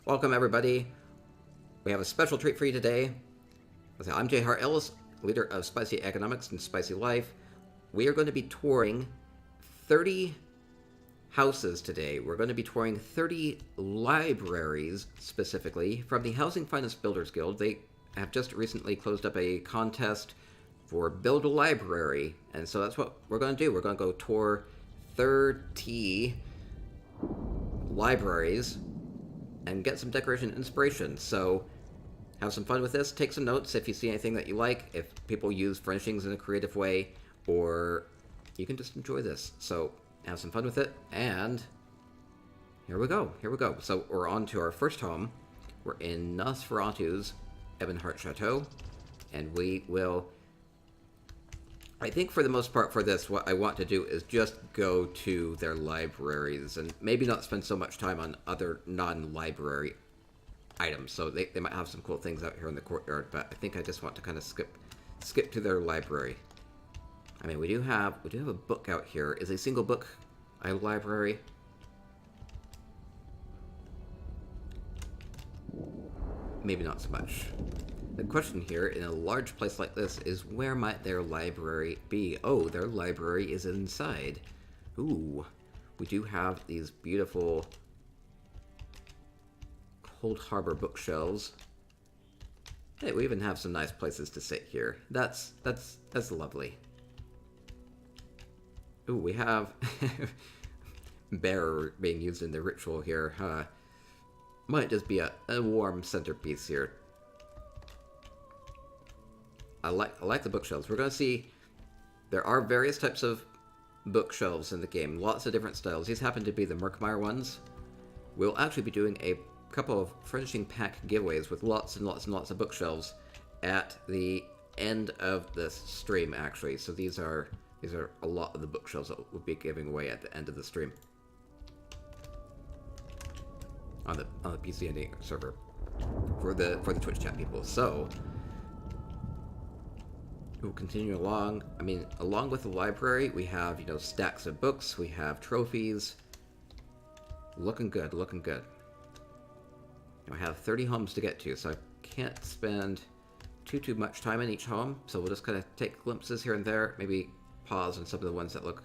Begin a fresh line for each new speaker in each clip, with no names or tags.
Welcome, everybody. We have a special treat for you today. I'm J. Hart Ellis, leader of Spicy Economics and Spicy Life. We are going to be touring 30 houses today. We're going to be touring 30 libraries, specifically, from the Housing Finance Builders Guild. They have just recently closed up a contest for Build a Library, and so that's what we're going to do. We're going to go tour 30 libraries and get some decoration inspiration. So have some fun with this. Take some notes if you see anything that you like, if people use furnishings in a creative way, or you can just enjoy this. So have some fun with it, and here we go. So we're on to our first home. We're in Nosferatu's Ebonheart Chateau, and we will... I think for the most part for this, what I want to do is just go to their libraries and maybe not spend so much time on other non-library items. So they might have some cool things out here in the courtyard, but I think I just want to kind of skip to their library. I mean, we do have a book out here. Is a single book a library? Maybe not so much. The question here, in a large place like this, is where might their library be? Oh, their library is inside. Ooh, we do have these beautiful Cold Harbor bookshelves. Hey, we even have some nice places to sit here. That's lovely. Ooh, we have bear being used in the ritual here, huh? Might just be a warm centerpiece here. I like the bookshelves. We're going to see there are various types of bookshelves in the game. Lots of different styles. These happen to be the Murkmire ones. We'll actually be doing a couple of furnishing pack giveaways with lots and lots and lots of bookshelves at the end of this stream, actually. So these are a lot of the bookshelves that we'll be giving away at the end of the stream on the PC Ending server for the Twitch chat people. So we'll continue along. I mean, along with the library, we have, you know, stacks of books. We have trophies. Looking good, looking good. I have 30 homes to get to, so I can't spend too much time in each home. So we'll just kind of take glimpses here and there. Maybe pause on some of the ones that look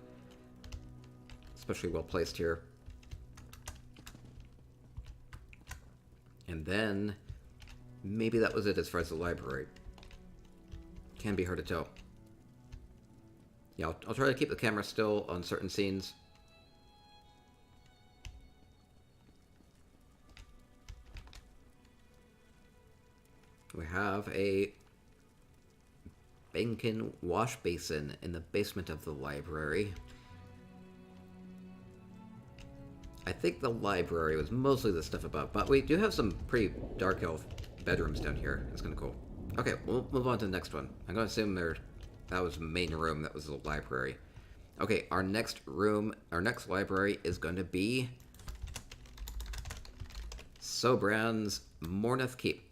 especially well placed here. And then maybe that was it as far as the library. Can be hard to tell. Yeah, I'll try to keep the camera still on certain scenes. We have a Bankin wash basin in the basement of the library. I think the library was mostly the stuff above, but we do have some pretty dark elf bedrooms down here. That's kind of cool. Okay, we'll move on to the next one. I'm going to assume that was the main room, that was the library. Okay, our next room, our next library is going to be Sobrand's Morneth Keep.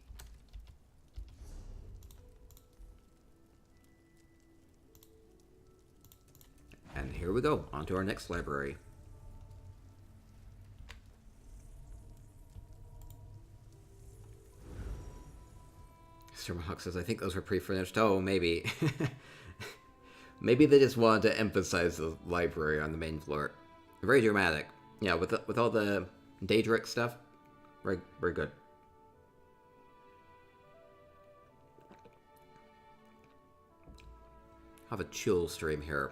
And here we go, on to our next library. Hawk says, I think those were pre-finished. Oh, maybe. Maybe they just wanted to emphasize the library on the main floor. Very dramatic. Yeah, with all the Daedric stuff. Very, very good. Have a chill stream here.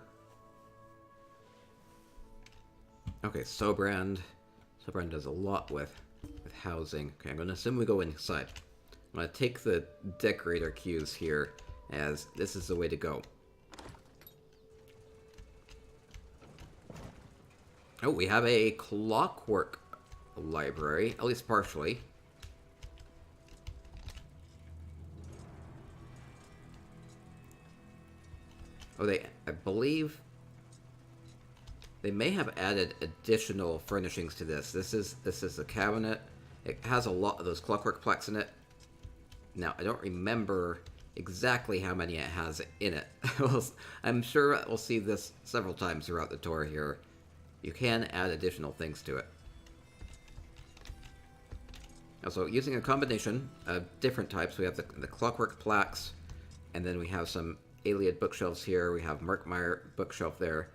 Okay, Sobrand. Sobrand does a lot with housing. Okay, I'm going to assume we go inside. I'm going to take the decorator cues here, as this is the way to go. Oh, we have a Clockwork library, at least partially. Oh, I believe they may have added additional furnishings to this. This is a cabinet. It has a lot of those Clockwork plaques in it. Now, I don't remember exactly how many it has in it. I'm sure we'll see this several times throughout the tour here. You can add additional things to it. Also, using a combination of different types, we have the Clockwork plaques, and then we have some Ayleid bookshelves here. We have Murkmire bookshelf there.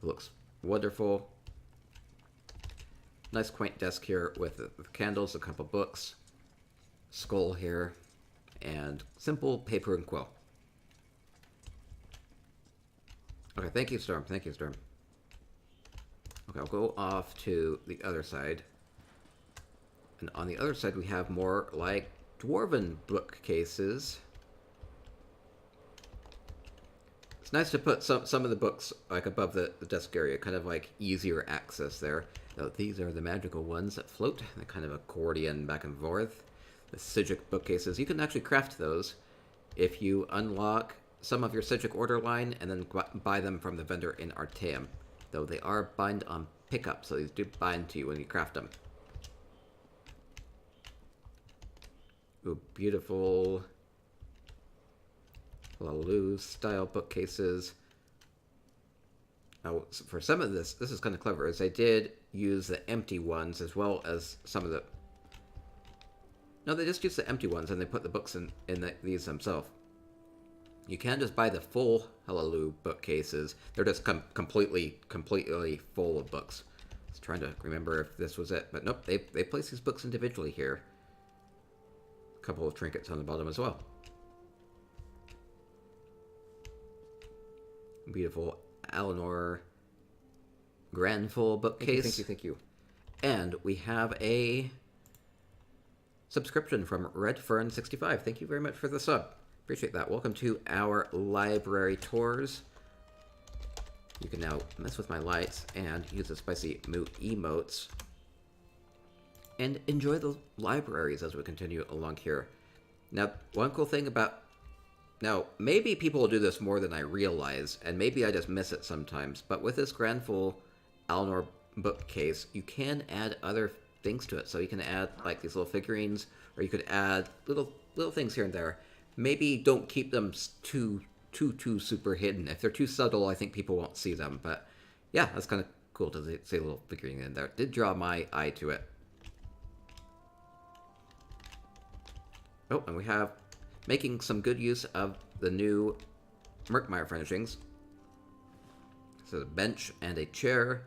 It looks wonderful. Nice quaint desk here with candles, a couple books, skull here, and simple paper and quill. Okay, thank you, Storm. Thank you, Storm. Okay, I'll go off to the other side. And on the other side, we have more like dwarven bookcases. It's nice to put some of the books like above the desk area, kind of like easier access there. Though these are the magical ones that float, the kind of accordion back and forth. The Sigic bookcases, you can actually craft those if you unlock some of your Sigic order line and then buy them from the vendor in Artaeum. Though they are bind on pickup, so these do bind to you when you craft them. Ooh, beautiful Lalou style bookcases. Now, for some of this is kind of clever, is I did use the empty ones as well as some of the... No, they just use the empty ones and they put the books in these themselves. You can just buy the full Lalou bookcases. They're just completely full of books. I was trying to remember if this was it, but nope, they place these books individually here. A couple of trinkets on the bottom as well. Beautiful Alinor Granful bookcase. Thank you. And we have a subscription from Redfern65. Thank you very much for the sub. Appreciate that. Welcome to our library tours. You can now mess with my lights and use the spicy moo emotes and enjoy the libraries as we continue along here. Now, one cool thing about... Now, maybe people will do this more than I realize, and maybe I just miss it sometimes, but with this Granful Alinor bookcase, you can add other things to it. So you can add, like, these little figurines, or you could add little things here and there. Maybe don't keep them too super hidden. If they're too subtle, I think people won't see them, but yeah, that's kind of cool to see a little figurine in there. Did draw my eye to it. Oh, and we have making some good use of the new Murkmire furnishings. So a bench and a chair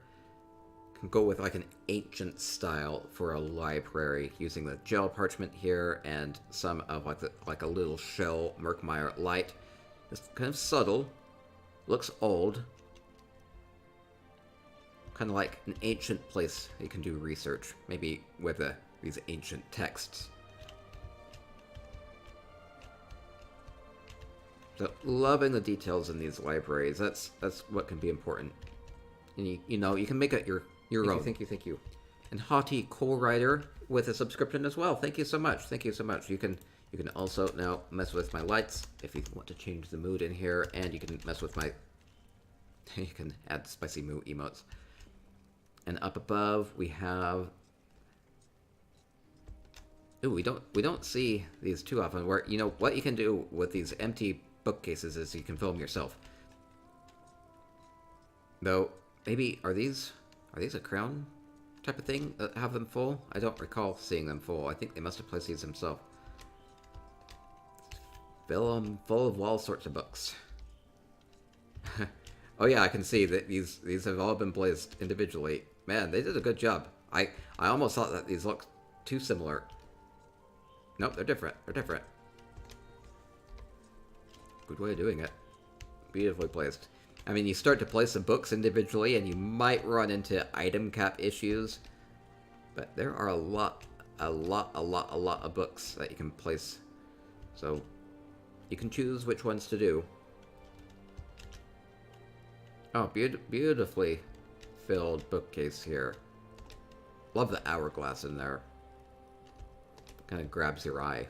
can go with like an ancient style for a library, using the gel parchment here and some of like a little shell Murkmire light. It's kind of subtle, looks old, kind of like an ancient place you can do research, maybe with these ancient texts. So, loving the details in these libraries. That's what can be important. And you know, you can make it your own. Thank you. And Haughty Coal Rider with a subscription as well. Thank you so much. You can also now mess with my lights if you want to change the mood in here, and you can mess with my... You can add spicy moo emotes. And up above we have... Ooh, we don't see these too often. Where, you know, what you can do with these empty bookcases is you can fill them yourself. Though, maybe, are these a crown type of thing that have them full? I don't recall seeing them full. I think they must have placed these themselves. Fill them full of all sorts of books. Oh yeah, I can see that these have all been placed individually. Man, they did a good job. I almost thought that these looked too similar. Nope, they're different. Good way of doing it. Beautifully placed. I mean, you start to place the books individually and you might run into item cap issues, but there are a lot of books that you can place. So you can choose which ones to do. Oh, beautifully filled bookcase here. Love the hourglass in there. Kind of grabs your eye.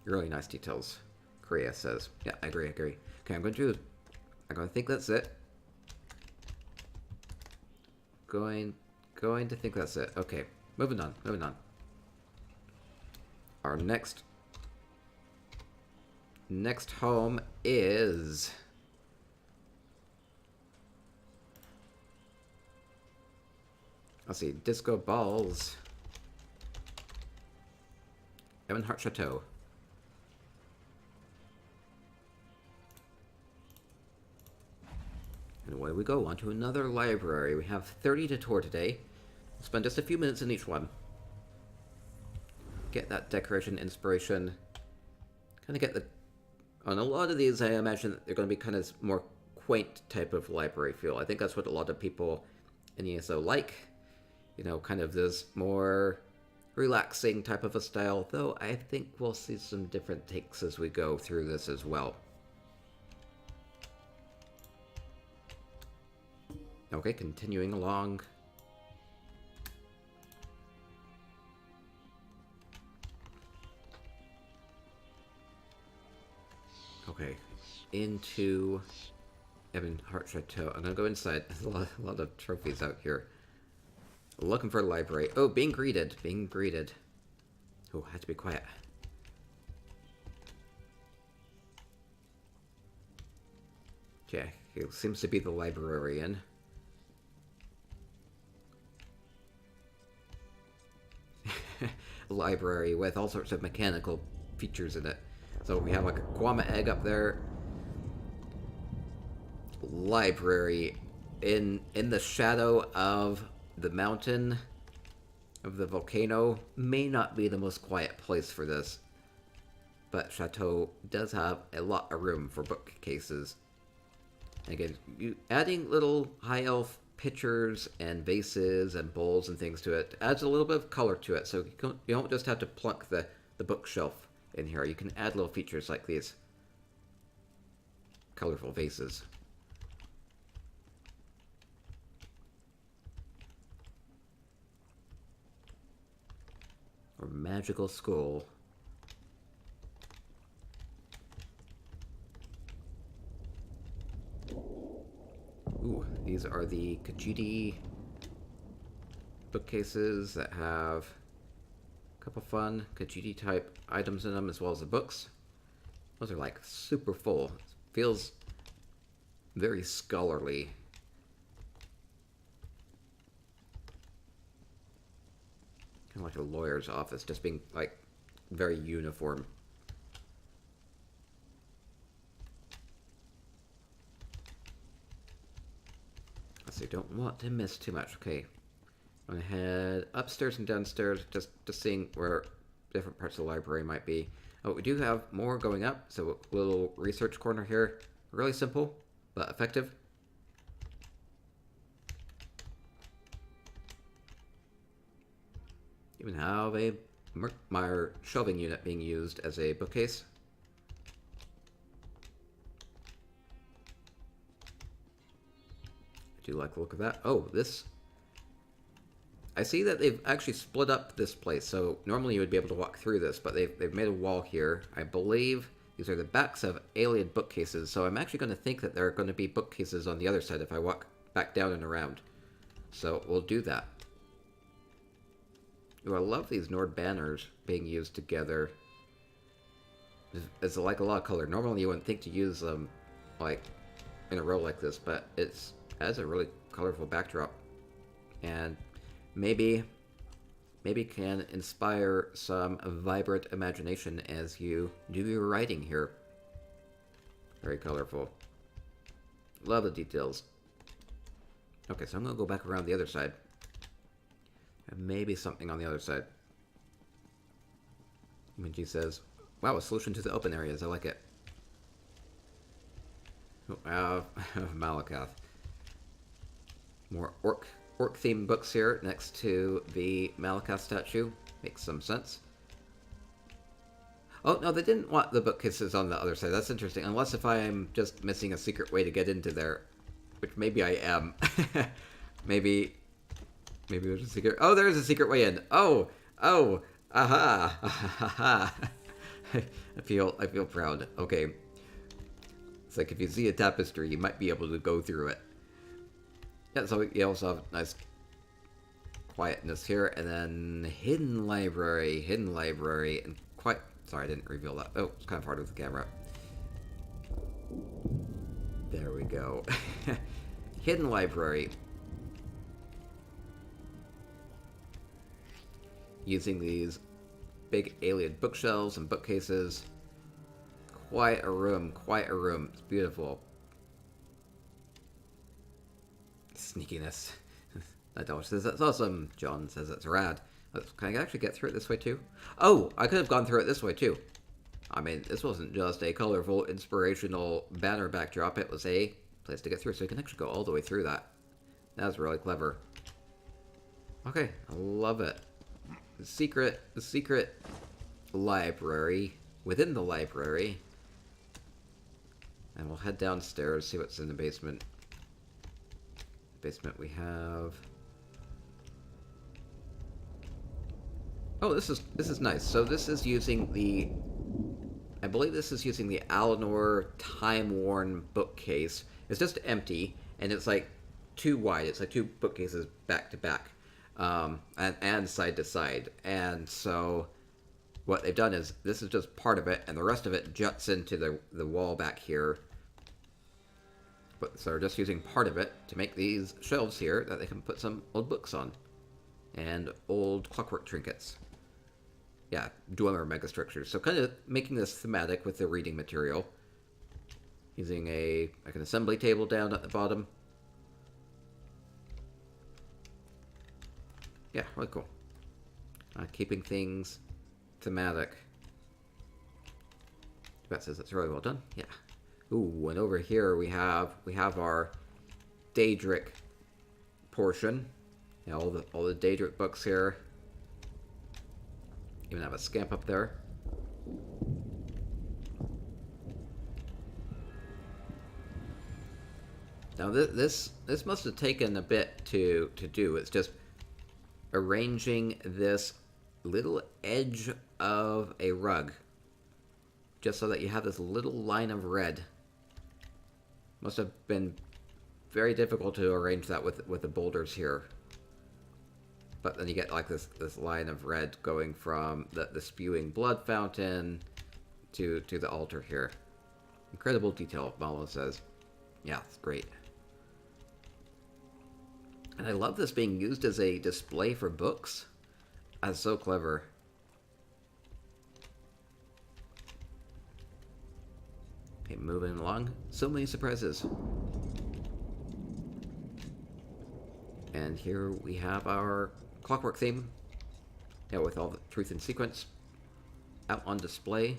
Really nice details, Korea says. Yeah, I agree. Okay, I'm going to think that's it. Going to think that's it. Okay, moving on. Our next home is... Let's see, disco balls. Evanhart Chateau. And away we go, on to another library. We have 30 to tour today. We'll spend just a few minutes in each one. Get that decoration inspiration. Kind of get the... On a lot of these, I imagine that they're going to be kind of more quaint type of library feel. I think that's what a lot of people in ESO like. You know, kind of this more relaxing type of a style, though I think we'll see some different takes as we go through this as well. Okay, continuing along. Okay, into Evanhart Chateau. I'm gonna go inside. There's a lot of trophies out here. Looking for a library. Oh, being greeted. Being greeted. Oh, I have to be quiet. Okay, he seems to be the librarian. Library with all sorts of mechanical features in it. So we have like a Kwama egg up there. Library in the shadow of the mountain of the volcano. May not be the most quiet place for this, but Chateau does have a lot of room for bookcases. Again, adding little high elf pictures and vases and bowls and things to it adds a little bit of color to it, so you don't just have to plunk the bookshelf in here. You can add little features like these colorful vases. Or magical skull. Ooh, these are the Kajiti bookcases that have a couple fun Kajiti type items in them, as well as the books. Those are like super full. It feels very scholarly. Kind of like a lawyer's office, just being like very uniform. So don't want to miss too much. Okay, I'm gonna head upstairs and downstairs, just seeing where different parts of the library might be. Oh, we do have more going up, so a little research corner here. Really simple, but effective. Even have a Merkmeyer shelving unit being used as a bookcase. Do you like the look of that? Oh, this... I see that they've actually split up this place, so normally you would be able to walk through this, but they've made a wall here. I believe these are the backs of Ayleid bookcases, so I'm actually going to think that there are going to be bookcases on the other side if I walk back down and around. So we'll do that. Ooh, I love these Nord banners being used together. It's like a lot of color. Normally you wouldn't think to use them like in a row like this, but it's has a really colorful backdrop, and maybe can inspire some vibrant imagination as you do your writing here. Very colorful. Love the details. Okay, so I'm gonna go back around the other side. And maybe something on the other side. Minji says, wow, a solution to the open areas. I like it. Oh, Malakath. More orc-themed books here next to the Malakath statue. Makes some sense. Oh, no, they didn't want the bookcases on the other side. That's interesting. Unless if I am just missing a secret way to get into there. Which maybe I am. Maybe there's a secret... Oh, there is a secret way in. Oh, aha. Aha. I feel proud. Okay. It's like if you see a tapestry, you might be able to go through it. Yeah, so you also have nice quietness here, and then hidden library, and quite... Sorry, I didn't reveal that. Oh, it's kind of hard with the camera. There we go. Hidden library. using these big Ayleid bookshelves and bookcases. Quite a room, quite a room. It's beautiful. Sneakiness. Nightdollar says that's awesome. John says that's rad. Can I actually get through it this way too? Oh, I could have gone through it this way too. I mean, this wasn't just a colorful, inspirational banner backdrop. It was a place to get through, so you can actually go all the way through that. That was really clever. Okay, I love it. The secret library within the library. And we'll head downstairs, see what's in the basement. Basement we have. Oh, this is nice. So this is using the, I believe this is using the Alinor time-worn bookcase. It's just empty, and it's like too wide. It's like two bookcases back to back, and side to side. And so what they've done is this is just part of it, and the rest of it juts into the wall back here. But so they're just using part of it to make these shelves here that they can put some old books on, and old clockwork trinkets. Yeah, Dwemer megastructures. So kind of making this thematic with the reading material. Using like an assembly table down at the bottom. Yeah, really cool. Keeping things thematic. That says it's really well done. Yeah. Ooh, and over here we have our Daedric portion. Yeah, all the Daedric books here. Even have a scamp up there. Now this must have taken a bit to do. It's just arranging this little edge of a rug, just so that you have this little line of red. Must have been very difficult to arrange that with the boulders here. But then you get like this line of red going from the spewing blood fountain to the altar here. Incredible detail, Malo says. Yeah, it's great. And I love this being used as a display for books. That's so clever. Okay, moving along. So many surprises. And here we have our clockwork theme. Yeah, with all the truth in sequence out on display.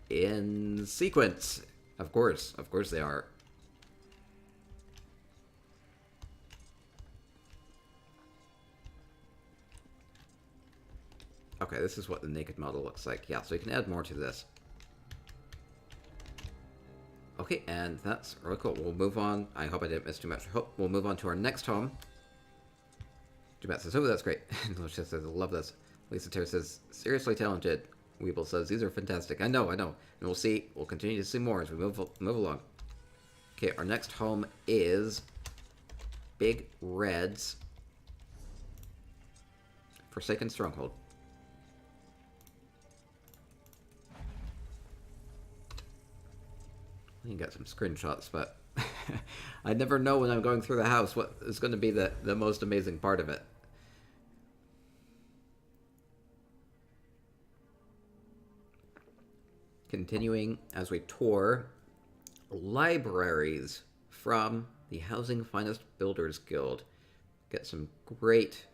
In sequence. Of course they are. Okay, this is what the naked model looks like. Yeah, so you can add more to this. Okay, and that's really cool. We'll move on. I hope I didn't miss too much. We'll move on to our next home. Dumat says, oh, that's great. Lucia says, I love this. Lisa Terra says, seriously talented. Weeble says, these are fantastic. I know. And we'll continue to see more as we move along. Okay, our next home is Big Red's Forsaken Stronghold. You can get some screenshots, but I never know when I'm going through the house what is going to be the most amazing part of it. Continuing as we tour libraries from the Housing Finest Builders Guild. Get some great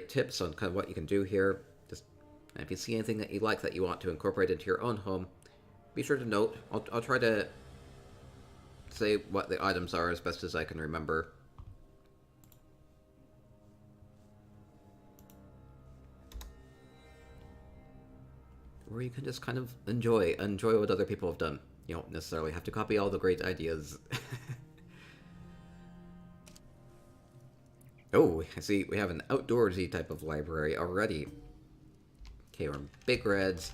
tips on kind of what you can do here. Just if you see anything that you like that you want to incorporate into your own home, be sure to note. I'll try to say what the items are as best as I can remember. Or you can just kind of enjoy what other people have done. You don't necessarily have to copy all the great ideas. Oh, I see we have an outdoorsy type of library already. Okay, we're Big Red's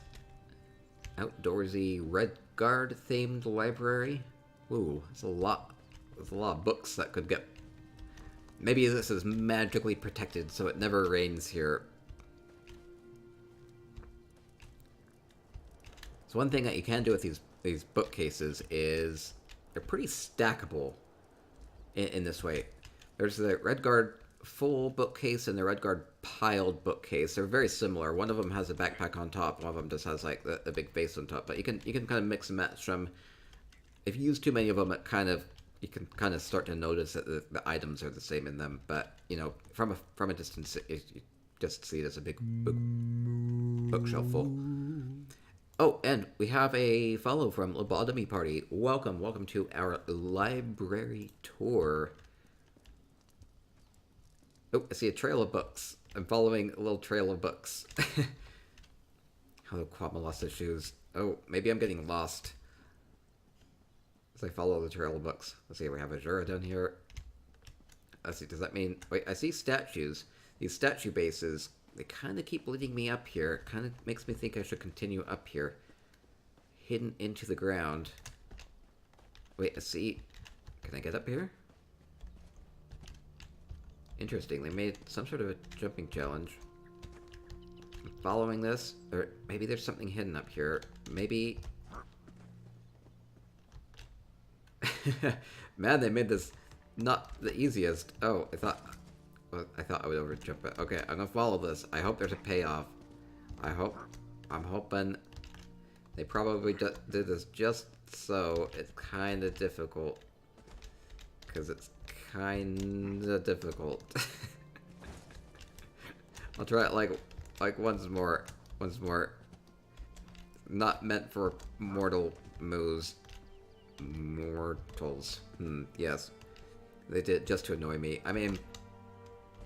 outdoorsy Red Guard themed library. Ooh, there's a lot of books that could get. Maybe this is magically protected so it never rains here. So one thing that you can do with these bookcases is they're pretty stackable in this way. There's the Red Guard full bookcase and the Red Guard piled bookcase. They're very similar. One of them has a backpack on top. One of them just has like the big vase on top. But you can kind of mix and match them. If you use too many of them, you can kind of start to notice that the items are the same in them. But you know, from a distance, you just see it as a big bookshelf full. Oh, and we have a follow from Lobotomy Party. Welcome to our library tour. Oh, I see a trail of books. I'm following a little trail of books. Hello, Kwama lost his shoes. Oh, maybe I'm getting lost as I follow the trail of books. Let's see, we have a Jura down here. Let's see, does that mean... Wait, I see statues. These statue bases, they kind of keep leading me up here. Kind of makes me think I should continue up here. Hidden into the ground. Wait, I see... Can I get up here? Interesting, they made some sort of a jumping challenge. I'm following this, or maybe there's something hidden up here. Maybe... Man, they made this not the easiest. Oh, I thought I would over jump it. Okay, I'm gonna follow this. I hope there's a payoff. I'm hoping they probably did this just so. It's kind of difficult. Because it's kind of difficult. I'll try it like once more. Not meant for mortals. Yes. They did it just to annoy me. I mean,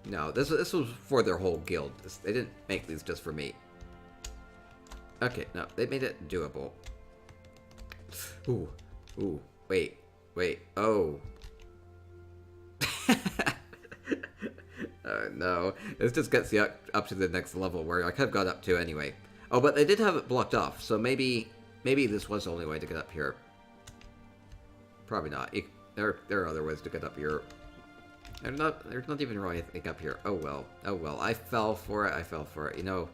no, this was for their whole guild. They didn't make these just for me. Okay, no, they made it doable. Ooh, wait, oh. No, this just gets you up to the next level where I could have got up to anyway. Oh, but they did have it blocked off, so maybe this was the only way to get up here. Probably not. There are other ways to get up here. There's not even really anything up here. Oh well. I fell for it. You know,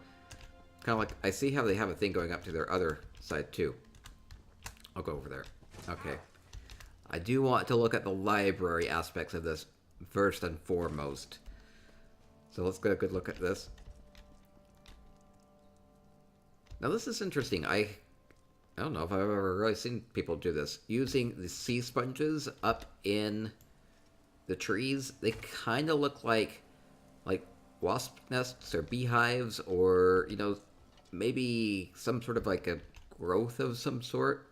kind of like, I see how they have a thing going up to their other side too. I'll go over there. Okay. I do want to look at the library aspects of this first and foremost. So let's get a good look at this. Now this is interesting. I don't know if I've ever really seen people do this. Using the sea sponges up in the trees, they kind of look like wasp nests or beehives, or, you know, maybe some sort of like a growth of some sort.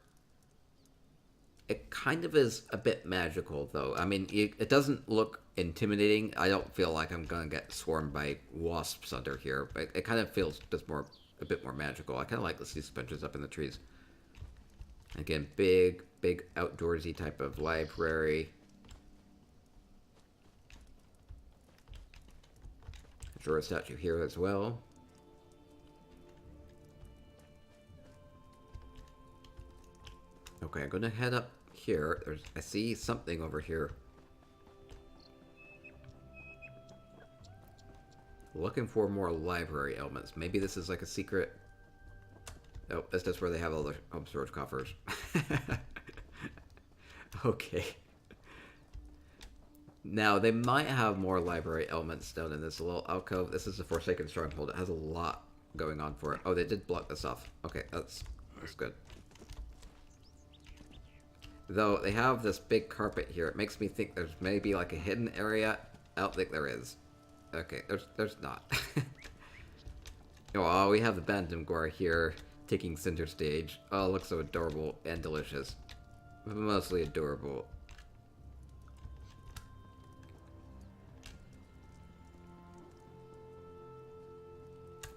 It kind of is a bit magical, though. I mean, it doesn't look intimidating. I don't feel like I'm gonna get swarmed by wasps under here, but it kind of feels just a bit more magical. I kind of like the sea sponges up in the trees. Again, big outdoorsy type of library. Draw a statue here as well. Okay, I'm gonna head up here. I see something over here. Looking for more library elements. Maybe this is like a secret. Oh, that's just where they have all the home storage coffers. Okay. Now, they might have more library elements down in this little alcove. This is the Forsaken Stronghold. It has a lot going on for it. Oh, they did block this off. Okay, that's good. Though, they have this big carpet here. It makes me think there's maybe like a hidden area. I don't think there is. Okay, there's not. Oh, we have the Bandimgor here taking center stage. Oh, it looks so adorable and delicious. Mostly adorable.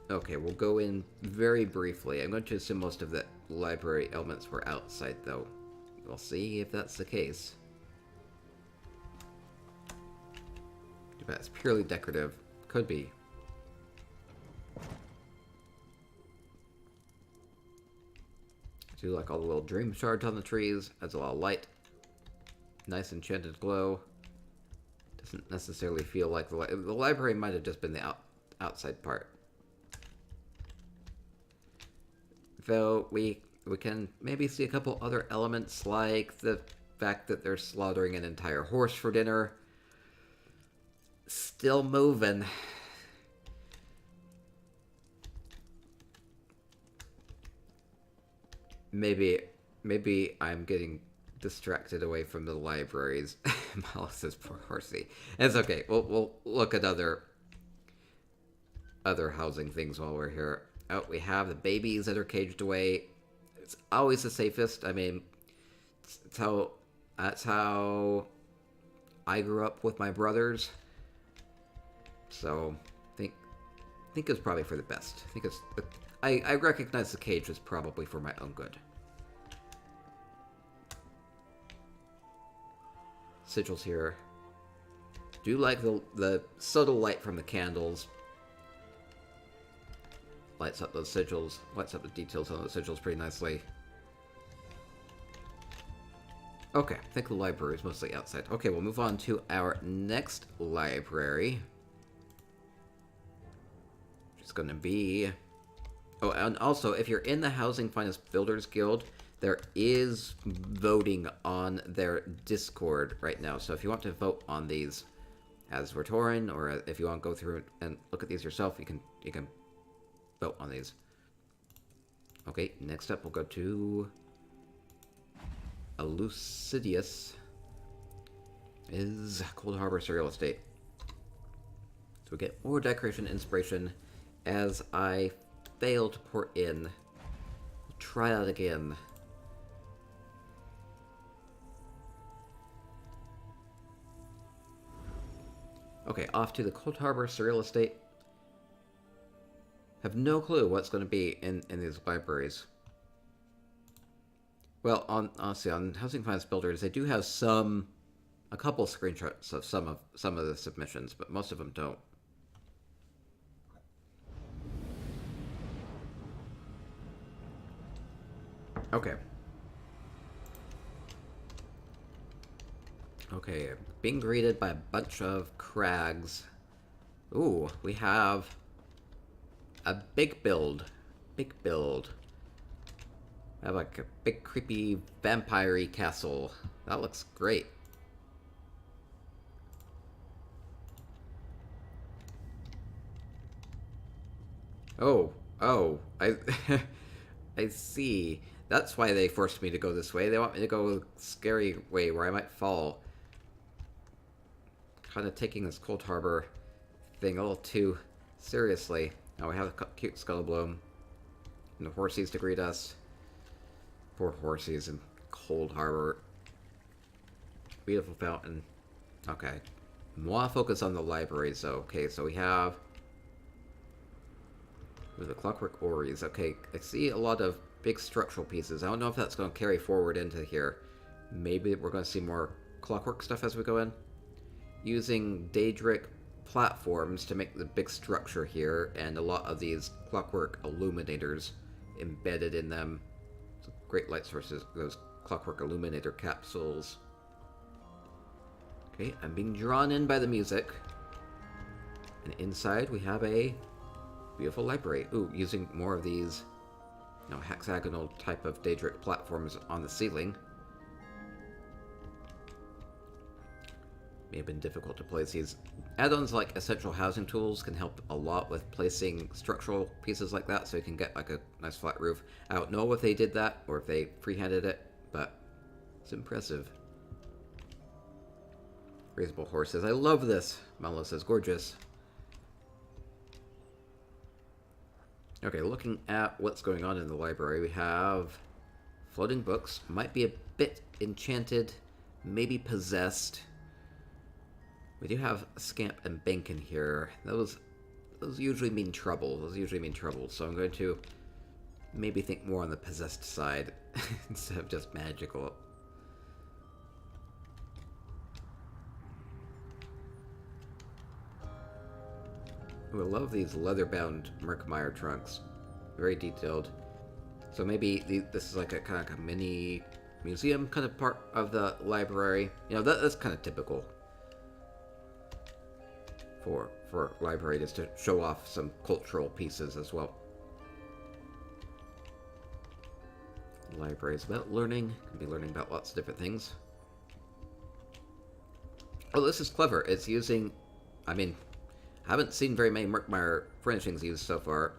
Okay, we'll go in very briefly. I'm going to assume most of the library elements were outside, though. We'll see if that's the case. But it's purely decorative. Could be. I do like all the little dream shards on the trees. Adds a lot of light. Nice enchanted glow. Doesn't necessarily feel like the library might have just been the outside part. Though we can maybe see a couple other elements, like the fact that they're slaughtering an entire horse for dinner. Still moving. maybe maybe I'm getting distracted away from the libraries. Malice says poor horsey. It's okay. We'll look at other housing things while we're here. Oh, we have the babies that are caged away. It's always the safest. I mean, that's how I grew up with my brothers. So, think it's probably for the best. I recognize the cage was probably for my own good. Sigils here. Do like the subtle light from the candles. Lights up those sigils. Lights up the details on those sigils pretty nicely. Okay, I think the library is mostly outside. Okay, we'll move on to our next library. Which is going to be... Oh, and also, if you're in the Housing Finest Builders Guild, there is voting on their Discord right now. So if you want to vote on these as we're touring, or if you want to go through and look at these yourself, you can vote on these. Okay, next up we'll go to Lucidius is Cold Harbor Cereal Estate. So we get more decoration inspiration as I fail to pour in. We'll try that again. Okay, off to the Cold Harbor Cereal Estate. Have no clue what's going to be in these libraries. Well, honestly, on Housing Finance Builders, they do have a couple screenshots of some of the submissions, but most of them don't. Okay. Okay, being greeted by a bunch of crags. Ooh, we have a big build. Big build. I have like a big creepy vampire-y castle. That looks great. Oh, I I see. That's why they forced me to go this way. They want me to go a scary way where I might fall. Kind of taking this Cold Harbor thing a little too seriously. Now we have a cute Skullbloom and the horsies to greet us. Poor horsies in Cold Harbor. Beautiful fountain. Okay. More focus on the libraries though. Okay, so we have with the Clockwork Ories. Okay, I see a lot of big structural pieces. I don't know if that's going to carry forward into here. Maybe we're going to see more clockwork stuff as we go in. Using Daedric platforms to make the big structure here, and a lot of these clockwork illuminators embedded in them. So great light sources, those clockwork illuminator capsules. Okay, I'm being drawn in by the music. And inside we have a beautiful library. Ooh, using more of these, hexagonal type of Daedric platforms on the ceiling. May have been difficult to place these. Add-ons like Essential Housing Tools can help a lot with placing structural pieces like that, so you can get like a nice flat roof. I don't know if they did that or if they freehanded it, but it's impressive. Reasonable horses. I love this. Malo says gorgeous. Okay, looking at what's going on in the library, we have floating books. Might be a bit enchanted, maybe possessed. We do have Scamp and Bank in here. Those usually mean trouble. So I'm going to maybe think more on the possessed side instead of just magical. Ooh, I love these leather-bound Merkmeyer trunks. Very detailed. So maybe this is like a kind of a mini museum kind of part of the library. That's kind of typical for library, is to show off some cultural pieces as well. Library is about learning. Can be learning about lots of different things. Oh, this is clever. It's using, I haven't seen very many Merkmeyer furnishings used so far.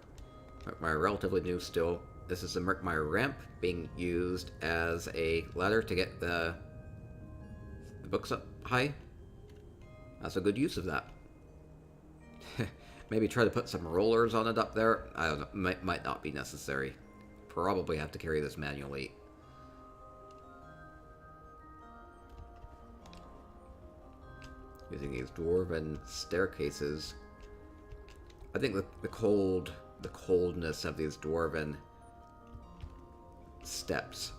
Merkmeyer relatively new still. This is the Merkmeyer ramp being used as a ladder to get the books up high. That's a good use of that. Maybe try to put some rollers on it up there. I don't know. Might not be necessary. Probably have to carry this manually. Using these dwarven staircases. I think the coldness of these dwarven steps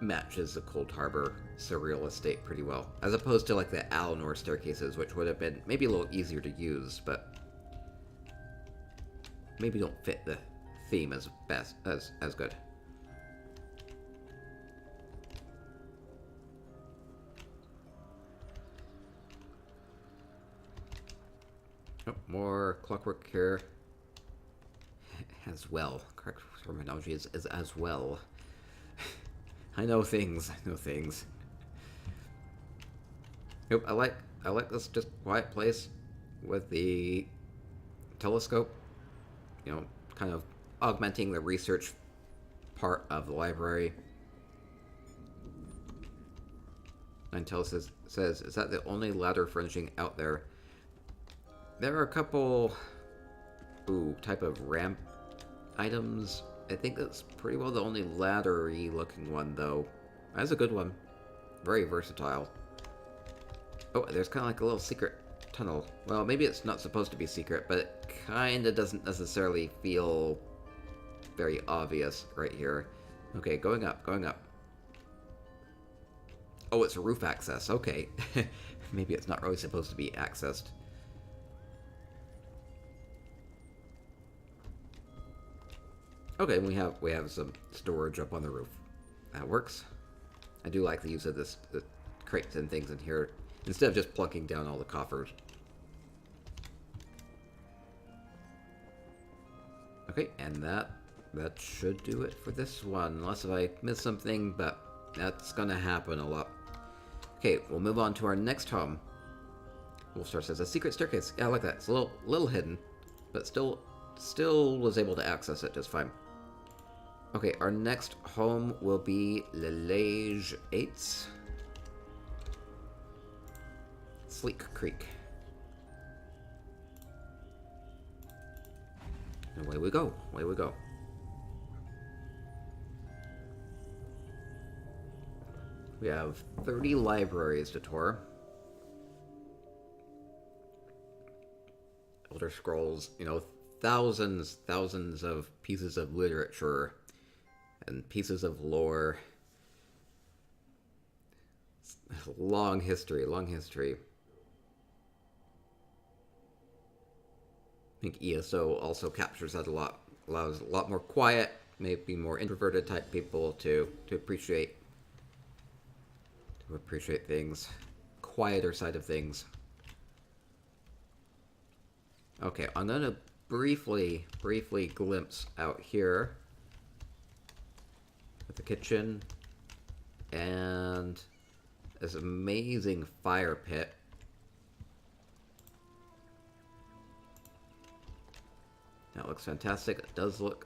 matches the Cold Harbor surreal estate pretty well, as opposed to like the Alinor staircases, which would have been maybe a little easier to use, but maybe don't fit the theme as good. Oh, more clockwork here. As well. Correct terminology is as well. I know things. Yep, I like this just quiet place with the telescope. You know, kind of augmenting the research part of the library. Ninetale says, is that the only ladder furnishing out there? There are a couple type of ramp items. I think that's pretty well the only laddery looking one, though. That's a good one. Very versatile. Oh, there's kind of like a little secret tunnel. Well, maybe it's not supposed to be secret, but it kind of doesn't necessarily feel very obvious right here. Okay, going up. Oh, it's a roof access. Okay. Maybe it's not really supposed to be accessed. Okay, we have some storage up on the roof. That works. I do like the use of the crates and things in here instead of just plunking down all the coffers. Okay, and that should do it for this one, unless if I missed something, but that's gonna happen a lot. Okay, we'll move on to our next home. Wolfstar says a secret staircase. Yeah, I like that. It's a little hidden, but still was able to access it just fine. Okay, our next home will be Lelage 8. Sleek Creek. And away we go. We have 30 libraries to tour. Elder Scrolls, you know, thousands of pieces of literature and pieces of lore. Long history. I think ESO also captures that a lot. Allows a lot more quiet, maybe more introverted type people to appreciate things. Quieter side of things. Okay, I'm gonna briefly glimpse out here at the kitchen and this amazing fire pit. That looks fantastic. It does look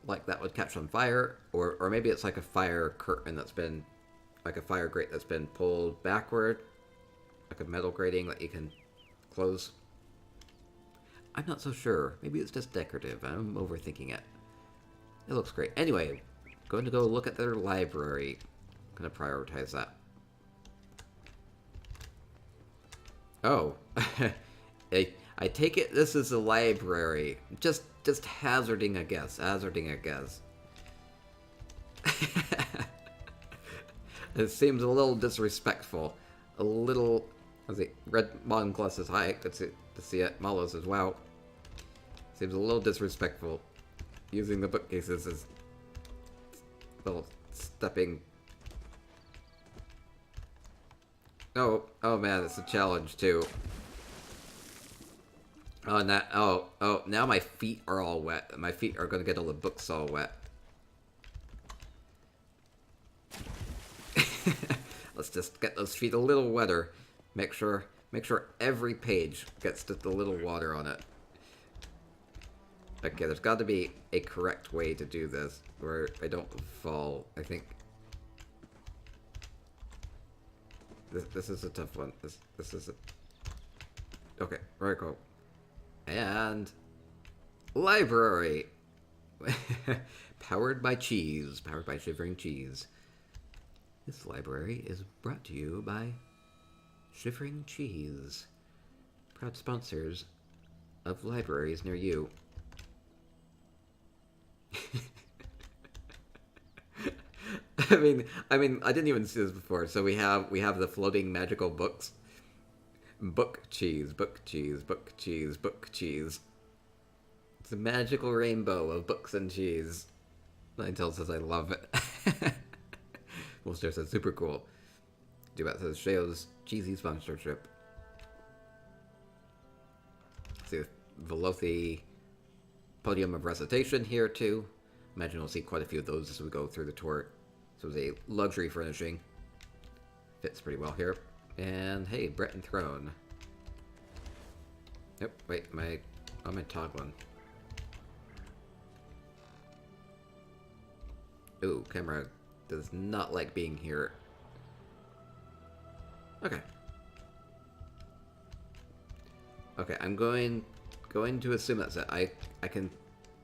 like that would catch on fire, or maybe it's like a fire curtain that's been, like a fire grate that's been pulled backward, like a metal grating that you can close. I'm not so sure. Maybe it's just decorative. I'm overthinking it. It looks great. Anyway, going to go look at their library. Going to prioritize that. Oh. I take it this is a library. Just hazarding a guess. It seems a little disrespectful. A little... Let's see. Red Mongl says hi. Good to see it. Malo says wow. Seems a little disrespectful. Using the bookcases as little stepping. Oh man, it's a challenge too. Oh, now my feet are all wet. My feet are gonna get all the books all wet. Let's just get those feet a little wetter. Make sure every page gets just a little water on it. Okay, there's got to be a correct way to do this where I don't fall. I think this is a tough one. This is a... Okay, very cool. And library, powered by cheese, powered by shivering cheese. This library is brought to you by Shivering Cheese, proud sponsors of libraries near you. I mean, I didn't even see this before. So we have the floating magical books. Book cheese, book cheese, book cheese, book cheese. It's a magical rainbow of books and cheese. Ninetale says I love it. Wolfster says super cool. Dubat says shows cheesy sponsorship. See the Velothi podium of recitation here too. Imagine we'll see quite a few of those as we go through the tour. So it's a luxury furnishing. Fits pretty well here. And hey, Breton Throne. Yep, wait, am I toggling? Ooh, camera does not like being here. Okay. Okay, I'm going to assume that's it. I can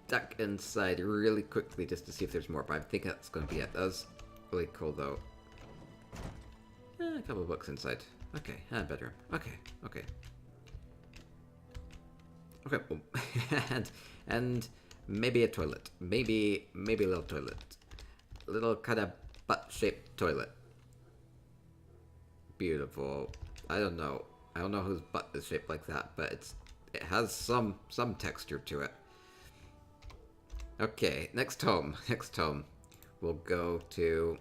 duck inside really quickly just to see if there's more, but I think that's going to be it. That was really cool, though. A couple of books inside. Okay, bedroom. Okay. Okay, well, and maybe a toilet. Maybe a little toilet. A little kind of butt-shaped toilet. Beautiful. I don't know whose butt is shaped like that, but it has some texture to it. Okay, next home. We'll go to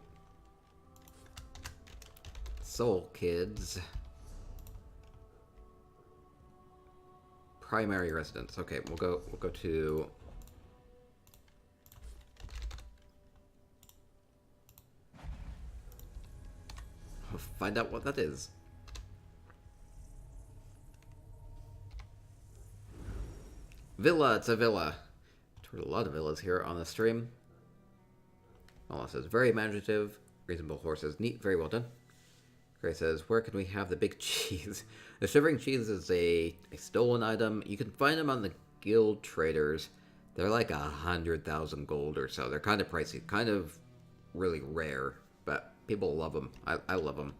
Soul Kids. Primary residence. Okay, we'll go to we'll find out what that is. Villa, it's a villa. Toured a lot of villas here on the stream. Mala says, very imaginative. Reasonable horses, neat, very well done. Gray says, where can we have the big cheese? The shivering cheese is a stolen item. You can find them on the guild traders. They're like 100,000 gold or so. They're kind of pricey, kind of really rare, but people love them. I love them.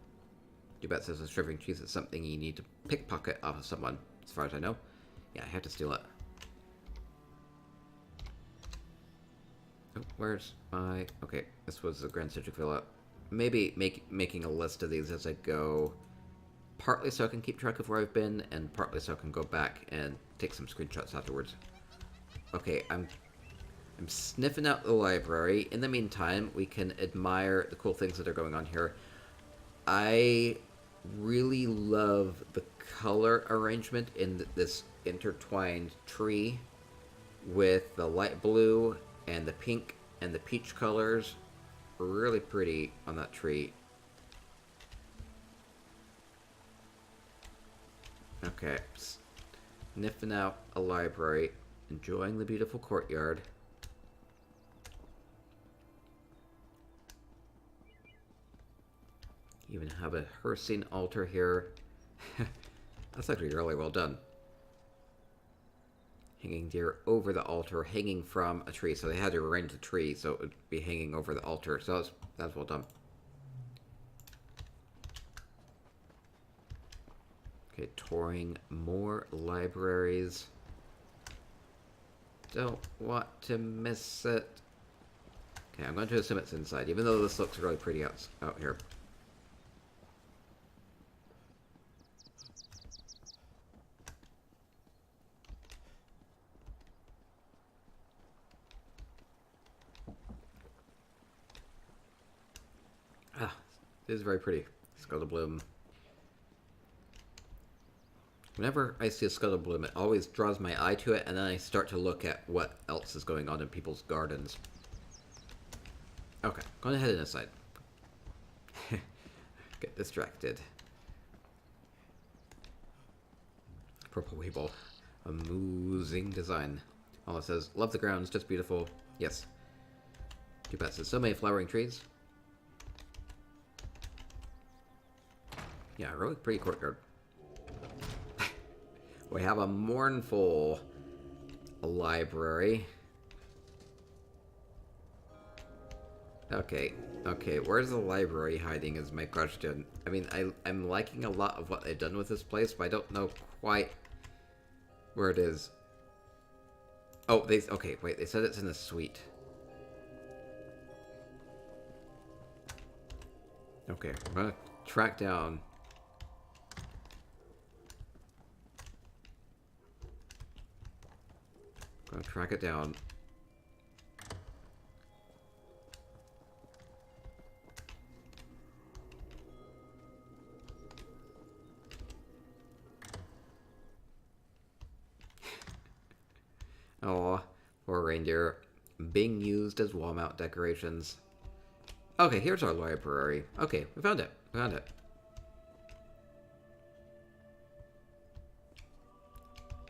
Dubat says the shivering cheese is something you need to pickpocket off of someone, as far as I know. Yeah, I have to steal it. Oh, where's my... Okay, this was the Grand Citric Villa. Maybe making a list of these as I go, partly so I can keep track of where I've been, and partly so I can go back and take some screenshots afterwards. Okay, I'm sniffing out the library. In the meantime, we can admire the cool things that are going on here. I really love the color arrangement in this intertwined tree with the light blue and the pink and the peach colors. Really pretty on that tree. Okay, sniffing out a library, enjoying the beautiful courtyard. Even have a Hersing altar here. That's actually really well done. Hanging deer over the altar, hanging from a tree. So they had to arrange the tree so it would be hanging over the altar. So that's well done. Okay, touring more libraries. Don't want to miss it. Okay, I'm going to assume it's inside, even though this looks really pretty out here. It is very pretty. Scuttle Bloom. Whenever I see a Scuttle Bloom, it always draws my eye to it, and then I start to look at what else is going on in people's gardens. Okay, going ahead and aside. Get distracted. Purple Weeble. Amusing design. All it says, love the grounds, just beautiful. Yes. Too bad. So many flowering trees. Yeah, really pretty courtyard. We have a mournful library. Okay, where's the library hiding is my question. I mean, I'm liking a lot of what they've done with this place, but I don't know quite where it is. Oh, okay, wait, they said it's in the suite. Okay, I'm gonna track down. I'm gonna track it down. Oh, poor reindeer. Being used as wall mount decorations. Okay, here's our library. Okay, we found it. Found it.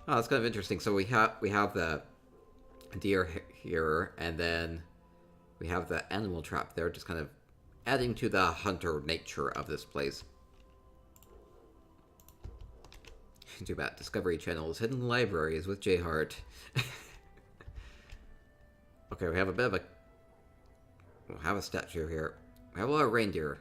Oh, that's kind of interesting. So we have the deer here, and then we have the animal trap there, just kind of adding to the hunter nature of this place. Too bad. Discovery Channel's Hidden Libraries with J Hart. Okay, we have a bit of a... We'll have a statue here. We have a lot of reindeer.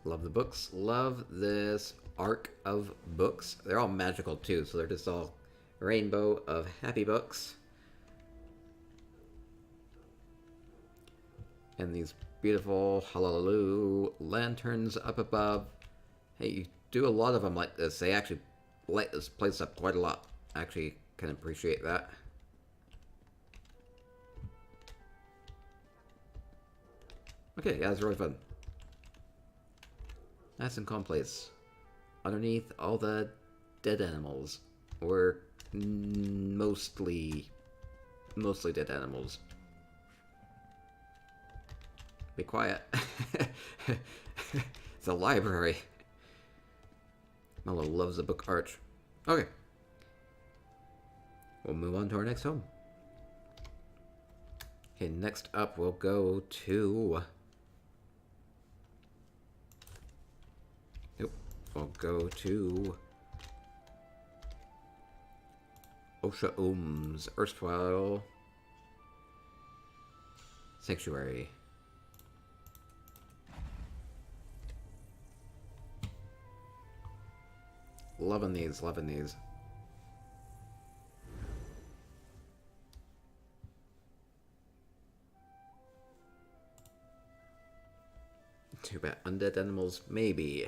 Love the books. Love this arc of books. They're all magical too, so they're just all rainbow of happy books. And these beautiful hallelujah lanterns up above. Hey, you do a lot of them like this. They actually light this place up quite a lot. I actually can appreciate that. Okay, yeah, it's really fun. Nice and calm place. Underneath all the dead animals. Or mostly dead animals. Be quiet. It's a library. Mello loves the book arch. Okay. We'll move on to our next home. Okay, next up we'll go to... Nope. We'll go to... Osha Ohm's erstwhile sanctuary. Loving these, loving these. Too bad. Undead animals, maybe.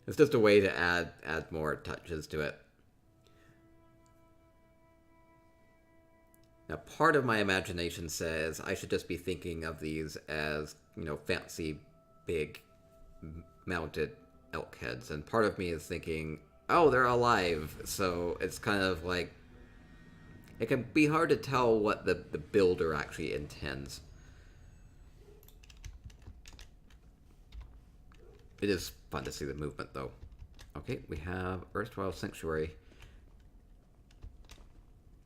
It's just a way to add more touches to it. Now, part of my imagination says I should just be thinking of these as, you know, fancy, big, mounted elk heads. And part of me is thinking, oh, they're alive. So it's kind of like... It can be hard to tell what the builder actually intends. It is fun to see the movement, though. Okay, we have erstwhile sanctuary.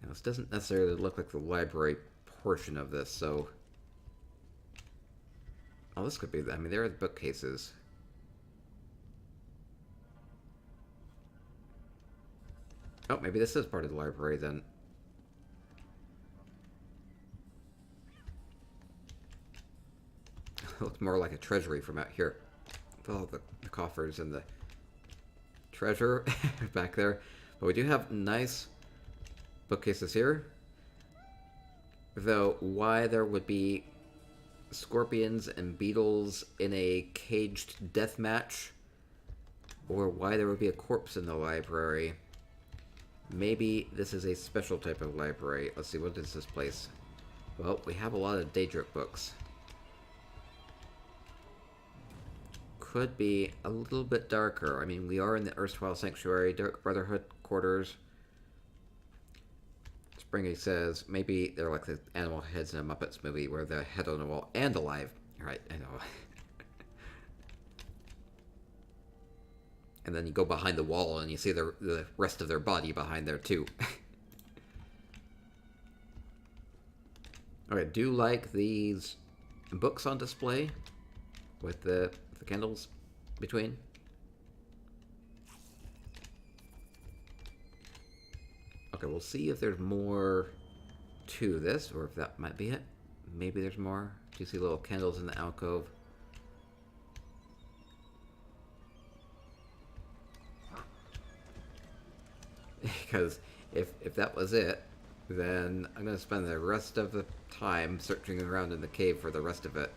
Now, this doesn't necessarily look like the library portion of this, so... Oh, this could be... I mean, there are the bookcases. Oh, maybe this is part of the library, then. It looks more like a treasury from out here. With all the coffers and the treasure back there. But we do have nice bookcases here. Though, why there would be scorpions and beetles in a caged death match, or why there would be a corpse in the library. Maybe this is a special type of library. Let's see, what is this place? Well, we have a lot of Daedric books. Could be a little bit darker. I mean, we are in the erstwhile sanctuary, Dark Brotherhood quarters. Springy says maybe they're like the animal heads in a Muppets movie where the head on the wall and alive. Right, I know. And then you go behind the wall and you see the rest of their body behind there too. Okay, do you like these books on display with the candles between? Okay, we'll see if there's more to this, or if that might be it. Maybe there's more. Do you see little candles in the alcove? Because if that was it, then I'm going to spend the rest of the time searching around in the cave for the rest of it.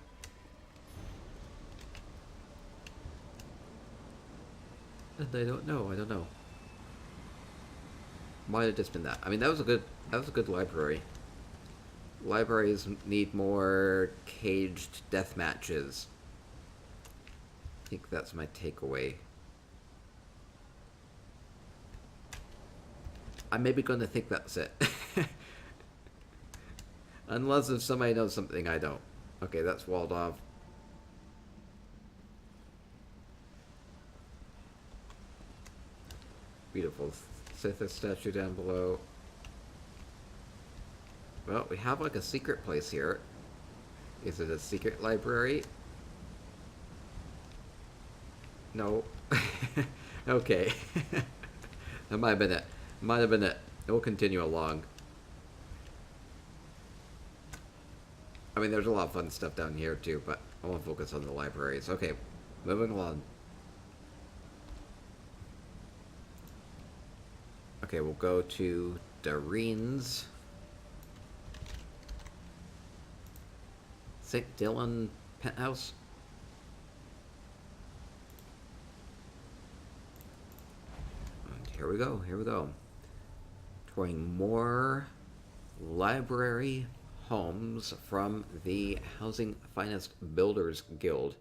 And I don't know. Might have just been that. I mean, that was a good library. Libraries need more caged death matches. I think that's my takeaway. I'm maybe going to think that's it. Unless if somebody knows something I don't. Okay, that's walled off. Beautiful Sithis statue down below. Well, we have like a secret place here. Is it a secret library? No. Okay. That might have been it. Might have been it. We'll continue along. I mean, there's a lot of fun stuff down here too, but I want to focus on the libraries. Okay, moving along. Okay, we'll go to Serene's St. Dylan penthouse. And here we go. Touring more library homes from the Housing Finance Builders Guild.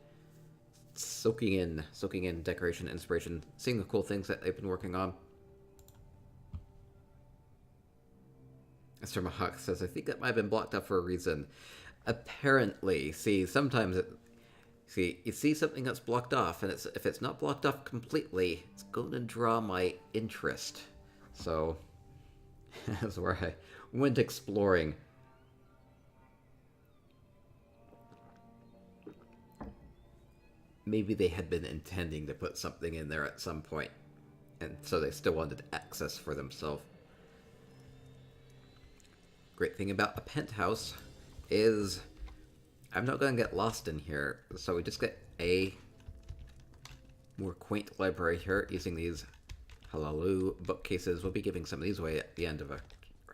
Soaking in decoration, inspiration, seeing the cool things that they've been working on. Mr. Mahawk says, I think that might have been blocked up for a reason. Apparently, see, sometimes you see something that's blocked off, and if it's not blocked off completely, it's going to draw my interest. So, that's where I went exploring. Maybe they had been intending to put something in there at some point, and so they still wanted access for themselves. Great thing about a penthouse is I'm not going to get lost in here, so we just get a more quaint library here using these Halalu bookcases. We'll be giving some of these away at the end of our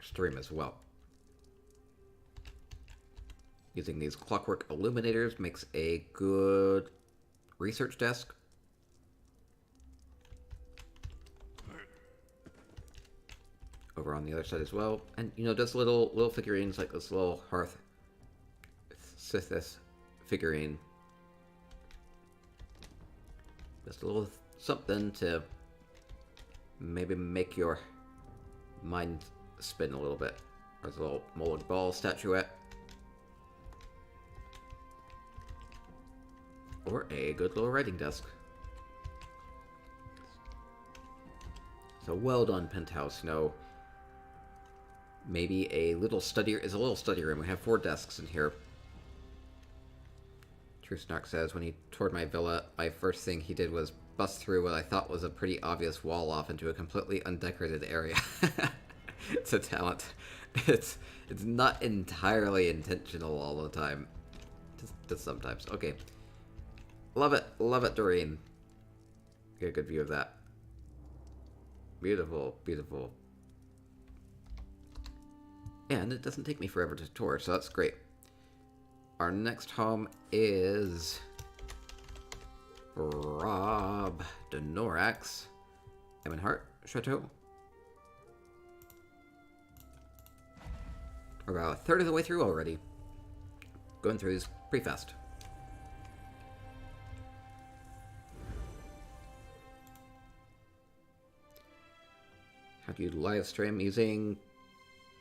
stream as well. Using these clockwork illuminators makes a good research desk. Over on the other side as well, and you know, just little figurines like this little hearth Sithis figurine. Just a little something to maybe make your mind spin a little bit. There's a little molded ball statuette. Or a good little writing desk. So well done, penthouse. You know, maybe a little study room. We have 4 desks in here. True Snark says, when he toured my villa, my first thing he did was bust through what I thought was a pretty obvious wall off into a completely undecorated area. It's a talent. It's not entirely intentional all the time. Just sometimes. Okay. Love it, Doreen. Get a good view of that. Beautiful, beautiful. And it doesn't take me forever to tour, so that's great. Our next home is Rob Denorax, Emenhart Chateau. We're about a third of the way through already. Going through these pretty fast. How do you live stream? Using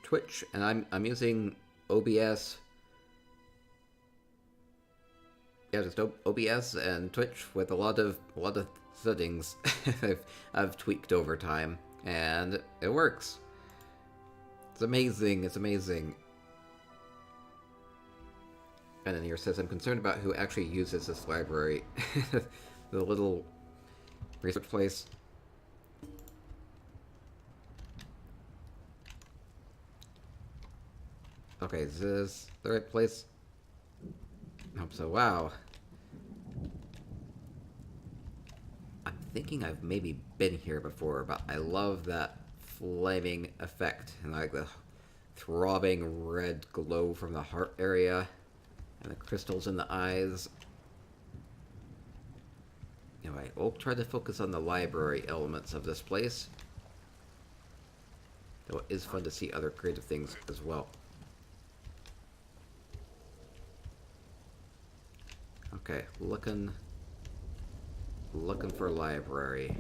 Twitch, and I'm using OBS yeah, just OBS and Twitch with a lot of settings I've tweaked over time, and it works. It's amazing. It's amazing. And then here says, I'm concerned about who actually uses this library. The little research place. Okay, is this the right place? I hope so. Wow. I'm thinking I've maybe been here before, but I love that flaming effect and like the throbbing red glow from the heart area and the crystals in the eyes. Anyway, we'll try to focus on the library elements of this place. Though it is fun to see other creative things as well. Okay, looking for a library.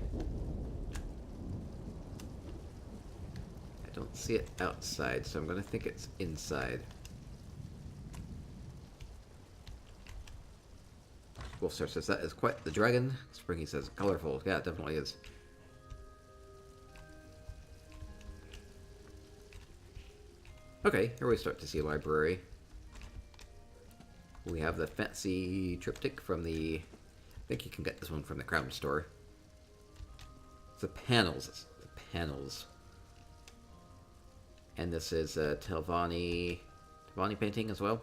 I don't see it outside, so I'm gonna think it's inside. Wolfstar says that is quite the dragon. Springy says colorful. Yeah, it definitely is. Okay, here we start to see a library. We have the fancy triptych from the... I think you can get this one from the Crown store. It's the panels. It's the panels. And this is a Telvanni painting as well.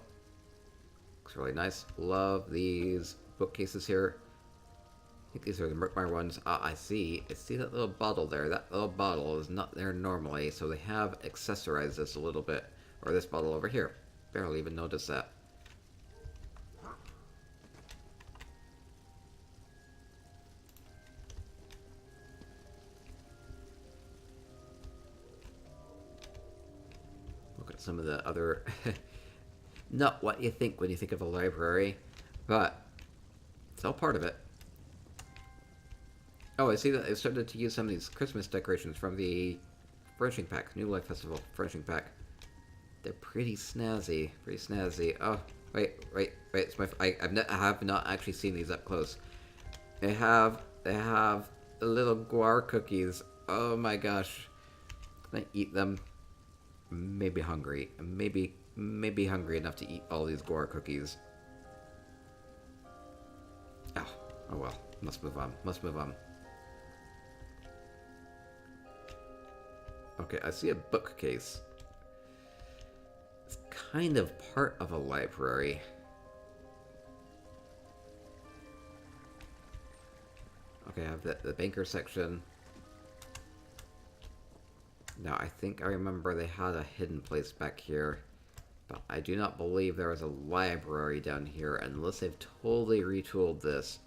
Looks really nice. Love these bookcases here. I think these are the Merkmeyer ones. Ah, I see. I see that little bottle there. That little bottle is not there normally, so they have accessorized this a little bit. Or this bottle over here. Barely even noticed that. Look at some of the other... Not what you think when you think of a library, but it's all part of it. Oh, I see that they've started to use some of these Christmas decorations from the furnishing pack, New Life Festival furnishing pack. They're pretty snazzy, pretty snazzy. Oh, wait, it's I have not actually seen these up close. They have little guar cookies. Oh my gosh, can I eat them? Maybe hungry, maybe hungry enough to eat all these guar cookies. Oh well, must move on. Okay, I see a bookcase. It's kind of part of a library. Okay, I have the banker section. Now, I think I remember they had a hidden place back here. But I do not believe there was a library down here, unless they've totally retooled this.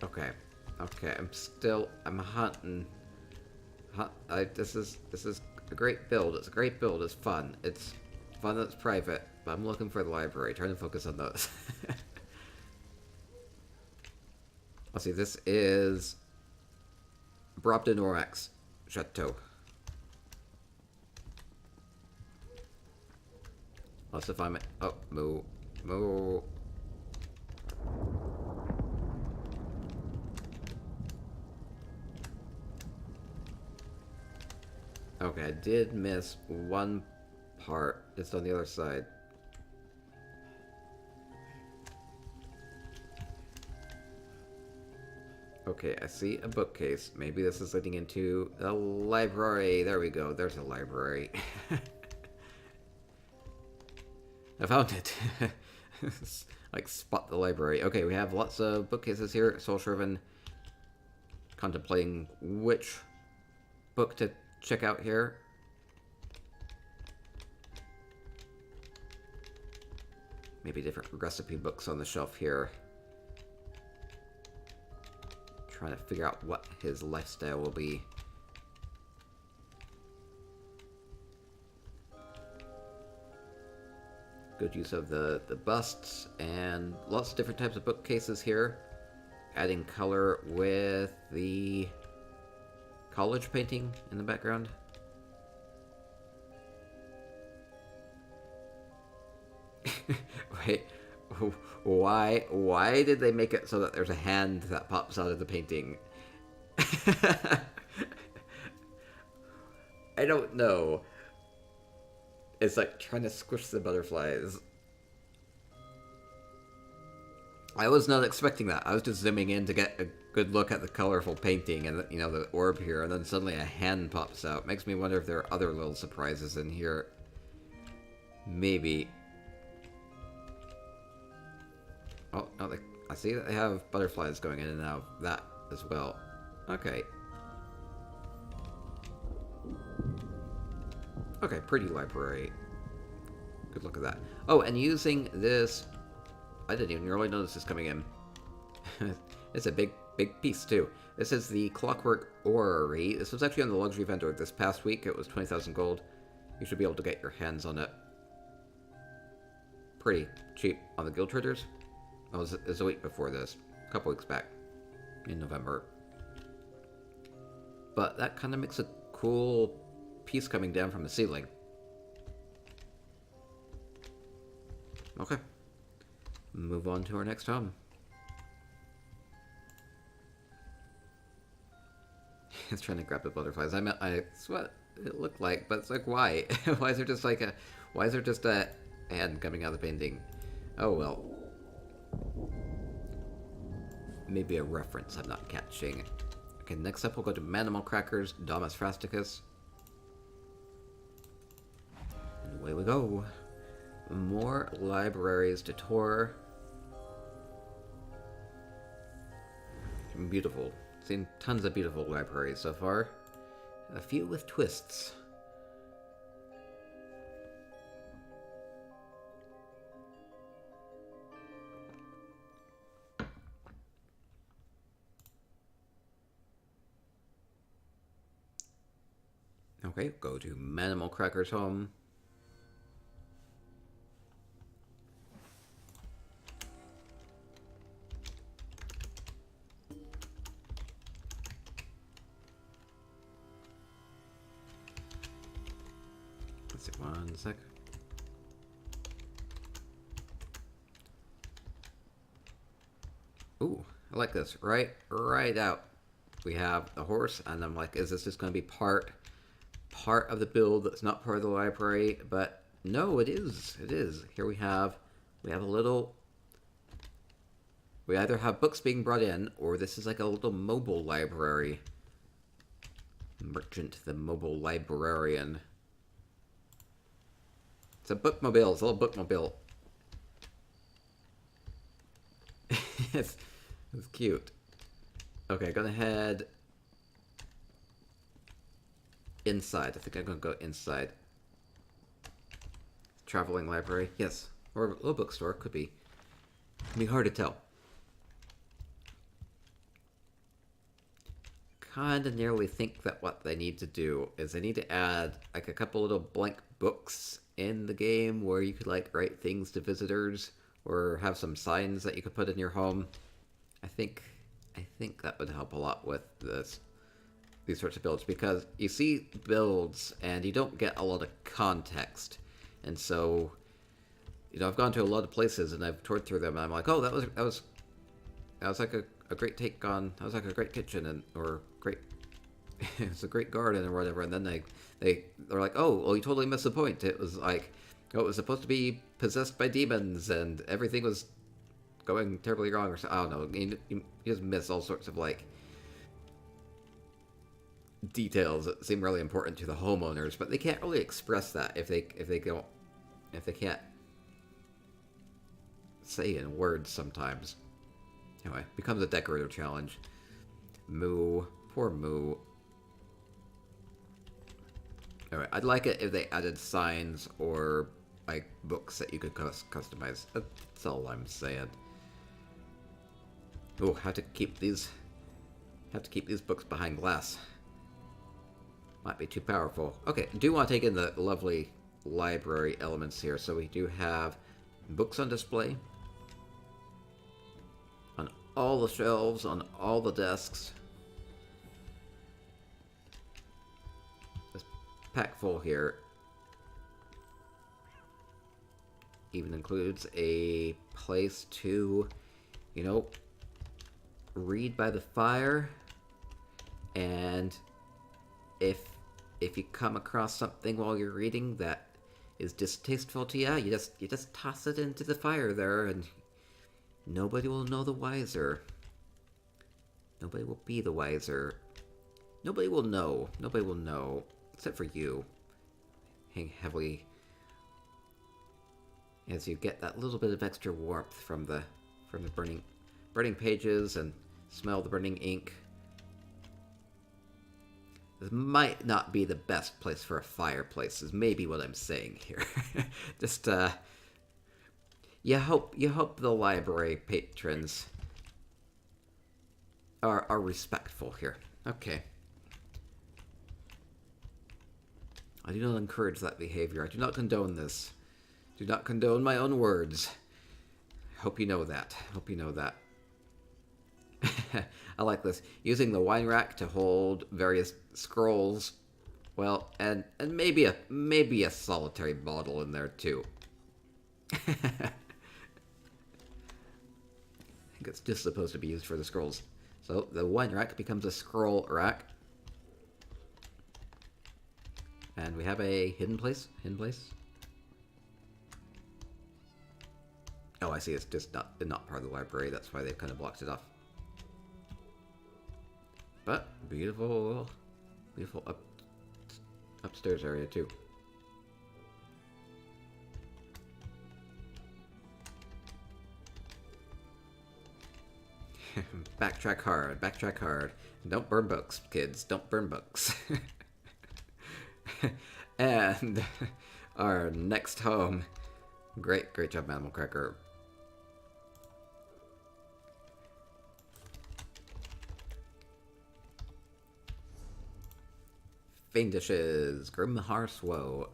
Okay, I'm hunting. This is a great build. It's a great build. It's fun. It's fun. It's private. But I'm looking for the library. Trying to focus on those. Let's see. This is Brobden Orax Chateau. Let's if I'm... Oh, moo. Okay, I did miss one part. It's on the other side. Okay, I see a bookcase. Maybe this is leading into a library. There we go. There's a library. I found it. Like, spot the library. Okay, we have lots of bookcases here. Soul Shriven contemplating which book to check out here. Maybe different recipe books on the shelf here. Trying to figure out what his lifestyle will be. Good use of the busts and lots of different types of bookcases here. Adding color with the college painting in the background. why did they make it so that there's a hand that pops out of the painting? I don't know. It's like trying to squish the butterflies. I was not expecting that. I was just zooming in to get a good look at the colorful painting and, you know, the orb here, and then suddenly a hand pops out. Makes me wonder if there are other little surprises in here. Maybe. Oh, no, I see that they have butterflies going in and out of that as well. Okay. Okay, pretty library. Good look at that. Oh, and using this... I didn't even really notice this coming in. It's a big piece, too. This is the Clockwork Orrery. This was actually on the luxury vendor this past week. It was 20,000 gold. You should be able to get your hands on it. Pretty cheap on the Guild Traders. Oh, it was a week before this. A couple weeks back. In November. But that kind of makes a cool piece coming down from the ceiling. Okay. Move on to our next home. It's trying to grab the butterflies. It's what it looked like, but it's like, why? Why is there just like why is there just a hand coming out of the painting? Oh well. Maybe a reference I'm not catching. Okay, next up we'll go to Manimal Crackers, Domus Frasticus. And away we go. More libraries to tour. Beautiful. Seen tons of beautiful libraries so far. A few with twists. Okay, go to Manimal Cracker's home. Let's see, one sec. Ooh, I like this. Right out. We have the horse, and I'm like, is this just going to be part of the build that's not part of the library? But no, it is. It is. Here we have a little... We either have books being brought in, or this is like a little mobile library. Merchant, the mobile librarian. It's a bookmobile. It's a little bookmobile. it's cute. Okay, gonna head inside. I think I'm gonna go inside. Traveling library, yes, or a little bookstore, could be. Can be hard to tell. Kinda nearly think that what they need to do is they need to add like a couple little blank books in the game where you could like write things to visitors or have some signs that you could put in your home. I think that would help a lot with these sorts of builds, because you see builds and you don't get a lot of context, and so you know I've gone to a lot of places and I've toured through them and I'm like, oh, that was like a great take on, that was like a great kitchen and or great it's a great garden or whatever, and then they're like, oh, well, you totally missed the point. It was like, oh, it was supposed to be possessed by demons and everything was going terribly wrong, or so. I don't know. You just miss all sorts of like details that seem really important to the homeowners, but they can't really express that if they can't say in words sometimes. Anyway, becomes a decorative challenge. Moo, poor Moo. Alright, I'd like it if they added signs or like books that you could customize. That's all I'm saying. Oh, have to keep these books behind glass. Might be too powerful. Okay, I do want to take in the lovely library elements here. So we do have books on display on all the shelves, on all the desks. Just pack full here. even includes a place to, you know, read by the fire. And if you come across something while you're reading that is distasteful to you, you just toss it into the fire there, and nobody will know the wiser. Nobody will be the wiser. Nobody will know. Nobody will know, except for you. Hang heavily as you get that little bit of extra warmth from the burning pages and smell the burning ink. This might not be the best place for a fireplace, is maybe what I'm saying here. Just you hope the library patrons are respectful here. Okay. I do not encourage that behavior. I do not condone this. Do not condone my own words. Hope you know that. Hope you know that. I like this. Using the wine rack to hold various scrolls. Well, and maybe a solitary bottle in there too. I think it's just supposed to be used for the scrolls. So the wine rack becomes a scroll rack. And we have a hidden place. Hidden place. Oh, I see. It's just not part of the library. That's why they've kind of blocked it off. But beautiful upstairs area too. Backtrack hard. Backtrack hard. Don't burn books, kids. Don't burn books. And our next home. Great job, Animal Cracker. Fiendishes, Grim Harswoe.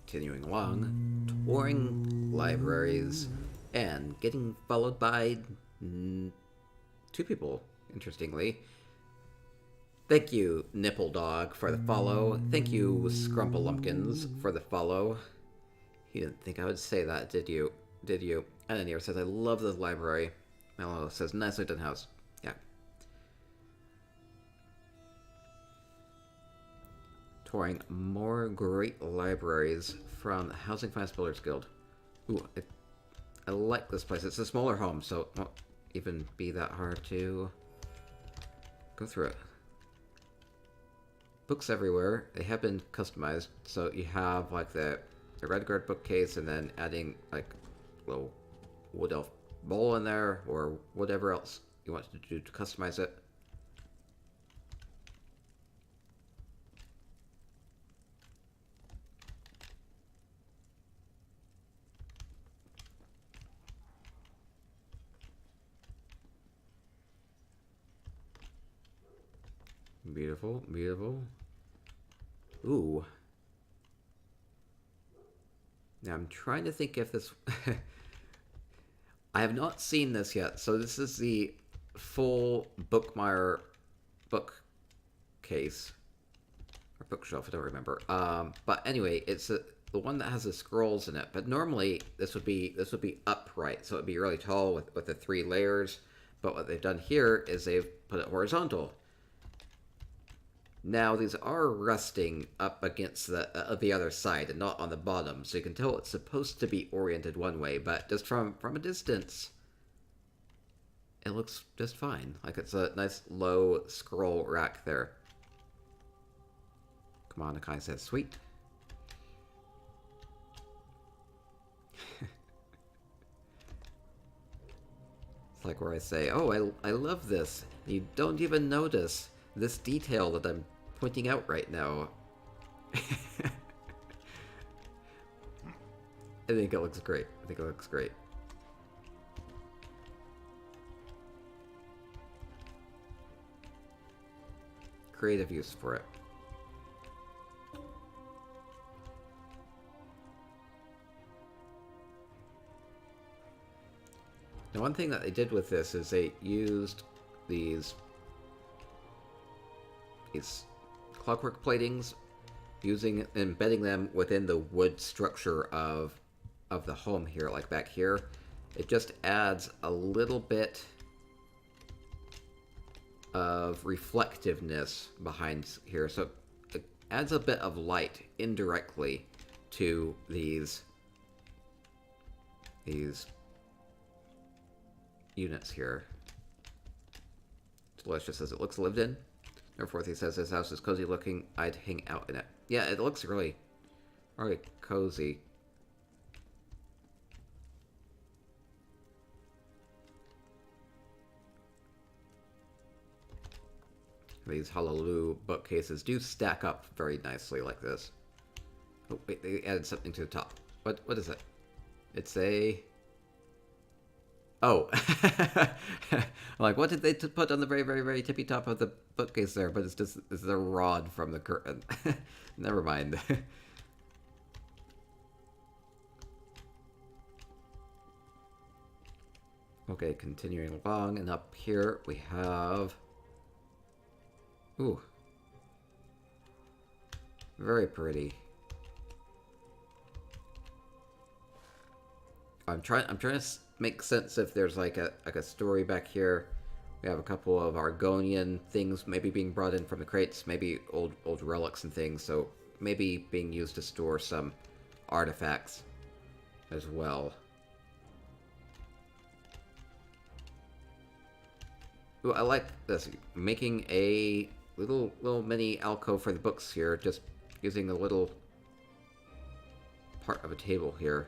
Continuing along, touring libraries, and getting followed by two people, interestingly. Thank you, Nipple Dog, for the follow. Thank you, Scrumpalumpkins, for the follow. You didn't think I would say that, did you? Did you? And then here says, I love the library. Mello says, nicely done, house. Yeah. Touring more great libraries from the Housing Finance Builders Guild. Ooh, I like this place. It's a smaller home, so it won't even be that hard to go through it. Books everywhere. They have been customized, so you have like the red guard bookcase, and then adding like a little wood elf bowl in there, or whatever else you want to do to customize it. Beautiful, beautiful. Ooh. Now I'm trying to think if this... I have not seen this yet, so this is the full Bookmeyer bookcase. Or bookshelf, I don't remember. But anyway, it's the one that has the scrolls in it. But normally this would be upright, so it'd be really tall with the 3 layers. But what they've done here is they've put it horizontal. Now these are resting up against the other side and not on the bottom, so you can tell it's supposed to be oriented one way, but just from a distance, it looks just fine. Like it's a nice low scroll rack there. Come on, Akai says, sweet. It's like where I say, oh, I love this. You don't even notice this detail that I'm pointing out right now. I think it looks great. I think it looks great. Creative use for it. Now, one thing that they did with this is they used these these clockwork platings, embedding them within the wood structure of the home here, like back here. It just adds a little bit of reflectiveness behind here, so it adds a bit of light indirectly to these units here. Delicious as it looks lived in. Therefore, he says his house is cozy looking. I'd hang out in it. Yeah, it looks really, really cozy. These Hallelujah bookcases do stack up very nicely like this. Oh, wait, they added something to the top. What is it? It's a... Oh. I'm like, what did they put on the very, very, very tippy top of the bookcase there? But it's the rod from the curtain. Never mind. Okay, continuing along, and up here we have... Ooh. Very pretty. I'm trying to make sense if there's like a story back here. We have a couple of Argonian things maybe being brought in from the crates, maybe old relics and things, so maybe being used to store some artifacts as well. Ooh, I like this, making a little mini alcove for the books here, just using a little part of a table here.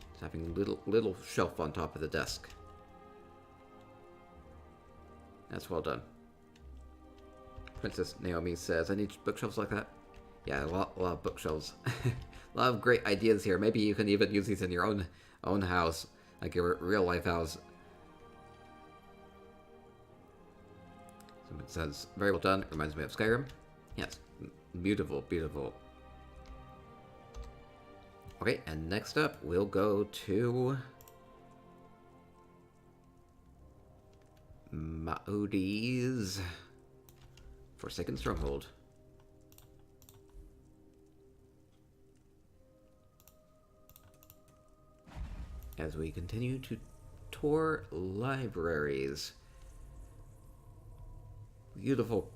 Just having a little shelf on top of the desk. That's well done. Princess Naomi says, I need bookshelves like that. Yeah, a lot of bookshelves. A lot of great ideas here. Maybe you can even use these in your own house, like your real life house. It says, very well done. It reminds me of Skyrim. Yes, beautiful, beautiful. Okay, and next up, we'll go to Maodi's Forsaken Stronghold. As we continue to tour libraries. Beautiful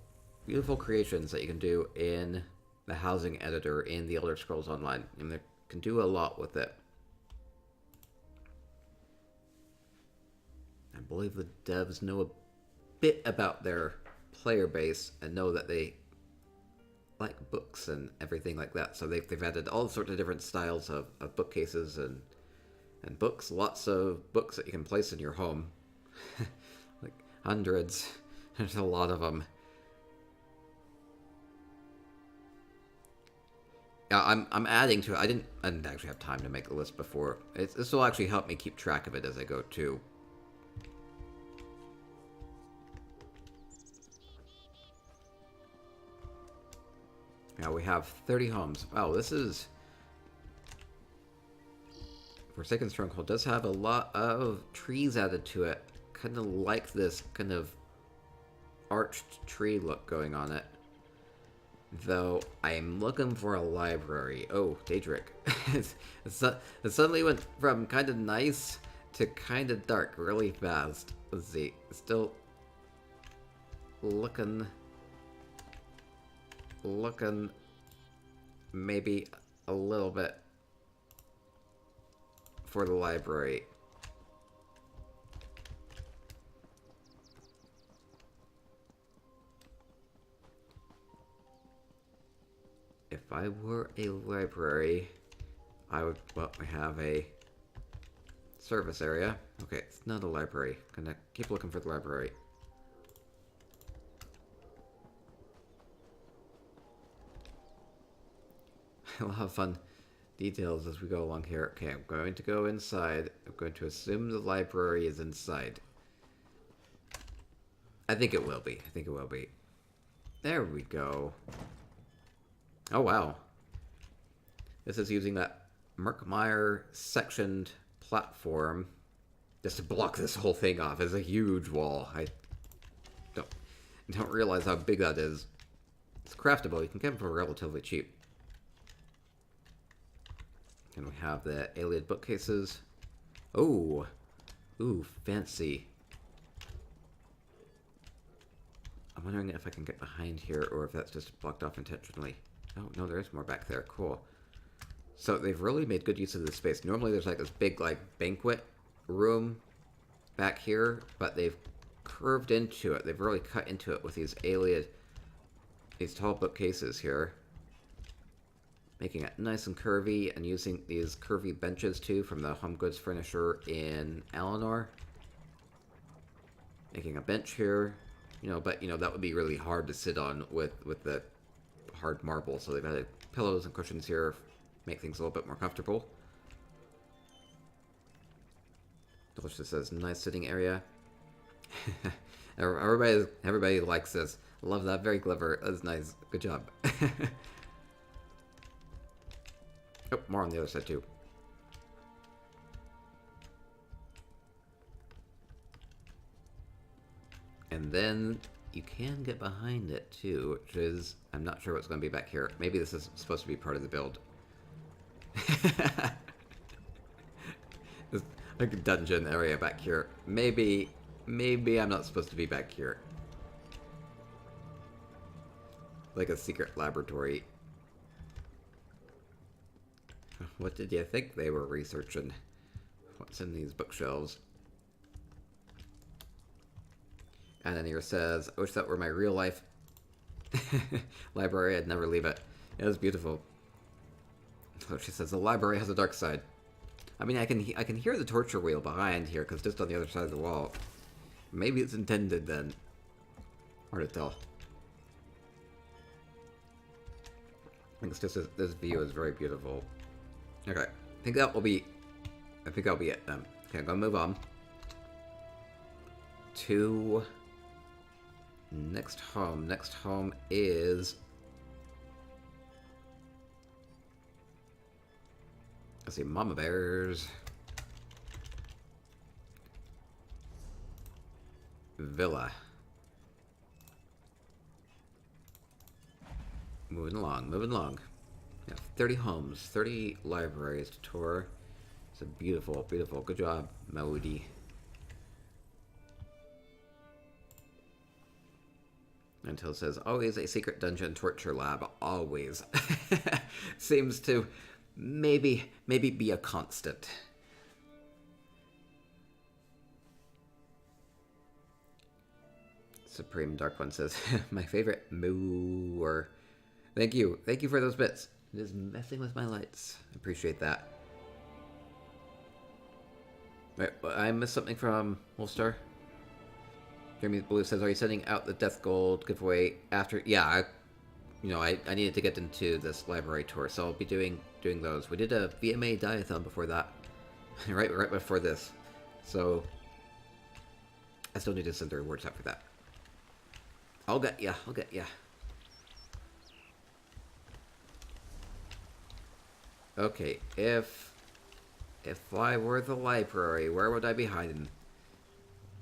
creations that you can do in the housing editor in the Elder Scrolls Online. And they can do a lot with it. I believe the devs know a bit about their player base and know that they like books and everything like that. So they've added all sorts of different styles of bookcases and books. Lots of books that you can place in your home. Like hundreds. There's a lot of them. Yeah, I'm adding to it. I didn't actually have time to make the list before. This will actually help me keep track of it as I go too. Now we have 30 homes. Wow, this is... Forsaken Stronghold does have a lot of trees added to it. Kind of like this kind of arched tree look going on it. Though I'm looking for a library. Oh, Daedric. It suddenly went from kind of nice to kind of dark really fast. Let's see. Still looking maybe a little bit for the library. If I were a library, I would, well, we have a service area. Okay, it's not a library. Gonna keep looking for the library. I'll have fun details as we go along here. Okay, I'm going to go inside. I'm going to assume the library is inside. I think it will be. I think it will be. There we go. Oh, wow. This is using that Merkmeyer sectioned platform just to block this whole thing off. It's a huge wall. You don't realize how big that is. It's craftable. You can get them for relatively cheap. And we have the Ayleid bookcases. Oh! Ooh, fancy. I'm wondering if I can get behind here or if that's just blocked off intentionally. Oh, no, there is more back there. Cool. So they've really made good use of this space. Normally there's like this big like banquet room back here, but they've curved into it. They've really cut into it with these Ayleid, these tall bookcases here. Making it nice and curvy, and using these curvy benches too from the home goods furnisher in Alinor. Making a bench here, you know, but you know that would be really hard to sit on with the hard marble. So they've added pillows and cushions here, make things a little bit more comfortable. Delicious says nice sitting area. Everybody likes this. Love that. Very clever. That's nice. Good job. Oh, more on the other side too. And then you can get behind it too, which is, I'm not sure what's going to be back here. Maybe this is supposed to be part of the build. There's like a dungeon area back here. Maybe I'm not supposed to be back here. Like a secret laboratory. What did you think they were researching? What's in these bookshelves? And then here says, I wish that were my real life library. I'd never leave it. It was beautiful. So she says, the library has a dark side. I mean, I can hear the torture wheel behind here, because just on the other side of the wall. Maybe it's intended then. Hard to tell. I think it's just this view is very beautiful. Okay, I think that'll be it then. Okay, I'm gonna move on to next home. Next home is, let's see, Mama Bear's Villa. Moving along, moving along. We have 30 homes, 30 libraries to tour. It's a beautiful, beautiful. Good job, Maudi. Until it says, always a secret dungeon torture lab. Always. Seems to maybe be a constant. Supreme Dark One says, my favorite moor. Thank you. Thank you for those bits. It is messing with my lights. I appreciate that. Wait, I missed something from Wolfstar. Jeremy Blue says, are you sending out the Death Gold giveaway after? Yeah, I needed to get into this library tour, so I'll be doing those. We did a VMA diathon before that. right before this. So I still need to send the rewards out for that. I'll get ya. Okay, if I were the library, where would I be hiding?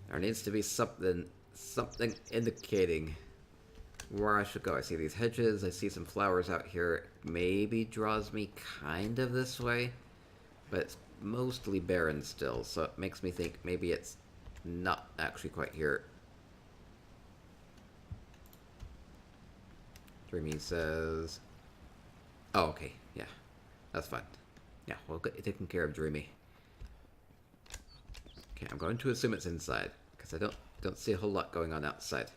There needs to be something indicating where I should go. I see these hedges, I see some flowers out here. Maybe draws me kind of this way, but it's mostly barren still, so it makes me think maybe it's not actually quite here. Dreamy says, oh, okay, yeah. That's fine. Yeah, we'll get you taken care of, Dreamy. Okay, I'm going to assume it's inside, because I don't see a whole lot going on outside.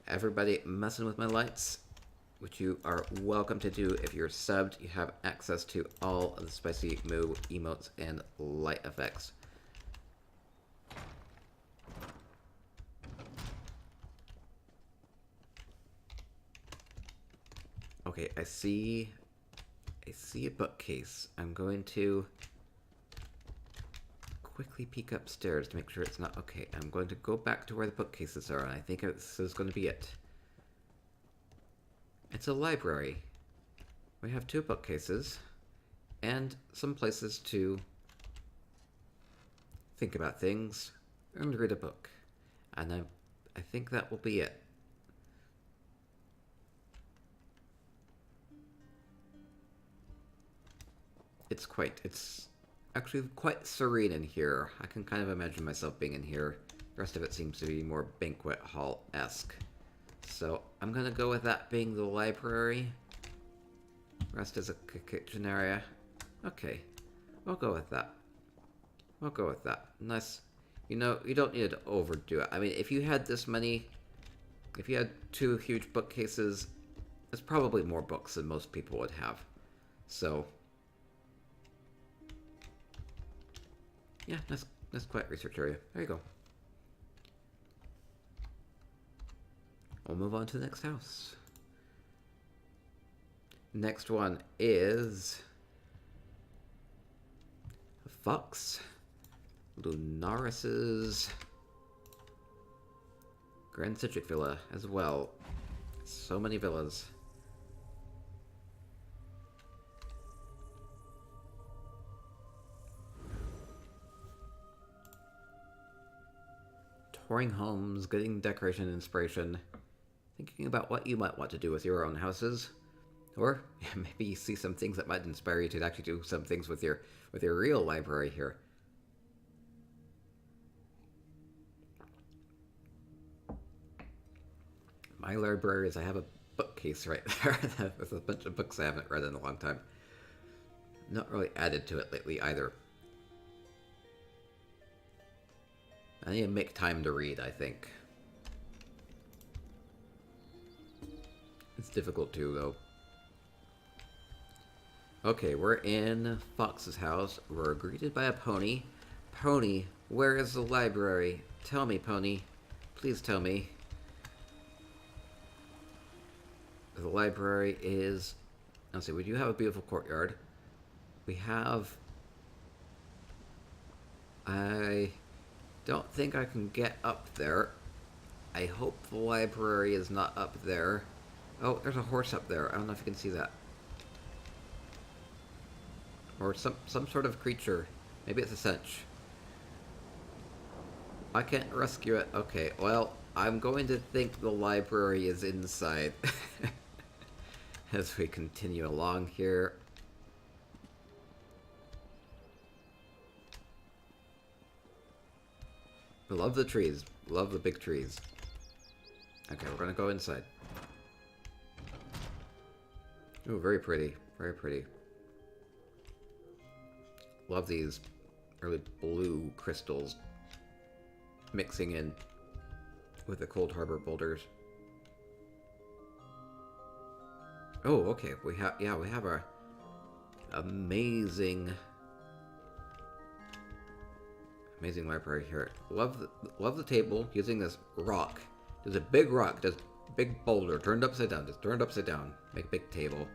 Everybody messing with my lights, which you are welcome to do if you're subbed. You have access to all of the spicy moo emotes and light effects. Okay, I see a bookcase. I'm going to quickly peek upstairs to make sure it's not okay. I'm going to go back to where the bookcases are, and I think this is going to be it. It's a library. We have 2 bookcases and some places to think about things and read a book. And I think that will be it. It's actually quite serene in here. I can kind of imagine myself being in here. The rest of it seems to be more banquet hall-esque. So I'm gonna go with that being the library. Rest is a kitchen area. Okay, we'll go with that. We'll go with that. Nice. You know, you don't need to overdo it. I mean, if you had this many, if you had 2 huge bookcases, it's probably more books than most people would have. So, yeah, nice quiet research area. There you go. We'll move on to the next house. Next one is Fox Lunaris's Grand Citric Villa as well. So many villas. Touring homes, getting decoration inspiration, thinking about what you might want to do with your own houses. Or maybe you see some things that might inspire you to actually do some things with your real library here. My library is I have a bookcase right there with a bunch of books I haven't read in a long time. Not really added to it lately either. I need to make time to read, I think. It's difficult to, though. Okay, we're in Fox's house. We're greeted by a pony. Pony, where is the library? Tell me, Pony. Please tell me. The library is... Let's see, we do have a beautiful courtyard. We have... I don't think I can get up there. I hope the library is not up there. Oh, there's a horse up there. I don't know if you can see that. Or some sort of creature. Maybe it's a cinch. I can't rescue it. Okay, well, I'm going to think the library is inside. As we continue along here. I love the trees. Love the big trees. Okay, we're gonna go inside. Ooh, very pretty. Very pretty. Love these really blue crystals mixing in with the Cold Harbor boulders. Oh, okay. We have a amazing library here. Love the table using this rock. There's a big rock, there's a big boulder turned upside down. Just turned upside down. Make a big table.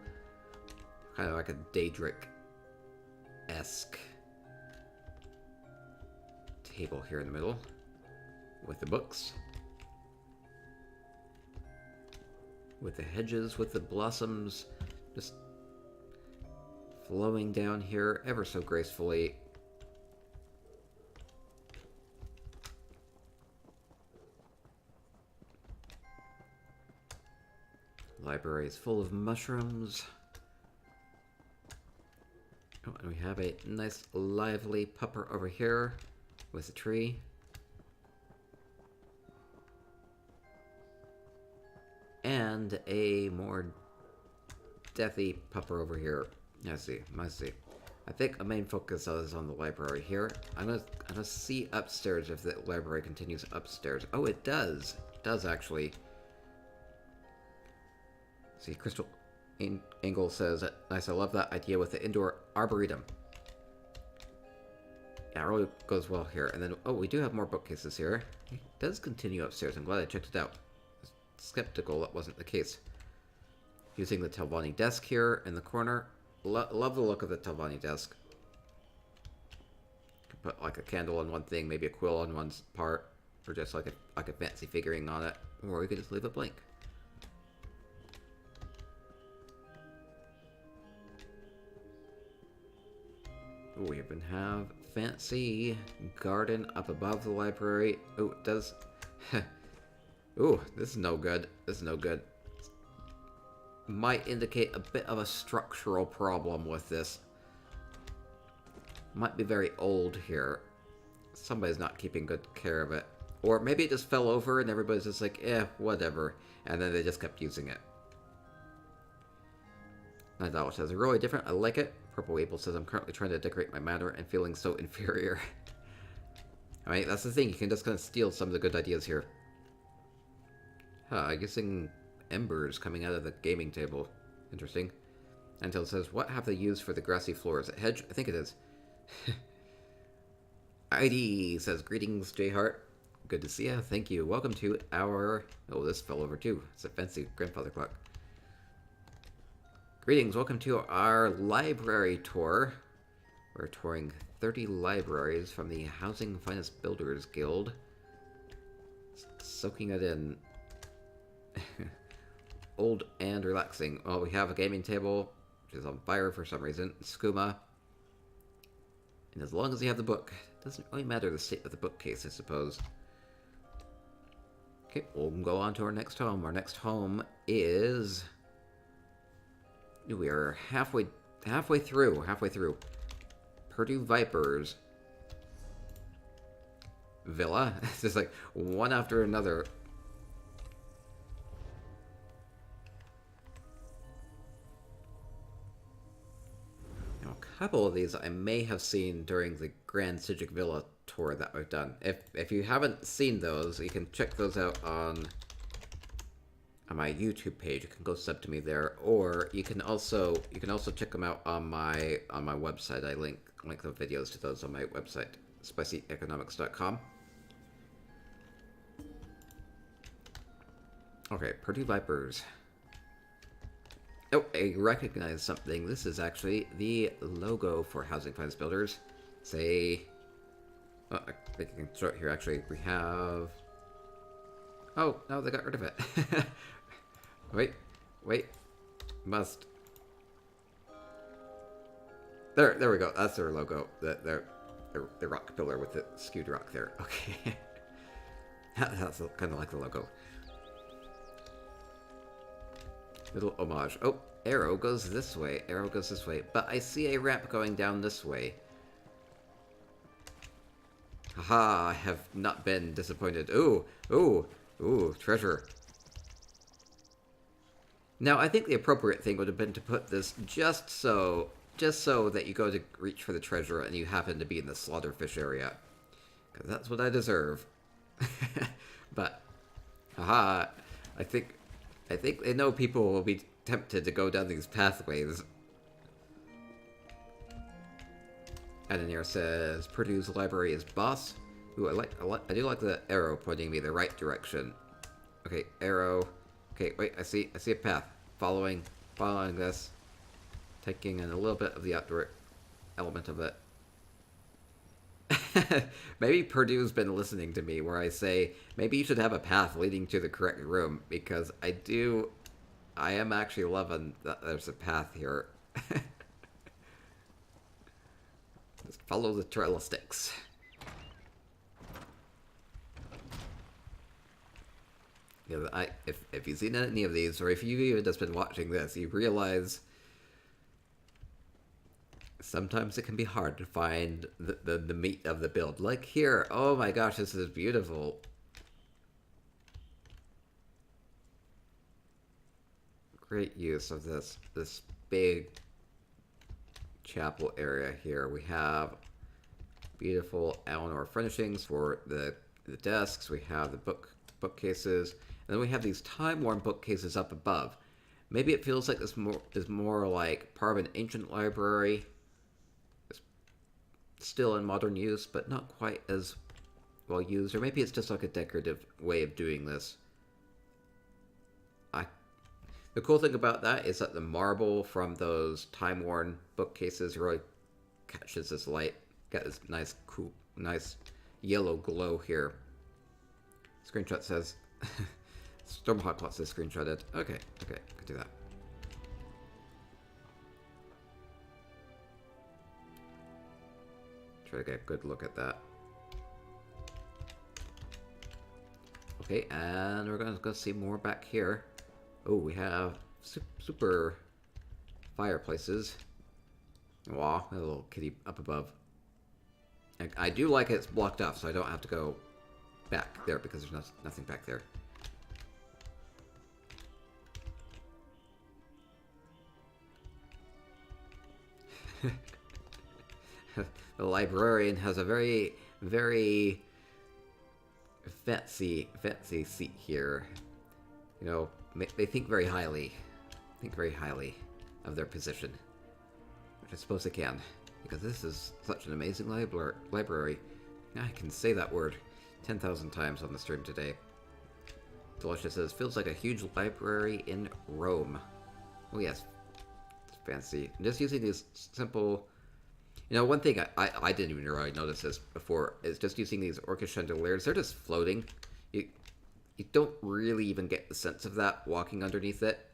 Kind of like a Daedric-esque table here in the middle with the books. With the hedges, with the blossoms just flowing down here ever so gracefully. Library is full of mushrooms. Oh, and we have a nice lively pupper over here with a tree. And a more deathy pupper over here. I see. I think a main focus is on the library here. I'm gonna see upstairs if the library continues upstairs. Oh, it does. It does actually. See, Crystal Angle says, nice, I love that idea with the indoor arboretum. Yeah, it really goes well here. And then, oh, we do have more bookcases here. It does continue upstairs. I'm glad I checked it out. Skeptical that wasn't the case. Using the Telvanni desk here in the corner. Love the look of the Telvanni desk. Could put like a candle on one thing, maybe a quill on one part, or just like a fancy figuring on it, or we could just leave it blank. Ooh, we even have fancy garden up above the library. Oh, it does. Ooh, this is no good. This is no good. Might indicate a bit of a structural problem with this. Might be very old here. Somebody's not keeping good care of it. Or maybe it just fell over and everybody's just like, whatever. And then they just kept using it. Nightdoll says, really different, I like it. Purple Able says, I'm currently trying to decorate my manor and feeling so inferior. Alright, that's the thing, you can just kind of steal some of the good ideas here. Huh, using embers coming out of the gaming table. Interesting. Until says, what have they used for the grassy floor? Is it hedge? I think it is. ID says, greetings, Jayhart. Good to see you. Thank you. Welcome to our... Oh, this fell over too. It's a fancy grandfather clock. Greetings. Welcome to our library tour. We're touring 30 libraries from the Housing Finest Builders Guild. Soaking it in. Old and relaxing. Well, we have a gaming table, which is on fire for some reason. Skooma. And as long as you have the book, it doesn't really matter the state of the bookcase, I suppose. Okay, we'll go on to our next home. Our next home is... We are halfway through. Purdue Vipers Villa. It's just like one after another. Now, a couple of these I may have seen during the Grand Sigic Villa tour that we've done. If you haven't seen those, you can check those out on my YouTube page. You can go sub to me there, or you can also check them out on my website. I link the videos to those on my website, spicyeconomics.com. Okay, Purdue Vipers. Oh, I recognize something. This is actually the logo for Housing Finance Builders. Say, oh, I think you can show it here. Actually, we have. Oh no, they got rid of it. Wait, must. There we go. That's their logo. The rock pillar with the skewed rock there. Okay, that's kind of like the logo. Little homage. Oh, arrow goes this way. Arrow goes this way. But I see a ramp going down this way. Haha! I have not been disappointed. Ooh, treasure. Now, I think the appropriate thing would have been to put this just so that you go to reach for the treasure and you happen to be in the slaughterfish area. Because that's what I deserve. But, haha, I think they know people will be tempted to go down these pathways. Adenir says, Purdue's library is boss. Ooh, I do like the arrow pointing me the right direction. Okay, arrow. Okay, wait, I see a path. Following this. Taking in a little bit of the outdoor element of it. Maybe Purdue's been listening to me where I say, maybe you should have a path leading to the correct room, because I am actually loving that there's a path here. Just follow the trail of sticks. You know, if you've seen any of these, or if you've even just been watching this, you realize sometimes it can be hard to find the meat of the build. Like here, oh my gosh, this is beautiful. Great use of this big chapel area here. We have beautiful Eleanor furnishings for the desks. We have the bookcases. And then we have these time-worn bookcases up above. Maybe it feels like this is more like part of an ancient library. It's still in modern use, but not quite as well used. Or maybe it's just like a decorative way of doing this. The cool thing about that is that the marble from those time-worn bookcases really catches this light. Got this nice, cool, nice yellow glow here. Screenshot says... Stormhawk wants to screenshot it. Okay, I can do that. Try to get a good look at that. Okay, and we're going to go see more back here. Oh, we have super fireplaces. Wow, a little kitty up above. I do like it's blocked off, so I don't have to go back there because there's nothing back there. The librarian has a very, very fancy seat here. You know, they think very highly. Think very highly of their position. Which I suppose they can. Because this is such an amazing library. I can say that word 10,000 times on the stream today. Delicious says, feels like a huge library in Rome. Oh yes, it's fancy. Just using these simple... You know, one thing I didn't even really notice this before is just using these orchid chandeliers. They're just floating. You don't really even get the sense of that walking underneath it.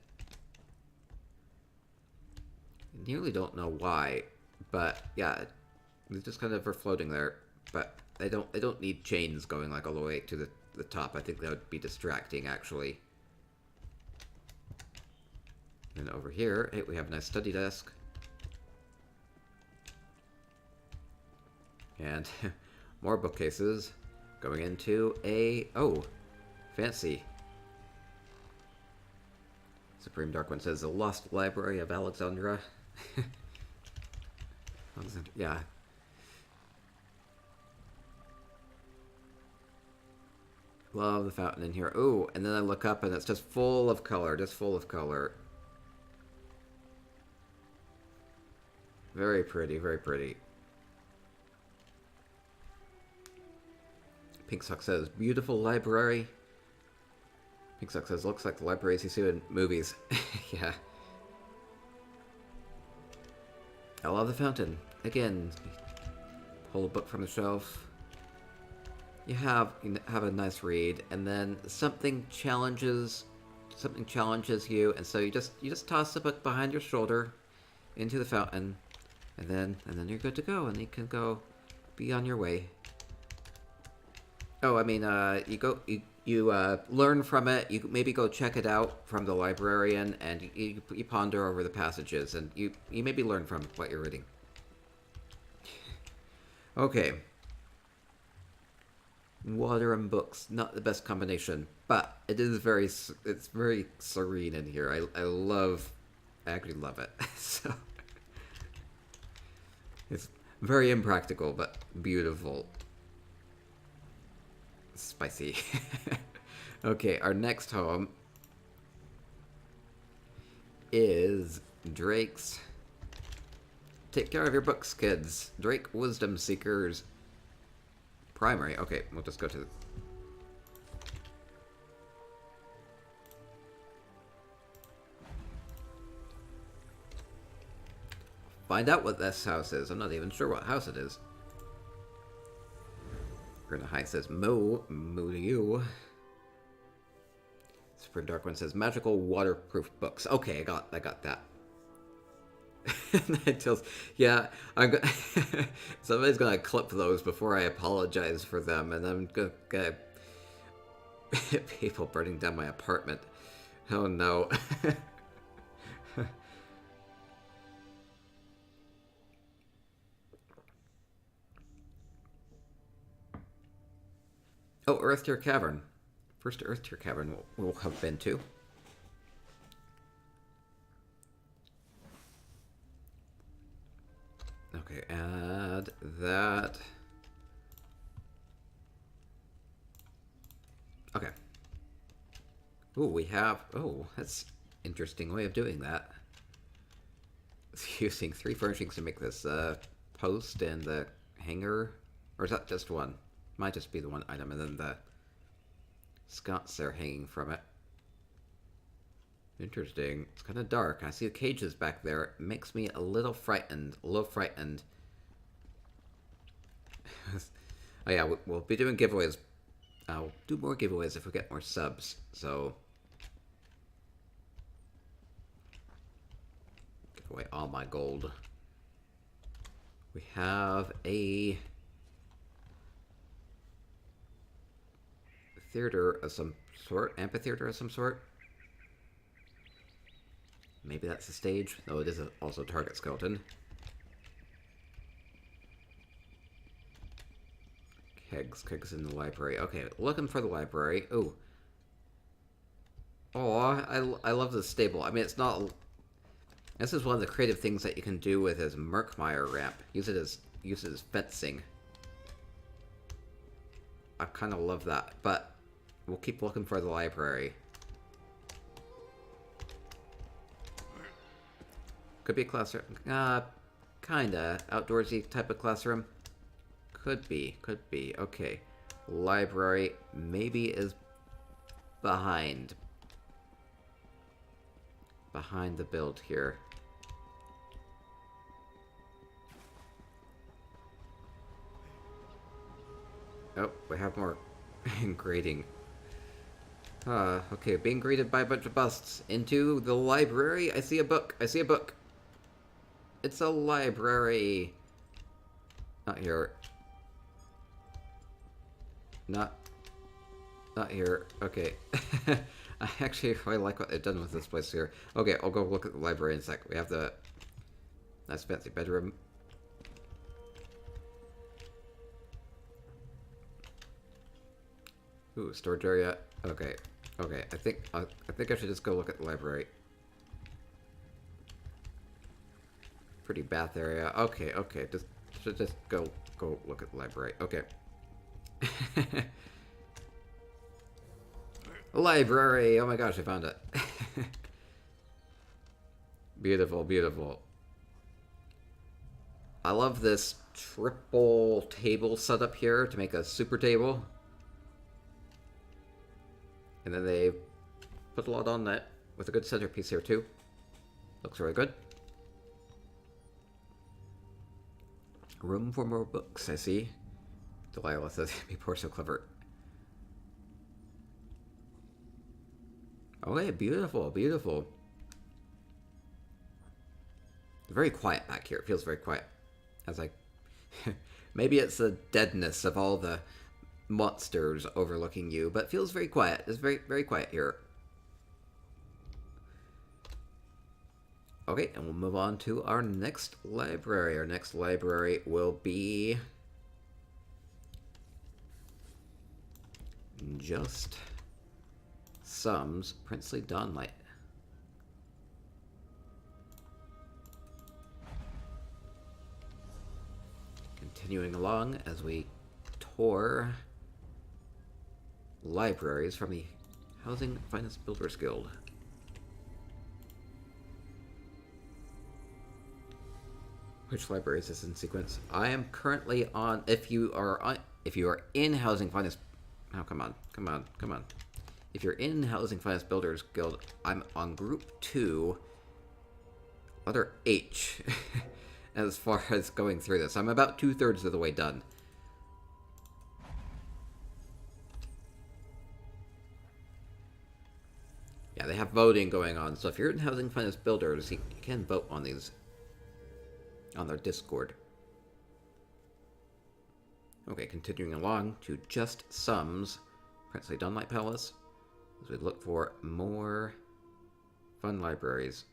I nearly don't know why, but yeah, they just kind of are floating there. But they don't need chains going like all the way to the top. I think that would be distracting, actually. And over here, hey, we have a nice study desk. And more bookcases going into a... Oh, fancy. Supreme Dark One says, the Lost Library of Alexandria. Yeah. Love the fountain in here. Ooh, and then I look up and it's just full of color. Just full of color. Very pretty, very pretty. Pink Sock says, beautiful library. Pink Sock says, looks like the libraries you see in movies. Yeah. I love the fountain. Again, pull a book from the shelf. You have a nice read, and then something challenges you, and so you just toss the book behind your shoulder into the fountain, and then you're good to go, and you can go be on your way. Oh, I mean, you learn from it. You maybe go check it out from the librarian, and you ponder over the passages, and you maybe learn from what you're reading. Okay. Water and books, not the best combination, but it's very serene in here. I actually love it. So it's very impractical, but beautiful. Spicy. Okay, our next home is Drake's. Take care of your books, kids. Drake Wisdom Seekers Primary. Okay, we'll just go to the... Find out what this house is. I'm not even sure what house it is. Grinda High says, moo to you. Super Dark One says, magical waterproof books. Okay, I got that. Yeah, somebody's gonna clip those before I apologize for them, and I'm gonna people burning down my apartment. Oh no. Oh, Earth Tier Cavern. First Earth Tier Cavern we'll have been to. Okay, add that. Okay. Ooh, we have... Oh, that's interesting way of doing that. Using 3 furnishings to make this post and the hanger. Or is that just one? Might just be the one item, and then the sconce there hanging from it. Interesting. It's kind of dark. I see the cages back there. It makes me a little frightened. Oh yeah, we'll be doing giveaways. I'll do more giveaways if we get more subs. So give away all my gold. We have a theater of some sort, amphitheater of some sort. Maybe that's the stage, though it is also target skeleton. Kegs in the library. Okay, looking for the library. Ooh. Oh, I love this stable. I mean, it's not... This is one of the creative things that you can do with his Murkmire ramp. Use it as fencing. I kind of love that, but we'll keep looking for the library. Could be a classroom. Kinda. Outdoorsy type of classroom. Could be. Okay. Library maybe is behind the build here. Oh, we have more grading. Okay, being greeted by a bunch of busts. Into the library. I see a book. It's a library. Not here. Not here. Okay. I actually really like what they've done with this place here. Okay, I'll go look at the library in a sec. We have the nice fancy bedroom. Ooh, storage area. Okay. I think I should just go look at the library. Pretty bath area. Okay. Should just go look at the library. Okay. Library! Oh my gosh, I found it. Beautiful. I love this triple table setup here to make a super table. And then they put a lot on that with a good centerpiece here too. Looks really good. Room for more books, I see. Delilah says, people are so clever. Oh yeah, beautiful. Very quiet back here. It feels very quiet. As I... Maybe it's the deadness of all the monsters overlooking you, but it feels very quiet. It's very quiet here. Okay, and we'll move on to our next library. Our next library will be... Just Sum's Princely Dawnlight. Continuing along as we tour libraries from the Housing Finest Builders Guild. Which library is this in sequence? I am currently on. If you are in Housing Finest, oh come on. If you're in Housing Finest Builders Guild, I'm on Group 2, letter H. As far as going through this, I'm about 2/3 of the way done. Yeah, they have voting going on, so if you're in Housing Finest Builders, you can vote on these on their Discord. Okay, continuing along to Just Sum's Princely Dawnlight Palace, as we look for more fun libraries.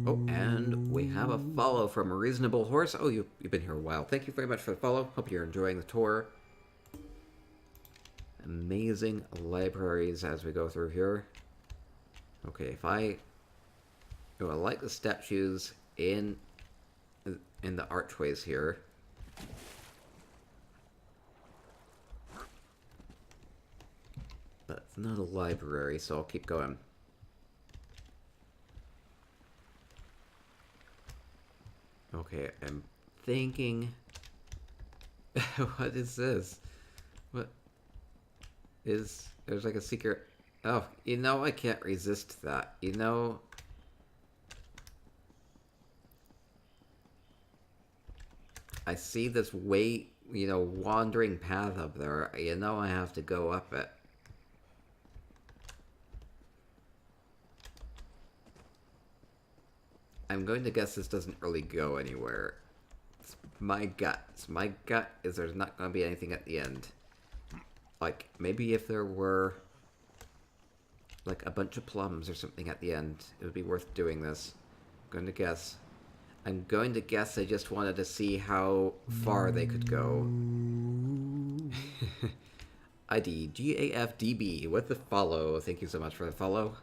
Oh, and we have a follow from a Reasonable Horse. Oh, you've been here a while. Thank you very much for the follow. Hope you're enjoying the tour. Amazing libraries as we go through here. Okay, I like the statues in the archways here. But it's not a library, so I'll keep going. Okay, I'm thinking... What is this? What is... There's like a secret... Oh, you know, I can't resist that. You know... I see this wandering path up there. You know I have to go up it. I'm going to guess this doesn't really go anywhere. It's my gut. My gut is there's not going to be anything at the end. Like, maybe if there were, like, a bunch of plums or something at the end, it would be worth doing this. I'm going to guess. I'm going to guess they just wanted to see how far they could go. ID GAFDB with the follow. Thank you so much for the follow.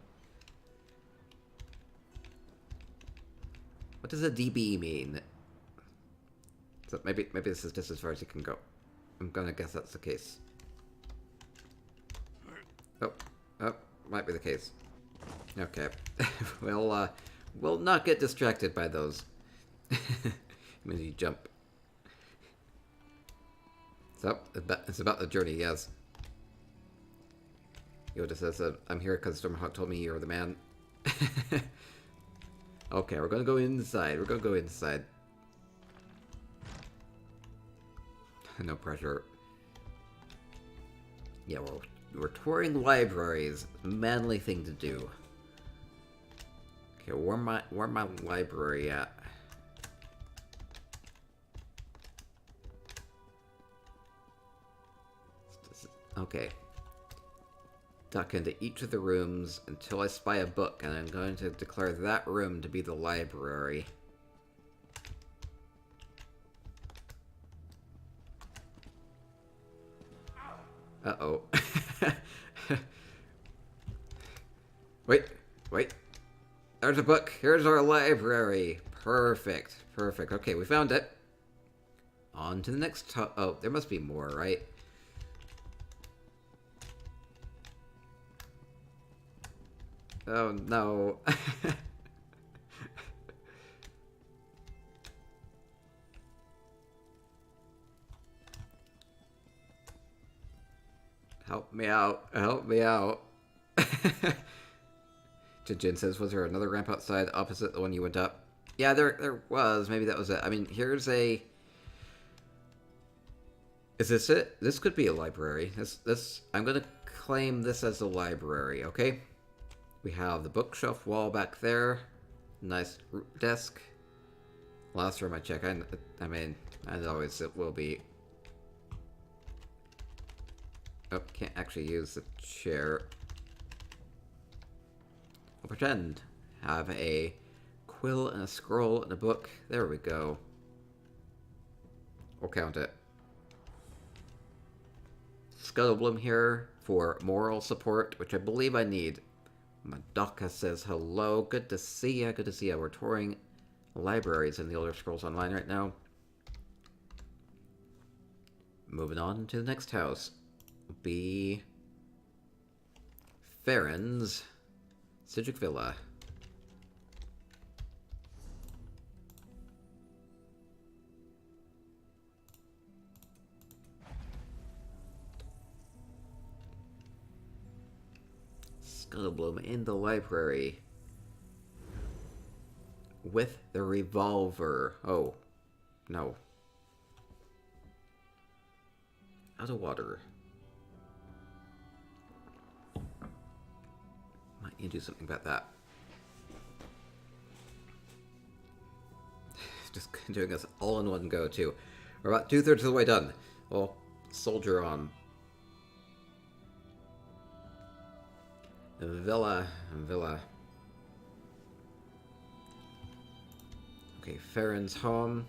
What does a DB mean? So maybe this is just as far as you can go. I'm gonna guess that's the case. Oh, might be the case. Okay. We'll not get distracted by those. When you jump. So, it's about the journey, yes. Yoda says, I'm here because Stormhawk told me you're the man. Okay, we're gonna go inside. We're gonna go inside. No pressure. Yeah, well, we're touring libraries. Manly thing to do. Okay, where my library at? Okay. Duck into each of the rooms until I spy a book, and I'm going to declare that room to be the library. Uh-oh. Wait. There's a book. Here's our library. Perfect. Okay, we found it. On to the next oh, there must be more, right? Oh, no. Help me out. Help me out. Jin says, was there another ramp outside opposite the one you went up? Yeah, there was. Maybe that was it. I mean, here's a... Is this it? This could be a library. I'm going to claim this as a library, okay? We have the bookshelf wall back there. Nice desk. Last room I check. I mean, as always, it will be. Oh, can't actually use the chair. I'll pretend. Have a quill and a scroll and a book. There we go. We'll count it. Scuttlebloom here for moral support, which I believe I need. Madoka says hello. Good to see ya. Good to see ya. We're touring libraries in the Elder Scrolls Online right now. Moving on to the next house. Will be Farron's Sidric Villa. Scuttlebloom in the library. With the revolver. Oh, no. Out of water. Might need to do something about that. Just doing this all in one go, too. We're about 2/3 of the way done. Well, soldier on. Villa. Okay, Farron's home.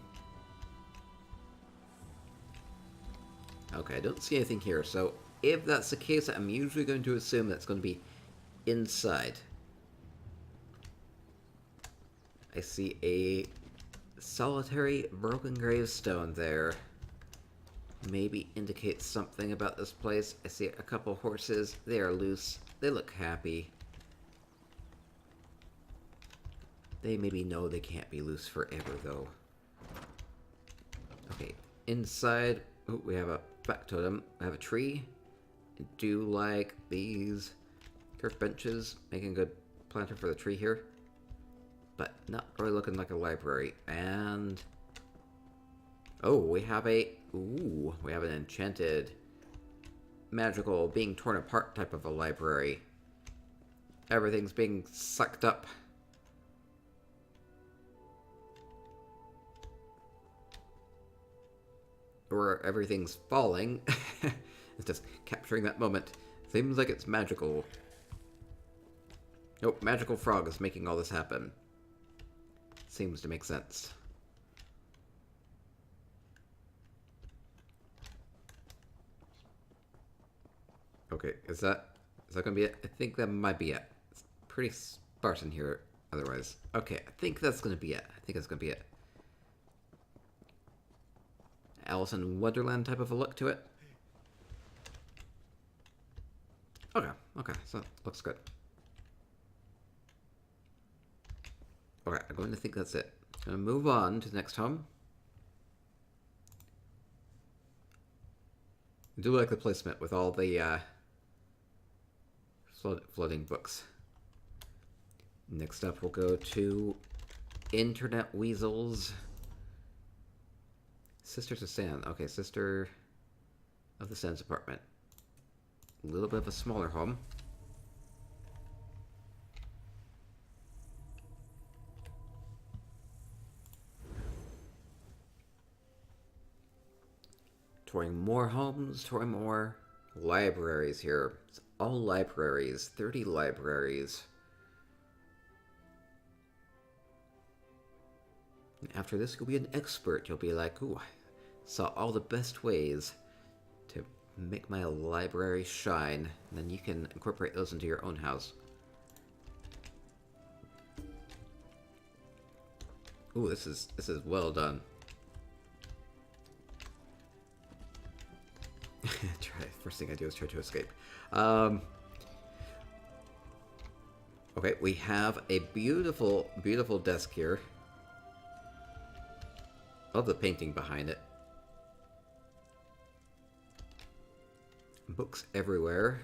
Okay, I don't see anything here, so if that's the case, I'm usually going to assume that's going to be inside. I see a solitary broken gravestone there. Maybe indicates something about this place. I see a couple horses. They are loose. They look happy. They maybe know they can't be loose forever, though. Okay, inside, oh, we have a back totem. I have a tree. I do like these turf benches, making a good planter for the tree here. But not really looking like a library. And oh, we have an enchanted, magical, being torn apart type of a library. Everything's being sucked up. Or everything's falling. It's just capturing that moment. Seems like it's magical. Nope, magical frog is making all this happen. Seems to make sense. Okay, is that gonna be it? I think that might be it. It's pretty sparse in here otherwise. Okay, I think that's gonna be it. I think that's gonna be it. Alice in Wonderland type of a look to it. Okay, so looks good. Okay, I'm going to think that's it. I'm going to move on to the next home. I do like the placement with all the floating books. Next up, we'll go to Internet Weasels. Sisters of Sand. Okay, Sister of the Sands apartment. A little bit of a smaller home. Touring more homes, touring more libraries here. It's all libraries, 30 libraries. And after this, you'll be an expert. You'll be like, ooh, I saw all the best ways to make my library shine. And then you can incorporate those into your own house. Ooh, this is well done. First thing I do is try to escape. Okay, we have a beautiful, beautiful desk here. Love the painting behind it. Books everywhere.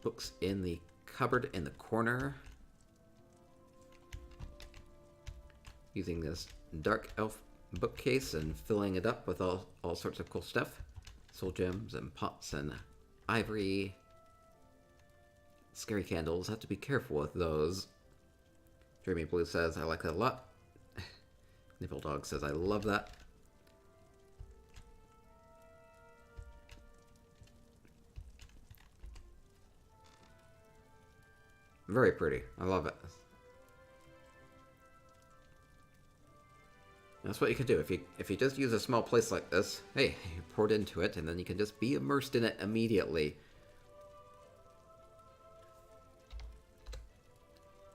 Books in the cupboard in the corner. Using this dark elf bookcase and filling it up with all sorts of cool stuff. Soul gems and pots and ivory. Scary candles. Have to be careful with those. Dreamy Blue says, I like that a lot. Nipple Dog says, I love that. Very pretty. I love it. That's what you can do. If you just use a small place like this, hey, you pour it into it, and then you can just be immersed in it immediately.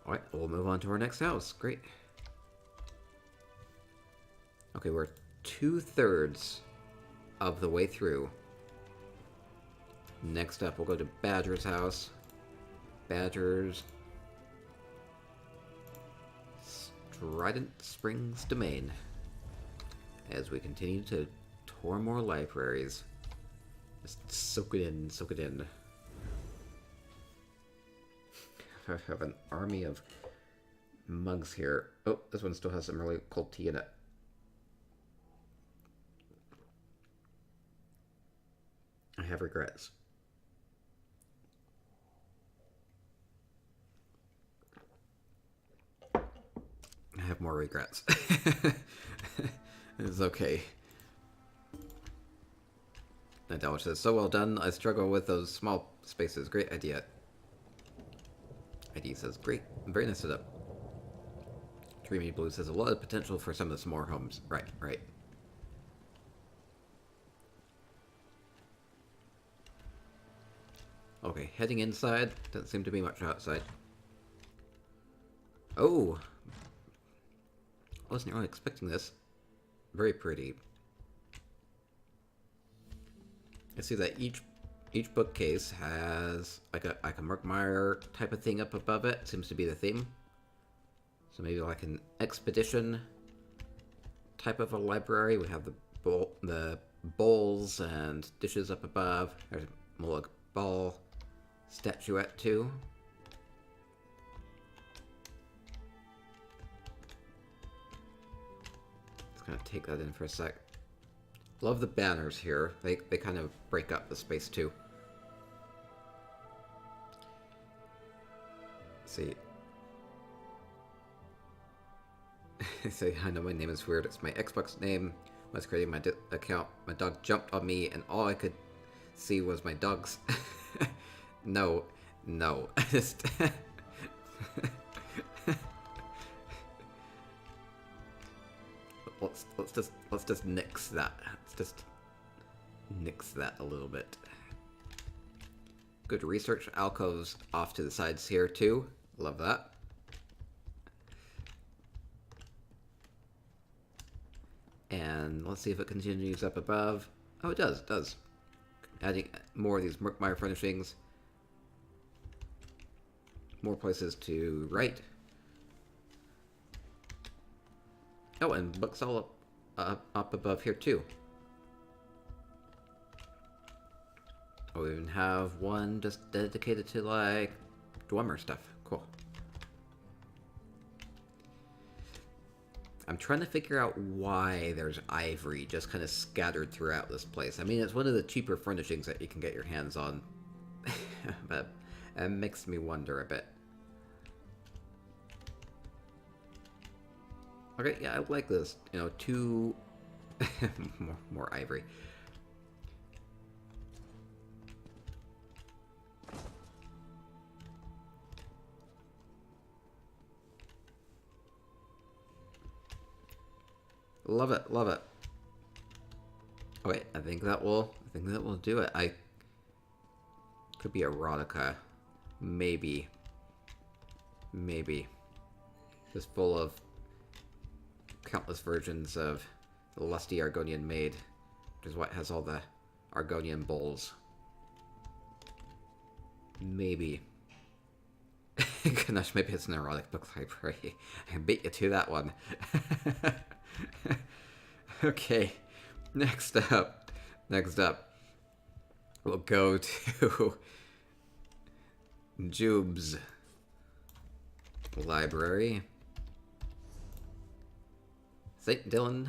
Alright, we'll move on to our next house. Great. Okay, we're 2/3 of the way through. Next up, we'll go to Badger's house. Badger's Strident Springs Domain. As we continue to tour more libraries. Just soak it in, soak it in. I have an army of mugs here. Oh, this one still has some really cold tea in it. I have regrets. I have more regrets. It's okay. Nadal says, so well done. I struggle with those small spaces. Great idea. ID says, great. Very nice setup. Dreamy Blue says, a lot of potential for some of the smaller homes. Right, right. Okay, heading inside. Doesn't seem to be much outside. Oh! I wasn't really expecting this. Very pretty. I see that each bookcase has like a Merkmeyer type of thing up above it. Seems to be the theme. So maybe like an expedition type of a library. We have the bowls and dishes up above. There's a Moloch ball statuette too. Just gonna take that in for a sec. Love the banners here. They kind of break up the space too. Let's see. Say, I know my name is weird. It's my Xbox name. When I was creating my account, my dog jumped on me, and all I could C was my dogs. No, no. Just let's just nix that. Let's just nix that a little bit. Good research. Alcoves off to the sides here too. Love that. And let's see if it continues up above. Oh, it does. It does. Adding more of these Murkmire furnishings. More places to write. Oh, and books all up above here too. Oh, we even have one just dedicated to, like, Dwemer stuff. Cool. I'm trying to figure out why there's ivory just kind of scattered throughout this place. I mean, it's one of the cheaper furnishings that you can get your hands on. But it makes me wonder a bit. Okay, yeah, I like this. You know, two... more ivory. Love it, love it. Oh wait, I think that will do it. I could be erotica. Maybe. Maybe. Just full of countless versions of the lusty Argonian maid, which is what has all the Argonian bowls. Maybe. Gosh, maybe it's an erotic book library. I beat you to that one. Okay, next up, we'll go to Jube's library. St. Dylan.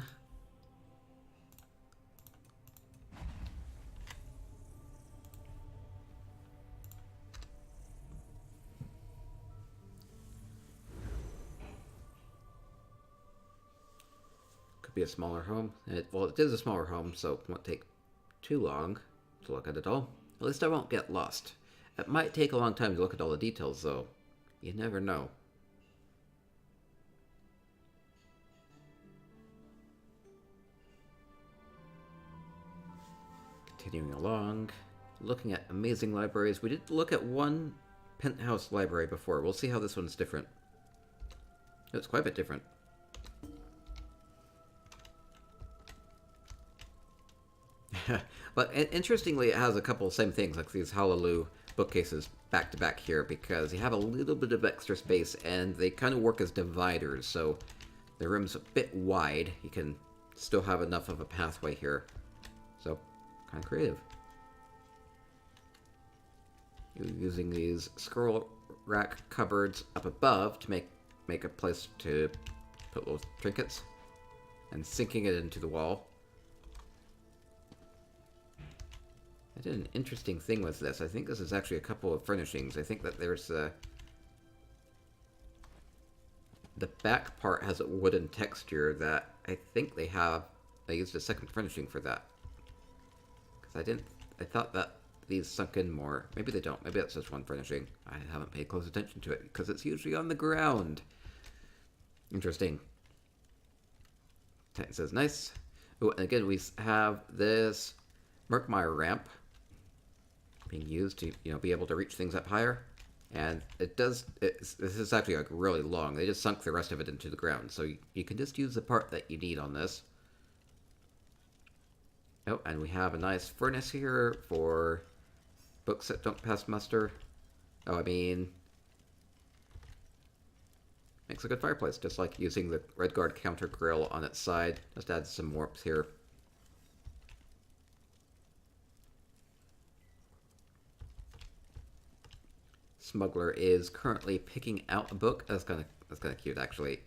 Be a smaller home. Well, it is a smaller home, so it won't take too long to look at it all. At least I won't get lost. It might take a long time to look at all the details, though. You never know. Continuing along, looking at amazing libraries. We did look at one penthouse library before. We'll see how this one's different. It's quite a bit different. But interestingly, it has a couple of same things, like these Hallelujah bookcases back to back here, because you have a little bit of extra space, and they kind of work as dividers, so the room's a bit wide. You can still have enough of a pathway here. So, kind of creative. You're using these scroll rack cupboards up above to make a place to put little trinkets, and sinking it into the wall. I did an interesting thing with this. I think this is actually a couple of furnishings. I think that there's the back part has a wooden texture that I think they used a second furnishing for that. Because I thought that these sunk in more. Maybe they don't. Maybe that's just one furnishing. I haven't paid close attention to it because it's usually on the ground. Interesting. It says nice. Oh, and again, we have this Murkmire ramp being used to, be able to reach things up higher. And this is actually like really long. They just sunk the rest of it into the ground. So you can just use the part that you need on this. Oh, and we have a nice furnace here for books that don't pass muster. Oh, I mean, makes a good fireplace, just like using the Redguard counter grill on its side. Just add some warmth here. Smuggler is currently picking out a book. That's kind of cute, actually.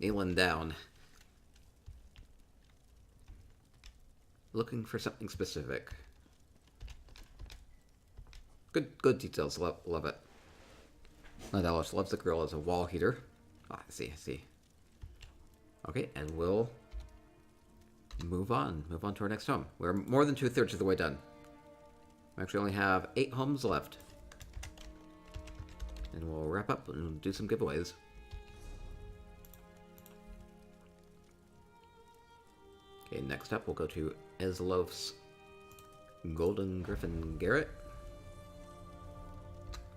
Kneeling down, looking for something specific. Good details. Love it. Night Alice loves the grill as a wall heater. Ah, I see. Okay, and we'll move on to our next home. We're more than 2/3 of the way done. We actually only have 8 homes left. And we'll wrap up and do some giveaways. Okay, next up we'll go to Eslof's Golden Griffin Garret.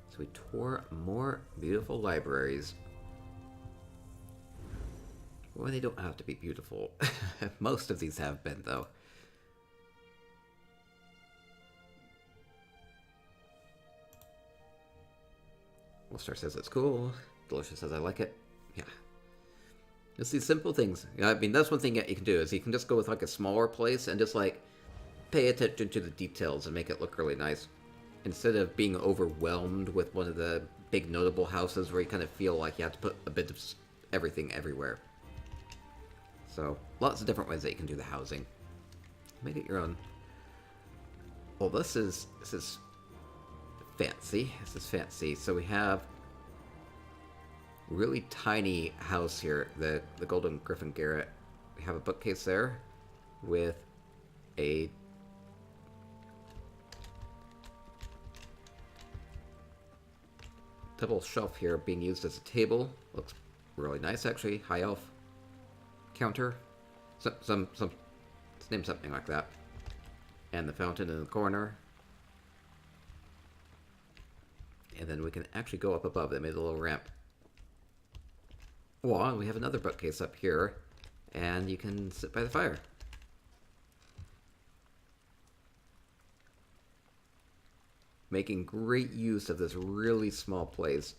So we tour more beautiful libraries. Well, they don't have to be beautiful. Most of these have been, though. Wolfstar says it's cool. Delicious says I like it. Yeah. Just these simple things. I mean, that's one thing that you can do, is you can just go with like a smaller place and just like pay attention to the details and make it look really nice. Instead of being overwhelmed with one of the big notable houses where you kind of feel like you have to put a bit of everything everywhere. So, lots of different ways that you can do the housing. Make it your own. Well, this is fancy. This is fancy. So we have a really tiny house here, the Golden Griffin Garret. We have a bookcase there with a double shelf here being used as a table. Looks really nice, actually. High elf counter. Let's name something like that. And the fountain in the corner. And then we can actually go up above. They made a little ramp. Well, we have another bookcase up here. And you can sit by the fire. Making great use of this really small place.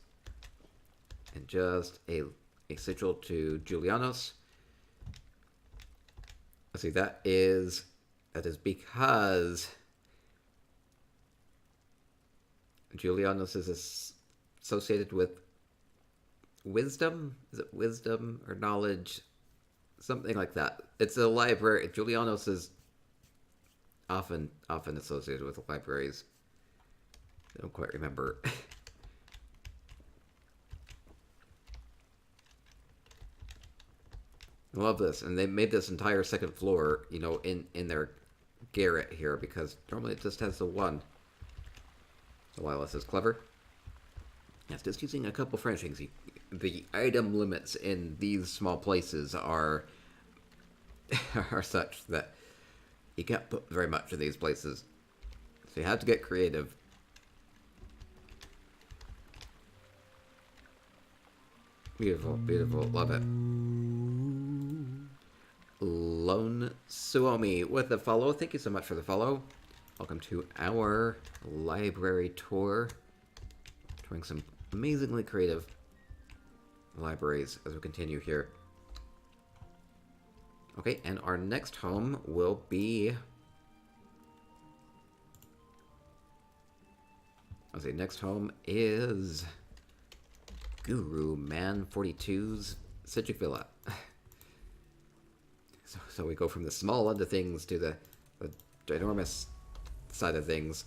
And just a sigil to Julianos. Let's see, that is because Julianos is associated with wisdom. Is it wisdom or knowledge? Something like that. It's a library. Julianos is often associated with libraries. I don't quite remember. I love this, and they made this entire second floor, you know, in their garret here, because normally it just has the one. So while this is clever, it's just using a couple furnishings. The item limits in these small places are such that you can't put very much in these places, so you have to get creative. Beautiful, beautiful, love it. Lone Suomi with the follow. Thank you so much for the follow. Welcome to our library tour. Touring some amazingly creative libraries as we continue here. Okay, and our next home will be... Let's see, next home is Guru Man 42's Citric Villa. So we go from the small end of things to the ginormous side of things.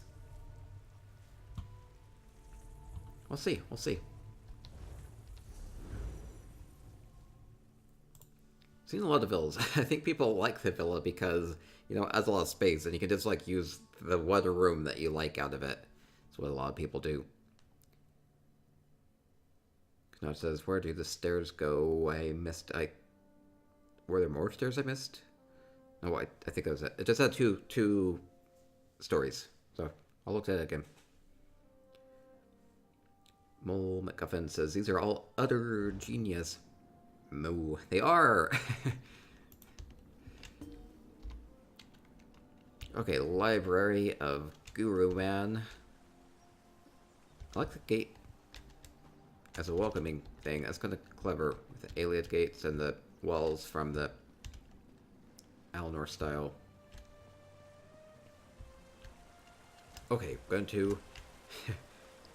We'll see. We'll see. Seen a lot of villas. I think people like the villa because, you know, it has a lot of space and you can just like use the one room that you like out of it. That's what a lot of people do. Now it says, where do the stairs go? Were there more stairs I missed? Oh, I think that was it. It just had two stories. So I'll look at it again. Mole McGuffin says, these are all utter genius. No, they are. Okay, Library of Guru Man. I like the gate as a welcoming thing. That's kind of clever with the Ayleid gates and the walls from the Alnor style. Okay, going to...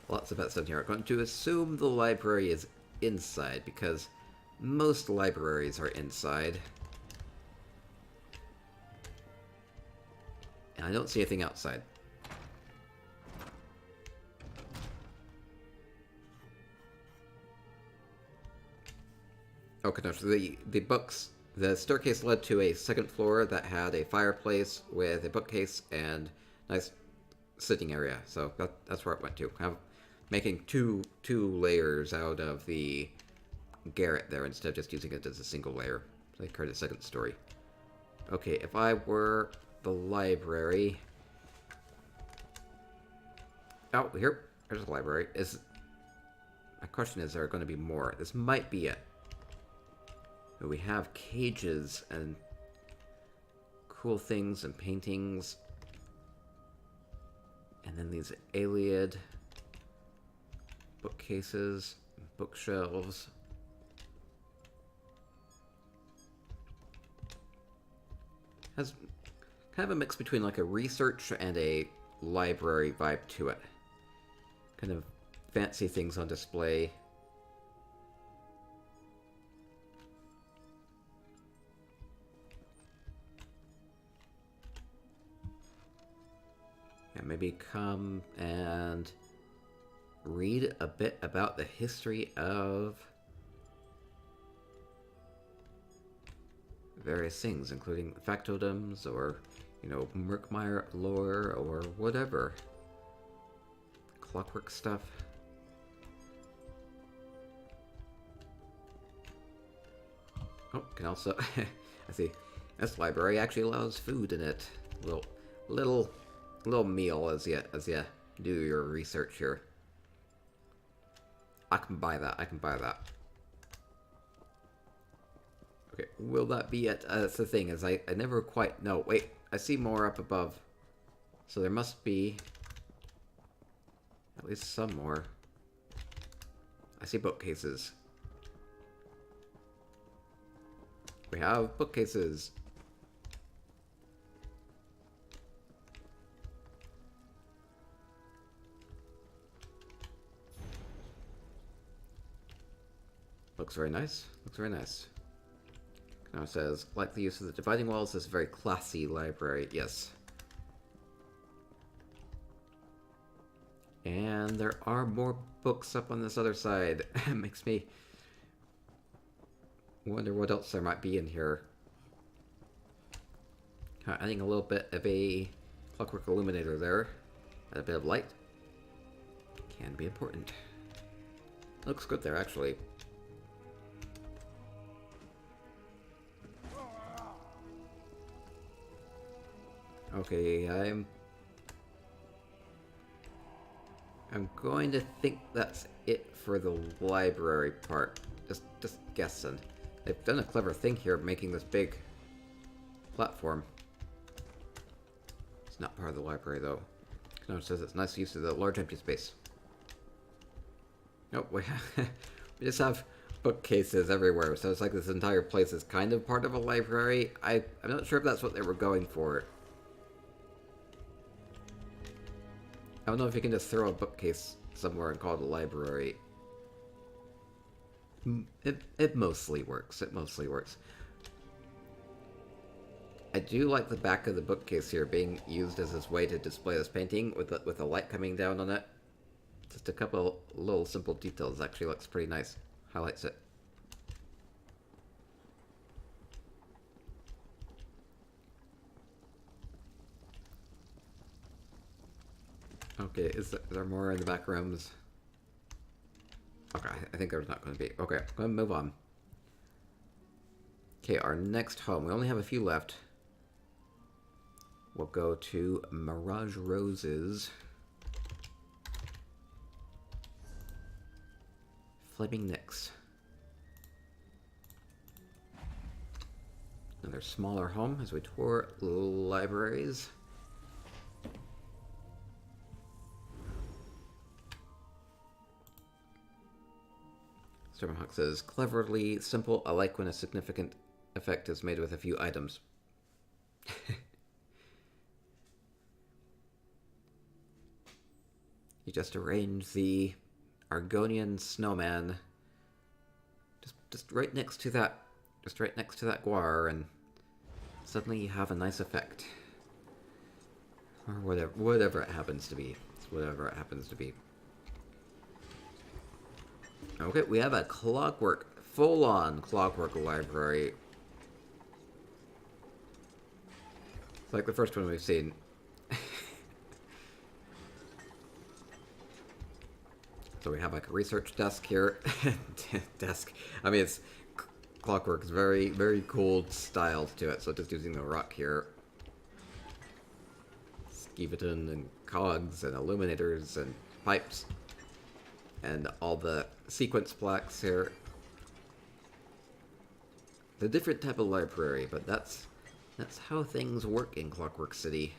lots of bets in here. I'm going to assume the library is inside, because most libraries are inside. And I don't see anything outside. Okay, no, so the books... The staircase led to a second floor that had a fireplace with a bookcase and nice sitting area. So that's where it went to. Making two layers out of the garret there instead of just using it as a single layer. So I created a second story. Okay, if I were the library... Oh, here's the library. My question is, there going to be more? This might be it. But we have cages and cool things and paintings. And then these Ayleid bookcases, bookshelves. Has kind of a mix between like a research and a library vibe to it. Kind of fancy things on display. And maybe come and read a bit about the history of various things, including factotums or, you know, Murkmire lore or whatever. Clockwork stuff. Oh, can also... I see. This library actually allows food in it. Little meal as you do your research here. I can buy that. Okay, will that be it? That's the thing, is I never quite know. Wait, I see more up above. So there must be at least some more. I see bookcases. We have bookcases. Looks very nice. Now it says, like the use of the dividing walls, this is a very classy library. Yes. And there are more books up on this other side. It makes me wonder what else there might be in here. Adding a little bit of a clockwork illuminator there. And a bit of light. Can be important. Looks good there, actually. Okay, I'm going to think that's it for the library part. Just guessing. They've done a clever thing here, making this big platform. It's not part of the library, though. No, it says it's nice use of the large empty space. Nope, we just have bookcases everywhere, so it's like this entire place is kind of part of a library. I'm not sure if that's what they were going for. I don't know if you can just throw a bookcase somewhere and call it a library. It mostly works. I do like the back of the bookcase here being used as this way to display this painting with the light coming down on it. Just a couple little simple details. Actually looks pretty nice. Highlights it. Okay, is there more in the back rooms? Okay, I think there's not going to be. Okay, I'm going to move on. Okay, our next home. We only have a few left. We'll go to Mirage Roses. Flaming Nyx. Another smaller home as we tour libraries. Stormhawk says, cleverly simple. I like when a significant effect is made with a few items. You just arrange the Argonian snowman just right next to that guar, and suddenly you have a nice effect. Or whatever it happens to be. It's whatever it happens to be. Okay, we have a full-on clockwork library. It's like the first one we've seen. So we have like a research desk here. Desk. I mean, it's Clockwork's very, very cool style to it. So just using the rock here. Skeveton and cogs and illuminators and pipes. And all the sequence plaques here. The different type of library, but that's how things work in Clockwork City.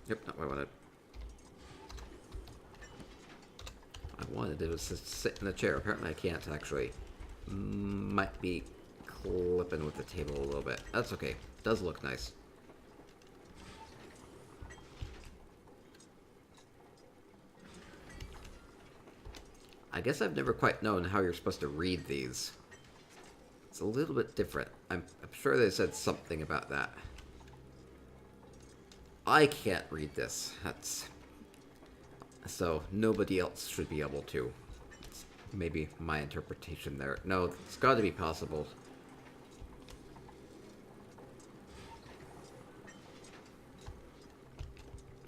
Yep, not what I wanted. It was just sit in the chair. Apparently I can't, actually. Might be clipping with the table a little bit. That's okay. Does look nice. I guess I've never quite known how you're supposed to read these. It's a little bit different. I'm sure they said something about that. I can't read this. So nobody else should be able to. It's maybe my interpretation there. No, it's got to be possible.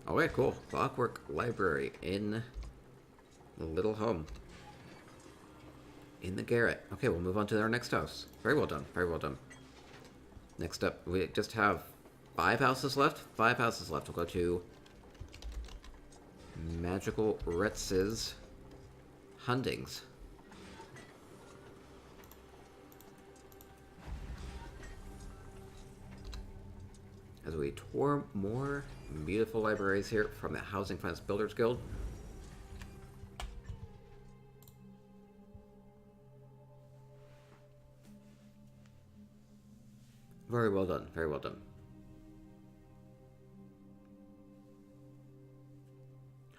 Okay, cool. Clockwork Library in the little home. In the garret. Okay, we'll move on to our next house. Very well done. Very well done. Next up, we just have 5 houses left. 5 houses left. We'll go to Magical Retz's Hundings. As we tour more beautiful libraries here from the Housing Finance Builders Guild. Very well done. Very well done.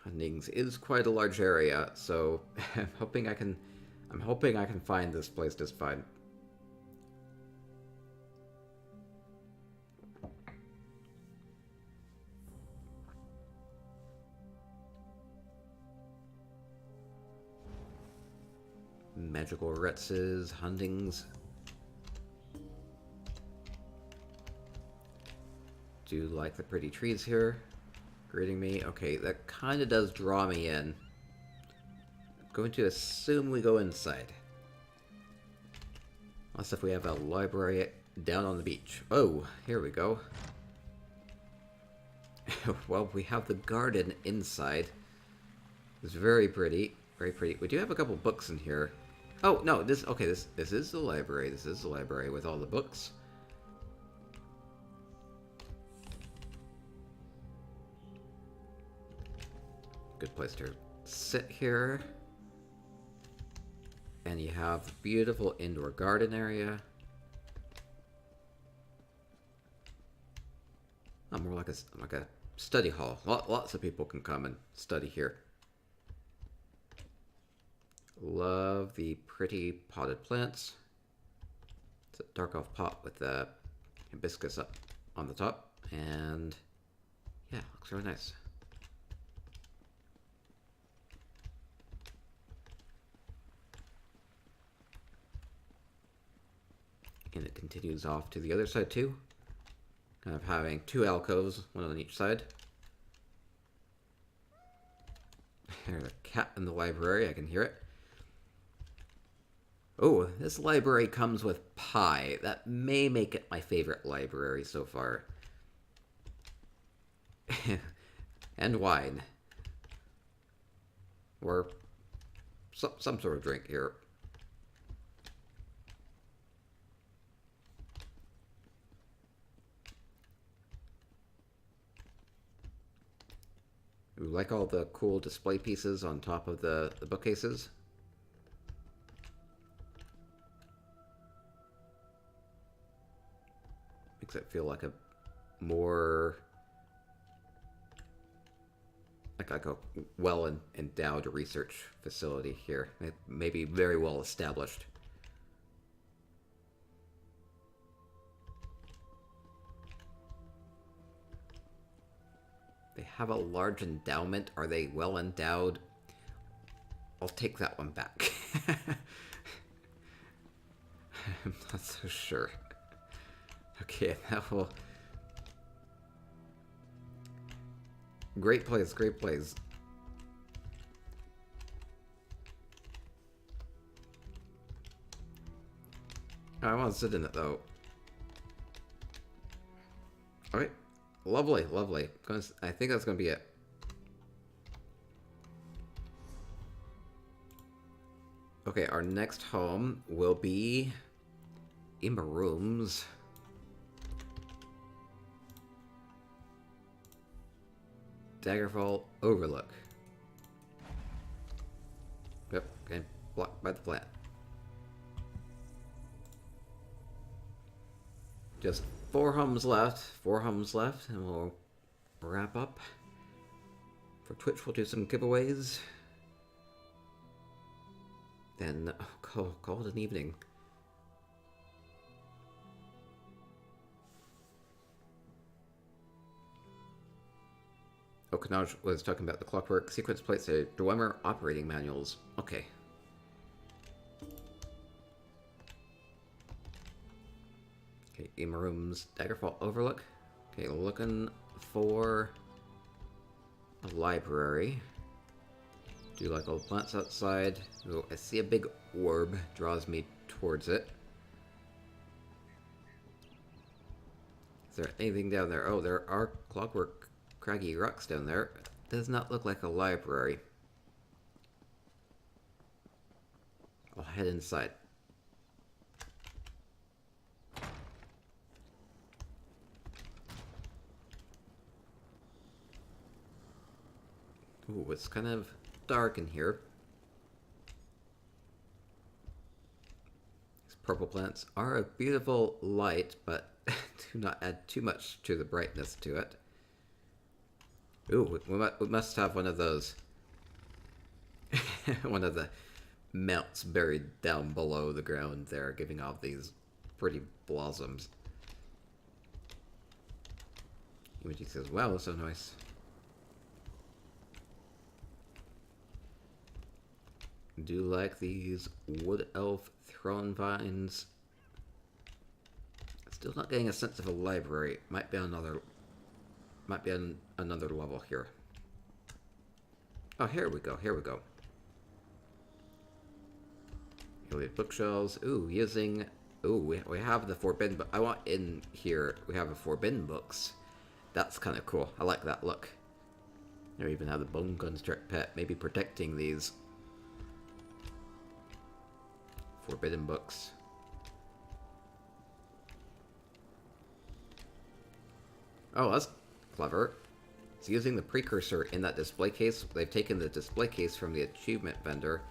Hundings is quite a large area, so I'm hoping I can find this place just fine. Magical Retz's Hundings. Do like the pretty trees here greeting me. Okay, that kind of does draw me in. I'm going to assume we go inside. Unless if we have a library down on the beach. Oh, here we go. Well, we have the garden inside. It's very pretty. Very pretty. We do have a couple books in here. Oh, no, this is the library. This is the library with all the books. Good place to sit here. And you have the beautiful indoor garden area. Oh, more like a study hall. Lots of people can come and study here. Love the pretty potted plants. It's a dark elf pot with the hibiscus up on the top. And yeah, looks really nice. And it continues off to the other side too. Kind of having 2 alcoves, one on each side. There's a cat in the library, I can hear it. Oh, this library comes with pie. That may make it my favorite library so far. And wine. Or some sort of drink here. We like all the cool display pieces on top of the bookcases. Makes it feel like a more like a well-endowed research facility here. It may be very well established. They have a large endowment. Are they well endowed? I'll take that one back. I'm not so sure. Okay, that will... Great place, great place. I want to sit in it though. Okay. Lovely, lovely. I think that's going to be it. Okay, our next home will be in my rooms. Daggerfall Overlook. Yep, okay, blocked by the plant. Just 4 homes left. 4 homes left, and we'll wrap up. For Twitch, we'll do some giveaways. Then call it an evening. Okanaj was talking about the Clockwork sequence plates, the Dwemer operating manuals. Okay. Okay, Ema Rooms, Daggerfall Overlook. Okay, looking for a library. Do you like all the plants outside? Oh, I see a big orb, draws me towards it. Is there anything down there? Oh, there are Clockwork craggy rocks down there. Does not look like a library. I'll head inside. Ooh, it's kind of dark in here. These purple plants are a beautiful light, but do not add too much to the brightness to it. Ooh, we must have one of those. One of the mounts buried down below the ground there, giving off these pretty blossoms. Image says, wow, that's so nice. Do like these wood elf throne vines. Still not getting a sense of a library. Might be another level here. Oh, here we go. Here we go. Ayleid bookshelves. Ooh, using. Ooh, we have the forbidden. But I want in here. We have a forbidden books. That's kind of cool. I like that look. We even have the bone construct pet. Maybe protecting these forbidden books. Oh, that's clever. It's using the precursor in that display case. They've taken the display case from the achievement vendor,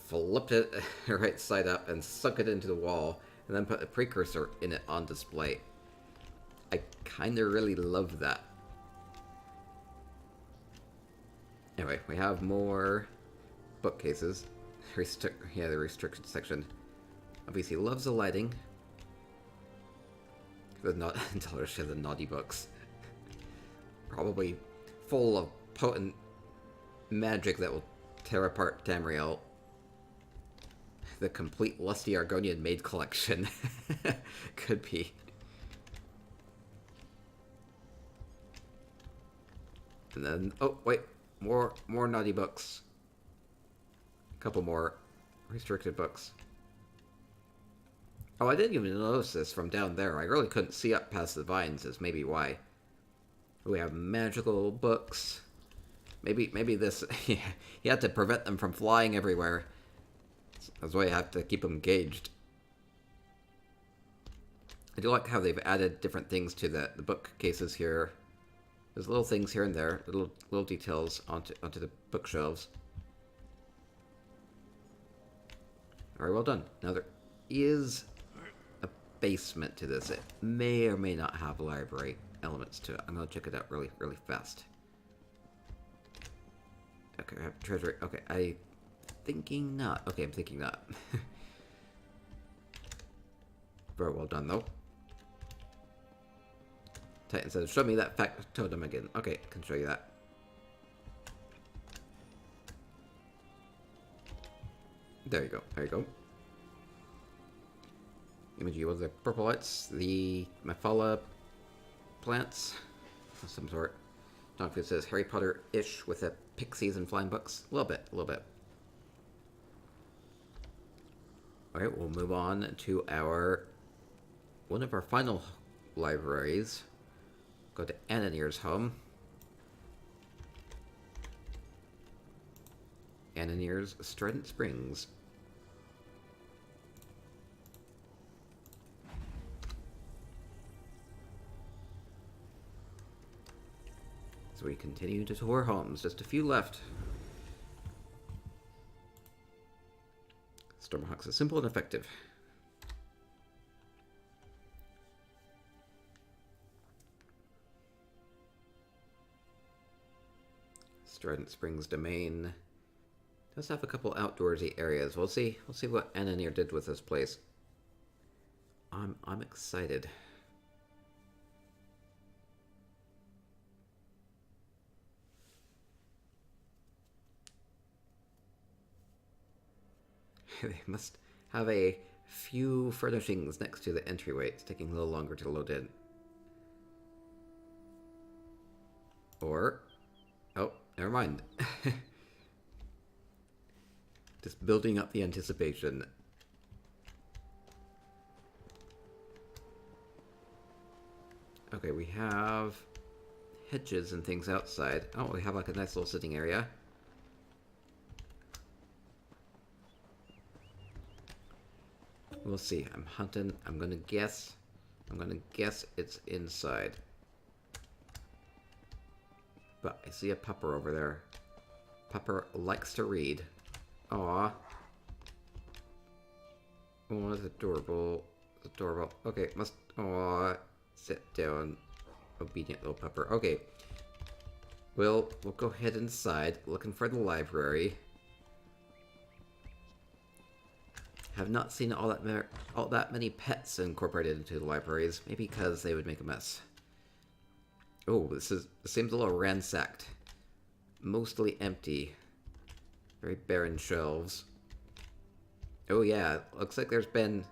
flipped it right side up, and sunk it into the wall, and then put the precursor in it on display. I kind of really love that. Anyway, we have more bookcases. Yeah, the restricted section. Obviously loves the lighting. The naughty books. Probably full of potent magic that will tear apart Tamriel. The complete Lusty Argonian maid collection. Could be. And then, oh wait, more naughty books. A couple more restricted books. Oh, I didn't even notice this from down there. I really couldn't see up past the vines, is maybe why. We have magical books. Maybe this... You had to prevent them from flying everywhere. That's why you have to keep them engaged. I do like how they've added different things to the bookcases here. There's little things here and there, little details onto the bookshelves. Very well done. Now there is a basement to this. It may or may not have library elements to it. I'm gonna check it out really fast. Okay, I have treasure. Okay, I'm thinking not. Okay, I'm thinking not. Very well done though. Titan says, show me that factotum again. Okay, I can show you that. There you go. There you go. Image of the purple lights, the Mephala plants of some sort. Don't know if it says Harry Potter-ish with the pixies and flying books. A little bit, a little bit. Alright, we'll move on to one of our final libraries. Go to Ananir's home. Ananir's Strident Springs. So we continue to tour homes. Just a few left. Stormhawks is simple and effective. Strident Springs domain does have a couple outdoorsy areas. We'll see what Ananir did with this place. I'm excited. They must have a few furnishings next to the entryway. It's taking a little longer to load in. Or... oh, never mind. Just building up the anticipation. Okay, we have hedges and things outside. Oh, we have like a nice little sitting area. We'll see. I'm hunting. I'm gonna guess it's inside. But I see a pupper over there. Pupper likes to read. Aww. Oh, it's adorable. It's adorable. Okay, must... aww. Sit down. Obedient little pupper. Okay. We'll go ahead inside, looking for the library. Have not seen all that many pets incorporated into the libraries. Maybe because they would make a mess. Oh, this seems a little ransacked. Mostly empty. Very barren shelves. Oh yeah, looks like there'd been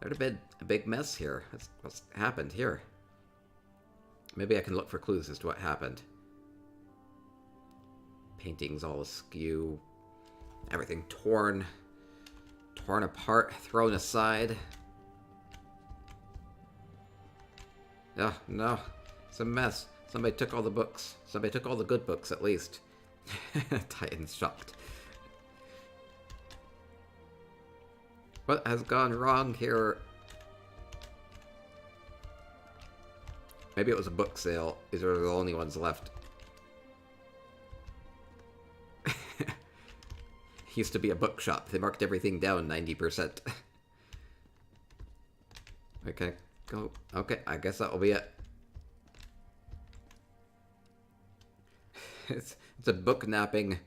a big mess here. What's happened here? Maybe I can look for clues as to what happened. Paintings all askew. Everything torn apart, thrown aside. Oh, no. It's a mess. Somebody took all the books. Somebody took all the good books, at least. Titan's shocked. What has gone wrong here? Maybe it was a book sale. These are the only ones left. Used to be a bookshop. They marked everything down 90%. Okay, go. Okay, I guess that will be it. It's a book napping.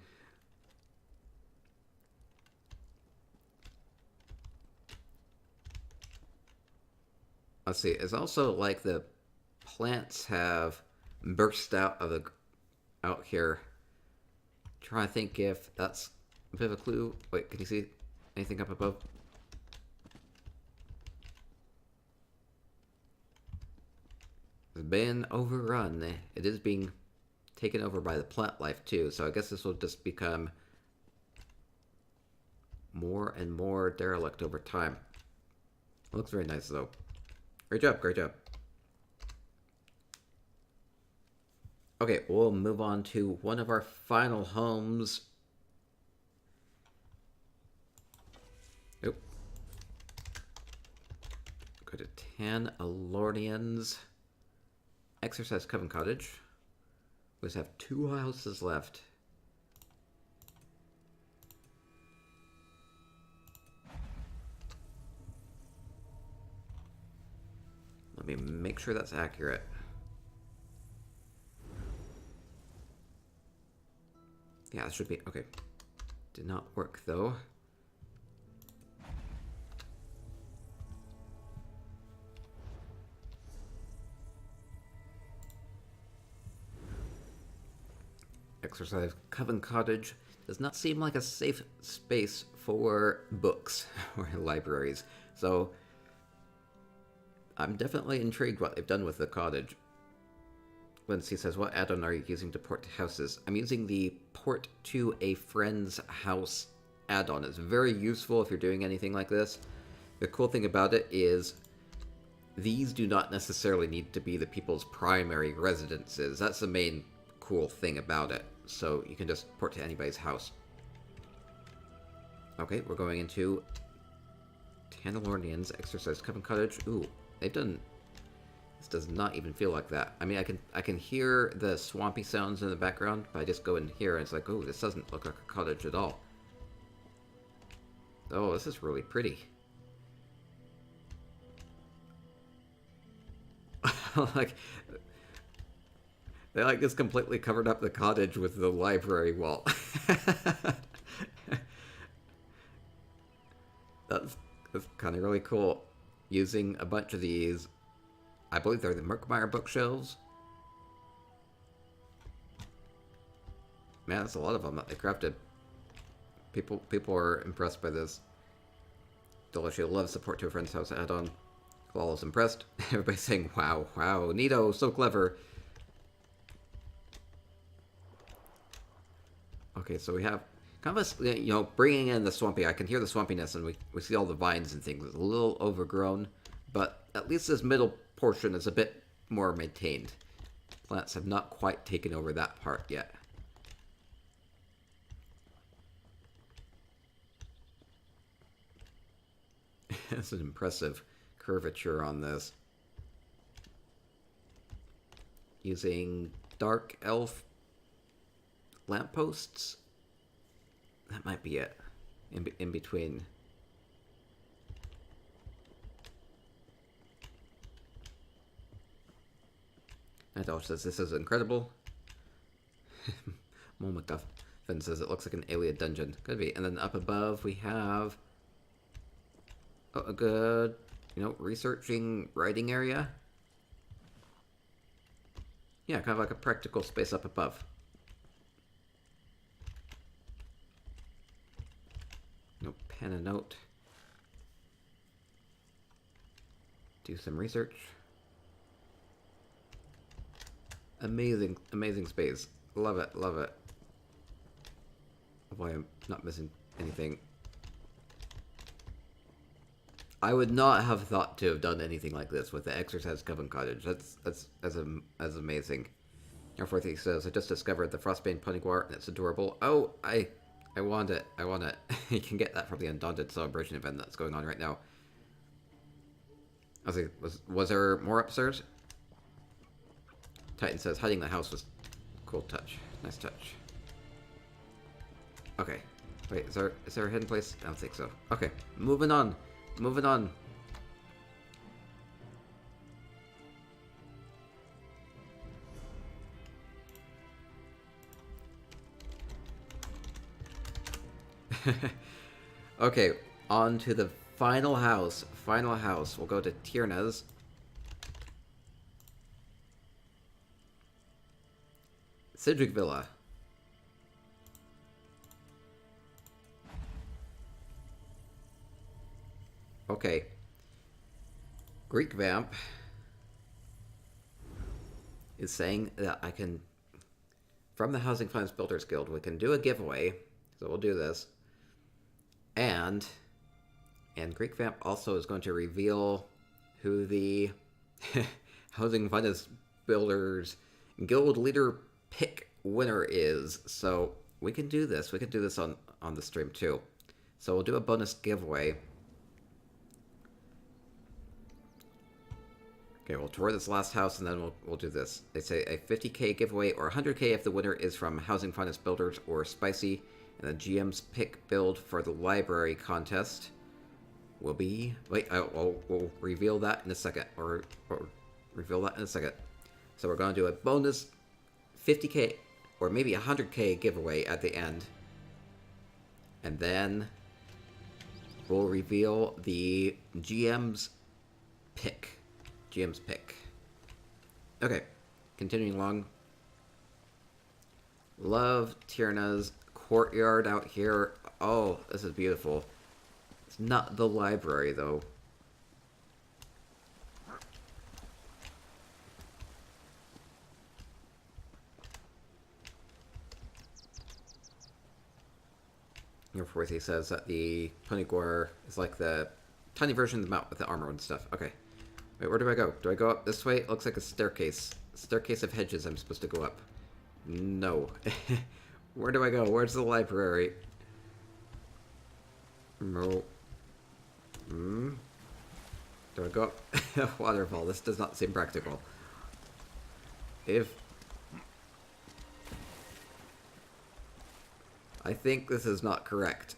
Let's see. It's also like the plants have burst out here. Trying to think if that's a bit of a clue. Wait, can you see anything up above? It's been overrun. It is being taken over by the plant life too, so I guess this will just become more and more derelict over time. It looks very nice though. Great job, great job. Okay, we'll move on to one of our final homes. Oop. Go to 10 Alornians. Exercise Coven Cottage. We just have 2 houses left. Let me make sure that's accurate. Yeah, it should be. Okay. Did not work, though. Exercise Coven Cottage does not seem like a safe space for books or libraries. So, I'm definitely intrigued what they've done with the cottage. Lindsay says, what add-on are you using to port to houses? I'm using the Port to a Friend's House add-on. It's very useful if you're doing anything like this. The cool thing about it is these do not necessarily need to be the people's primary residences. That's the main cool thing about it. So you can just port to anybody's house. Okay, we're going into Tanalornian's Exercise Coven Cottage. Ooh, they've done... This does not even feel like that. I mean, I can hear the swampy sounds in the background, but I just go in here and it's like, oh, this doesn't look like a cottage at all. Oh, this is really pretty. Like, they like just completely covered up the cottage with the library wall. That's kind of really cool. Using a bunch of these, I believe they're the Merkmeyer bookshelves. Man, that's a lot of them that they crafted. People are impressed by this. Delicia loves support to a friend's house add-on. Clawless impressed. Everybody's saying, wow, wow, neato, so clever. Okay, so we have kind of a, you know, bringing in the swampy. I can hear the swampiness, and we see all the vines and things. It's a little overgrown, but at least this middle portion is a bit more maintained. Plants have not quite taken over that part yet. That's an impressive curvature on this. Using dark elf lampposts. That might be it. In between. Nadal says this is incredible. Molmacguffin says it looks like an Ayleid dungeon. Could be. And then up above we have a good, you know, researching writing area. Yeah, kind of like a practical space up above. No pen and note. Do some research. Amazing, amazing space. Love it, love it. Hopefully I'm not missing anything. I would not have thought to have done anything like this with the Exercise Coven Cottage. That's as amazing. Airforthy says, I just discovered the Frostbane Puniguar and it's adorable. Oh, I want it. I want it. You can get that from the Undaunted Celebration event that's going on right now. I was there more upstairs? Titan says, hiding the house was cool touch. Nice touch. Okay. Wait, is there a hidden place? I don't think so. Okay, moving on. Moving on. Okay, on to the final house. Final house. We'll go to Tierna's. Cedric Villa. Okay. Greek Vamp is saying that I can, from the Housing Finance Builders Guild, we can do a giveaway. So we'll do this. And Greek Vamp also is going to reveal who the Housing Finance Builders Guild Leader pick winner is. So we can do this. We can do this on the stream too. So we'll do a bonus giveaway. Okay, we'll tour this last house and then we'll do this. They say a 50k giveaway or 100k if the winner is from Housing Finance Builders or Spicy. And the GM's pick build for the library contest will be... Wait, we'll reveal that in a second. Or reveal that in a second. So we're going to do a bonus 50k or maybe 100k giveaway at the end. And then we'll reveal the GM's pick. GM's pick. Okay, continuing along. Love Tierna's courtyard out here. Oh, this is beautiful. It's not the library, though. Here, he says that the Puniguar is like the tiny version of the map with the armor and stuff. Okay. Wait, where do I go? Do I go up this way? It looks like a staircase. Staircase of hedges I'm supposed to go up. No. Where do I go? Where's the library? No. Hmm? Do I go up a waterfall? This does not seem practical. If... I think this is not correct.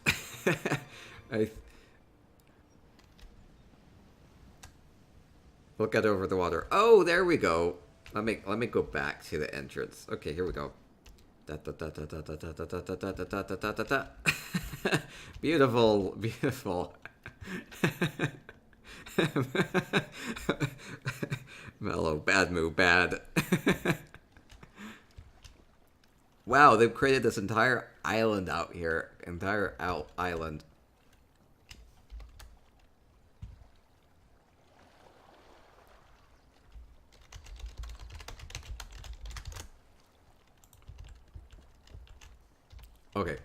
We'll get over the water. Oh, there we go. Let me go back to the entrance. Okay, here we go. Beautiful, beautiful. Mellow, bad move, bad. Wow, they've created this entire island out here. Entire island.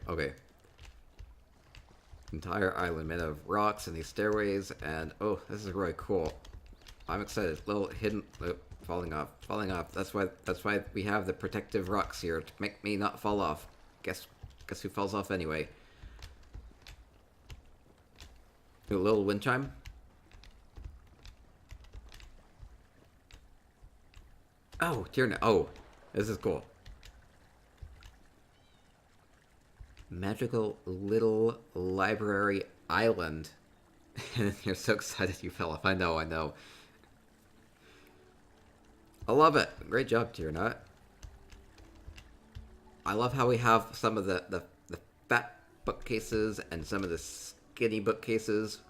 Okay. Entire island made of rocks and these stairways, and oh, this is really cool. I'm excited. Little hidden, falling off. That's why we have the protective rocks here to make me not fall off. Guess who falls off anyway? A little wind chime. Oh, Tierna. Oh, this is cool. Magical little library island. And you're so excited you fell off. I know. I love it. Great job, Tierna. I love how we have some of the fat bookcases and some of the skinny bookcases.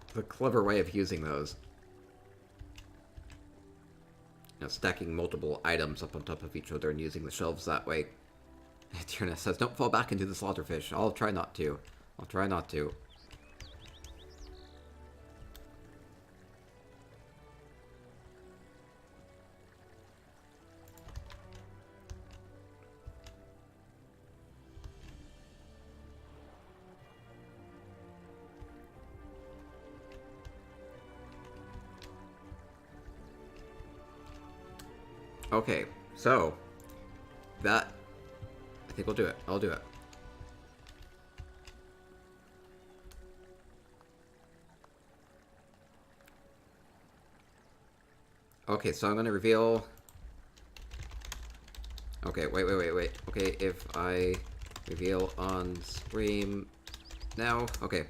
It's a clever way of using those. You know, stacking multiple items up on top of each other and using the shelves that way. Tierna says, don't fall back into the slaughterfish. I'll try not to. Okay, so that I think we'll do it. I'll do it. Okay, so I'm gonna reveal. Okay, wait. Okay, if I reveal on stream now, okay.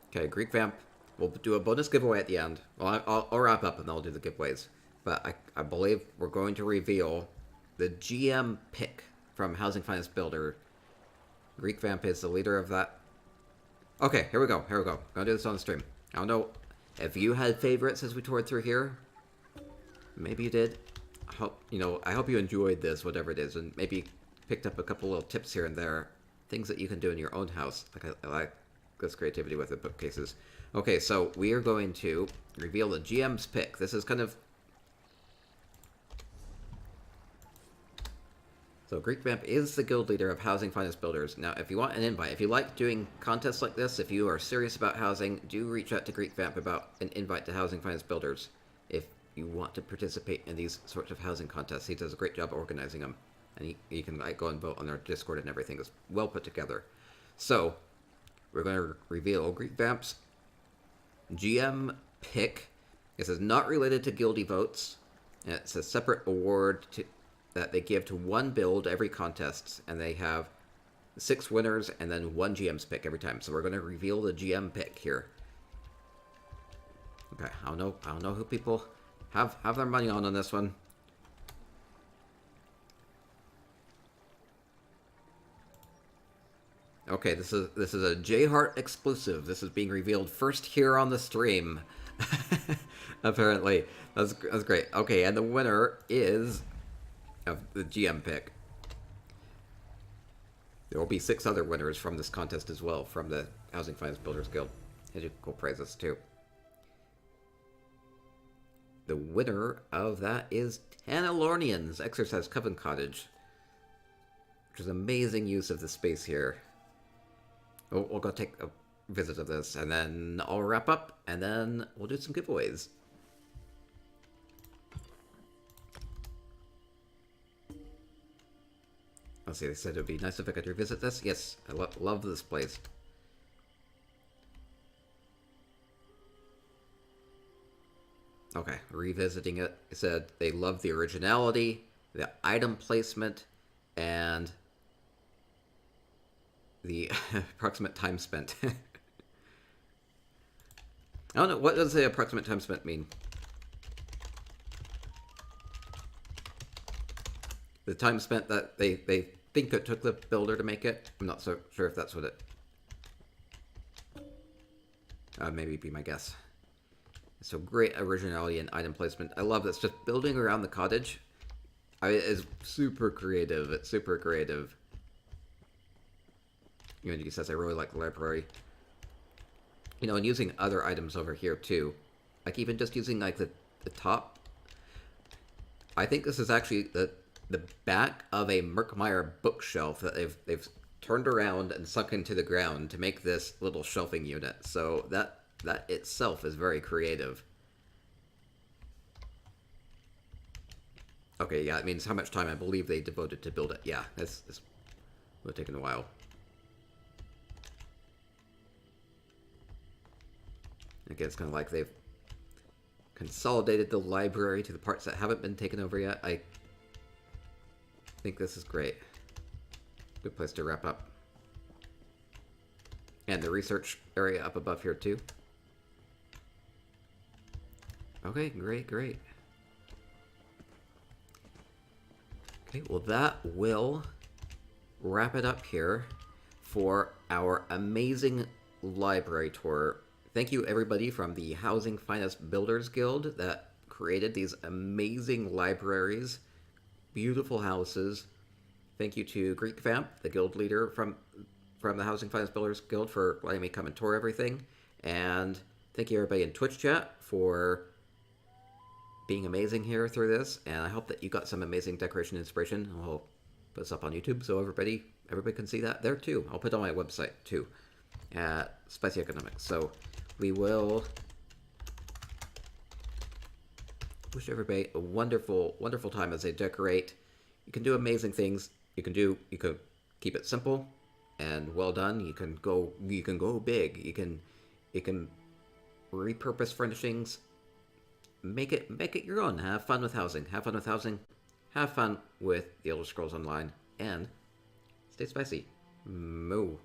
Okay, Greek Vamp. We'll do a bonus giveaway at the end. Well, I'll wrap up and then I'll do the giveaways. But I believe we're going to reveal the GM pick from Housing Finance Builder. Greek Vamp is the leader of that. Okay, here we go. Gonna do this on the stream. I don't know if you had favorites as we toured through here. Maybe you did. I hope you enjoyed this, whatever it is, and maybe picked up a couple little tips here and there. Things that you can do in your own house. I like this creativity with the bookcases. Okay, so we are going to reveal the GM's pick. This is kind of... So Greek Vamp is the guild leader of Housing Finance Builders. Now, if you want an invite, if you like doing contests like this, if you are serious about housing, do reach out to Greek Vamp about an invite to Housing Finance Builders. If you want to participate in these sorts of housing contests, he does a great job organizing them. And you can go and vote on our Discord and everything. It's well put together. So, we're going to reveal Greek Vamp's GM pick. This is not related to guildie votes. And it's a separate award that they give to one build every contest. And they have 6 winners and then 1 GM's pick every time. So we're going to reveal the GM pick here. Okay, I don't know who people have their money on this one. Okay, this is a J-Heart exclusive. This is being revealed first here on the stream. Apparently. That's great. Okay, and the winner is of the GM pick. There will be 6 other winners from this contest as well, from the Housing Finance Builders Guild. Has cool prizes too. The winner of that is Tanalornian's Exercise Coven Cottage. which is amazing use of the space here. We'll go take a visit of this, and then I'll wrap up, and then we'll do some giveaways. Let's see, they said it would be nice if I could revisit this. Yes, I love this place. Okay, revisiting it. They said they love the originality, the item placement, and the approximate time spent. I don't know, what does the approximate time spent mean? The time spent that they think it took the builder to make it? I'm not so sure if that's what it... maybe be my guess. So great originality and item placement. I love this. Just building around the cottage is super creative. It's super creative. Unity says I really like the library. You know, and using other items over here too. Like even just using like the top. I think this is actually the back of a Merkmeyer bookshelf that they've turned around and sunk into the ground to make this little shelving unit. So that itself is very creative. Okay, yeah, it means how much time I believe they devoted to build it. Yeah, this would have taken a while. Again, it's kind of like they've consolidated the library to the parts that haven't been taken over yet. I think this is great. Good place to wrap up. And the research area up above here too. Okay, great, great. Okay, well that will wrap it up here for our amazing library tour. Thank you everybody from the Housing Finest Builders Guild that created these amazing libraries, beautiful houses. Thank you to Greek Vamp, the guild leader from the Housing Finance Builders Guild, for letting me come and tour everything. And thank you everybody in Twitch chat for being amazing here through this. And I hope that you got some amazing decoration inspiration. I'll put this up on YouTube so everybody can see that there too. I'll put it on my website too at Spicy Economics. So we will wish everybody a wonderful, wonderful time as they decorate. You can do amazing things. You can keep it simple and well done. You can go big. You can repurpose furnishings. Make it your own. Have fun with housing. Have fun with housing. Have fun with the Elder Scrolls Online. And stay spicy. Moo.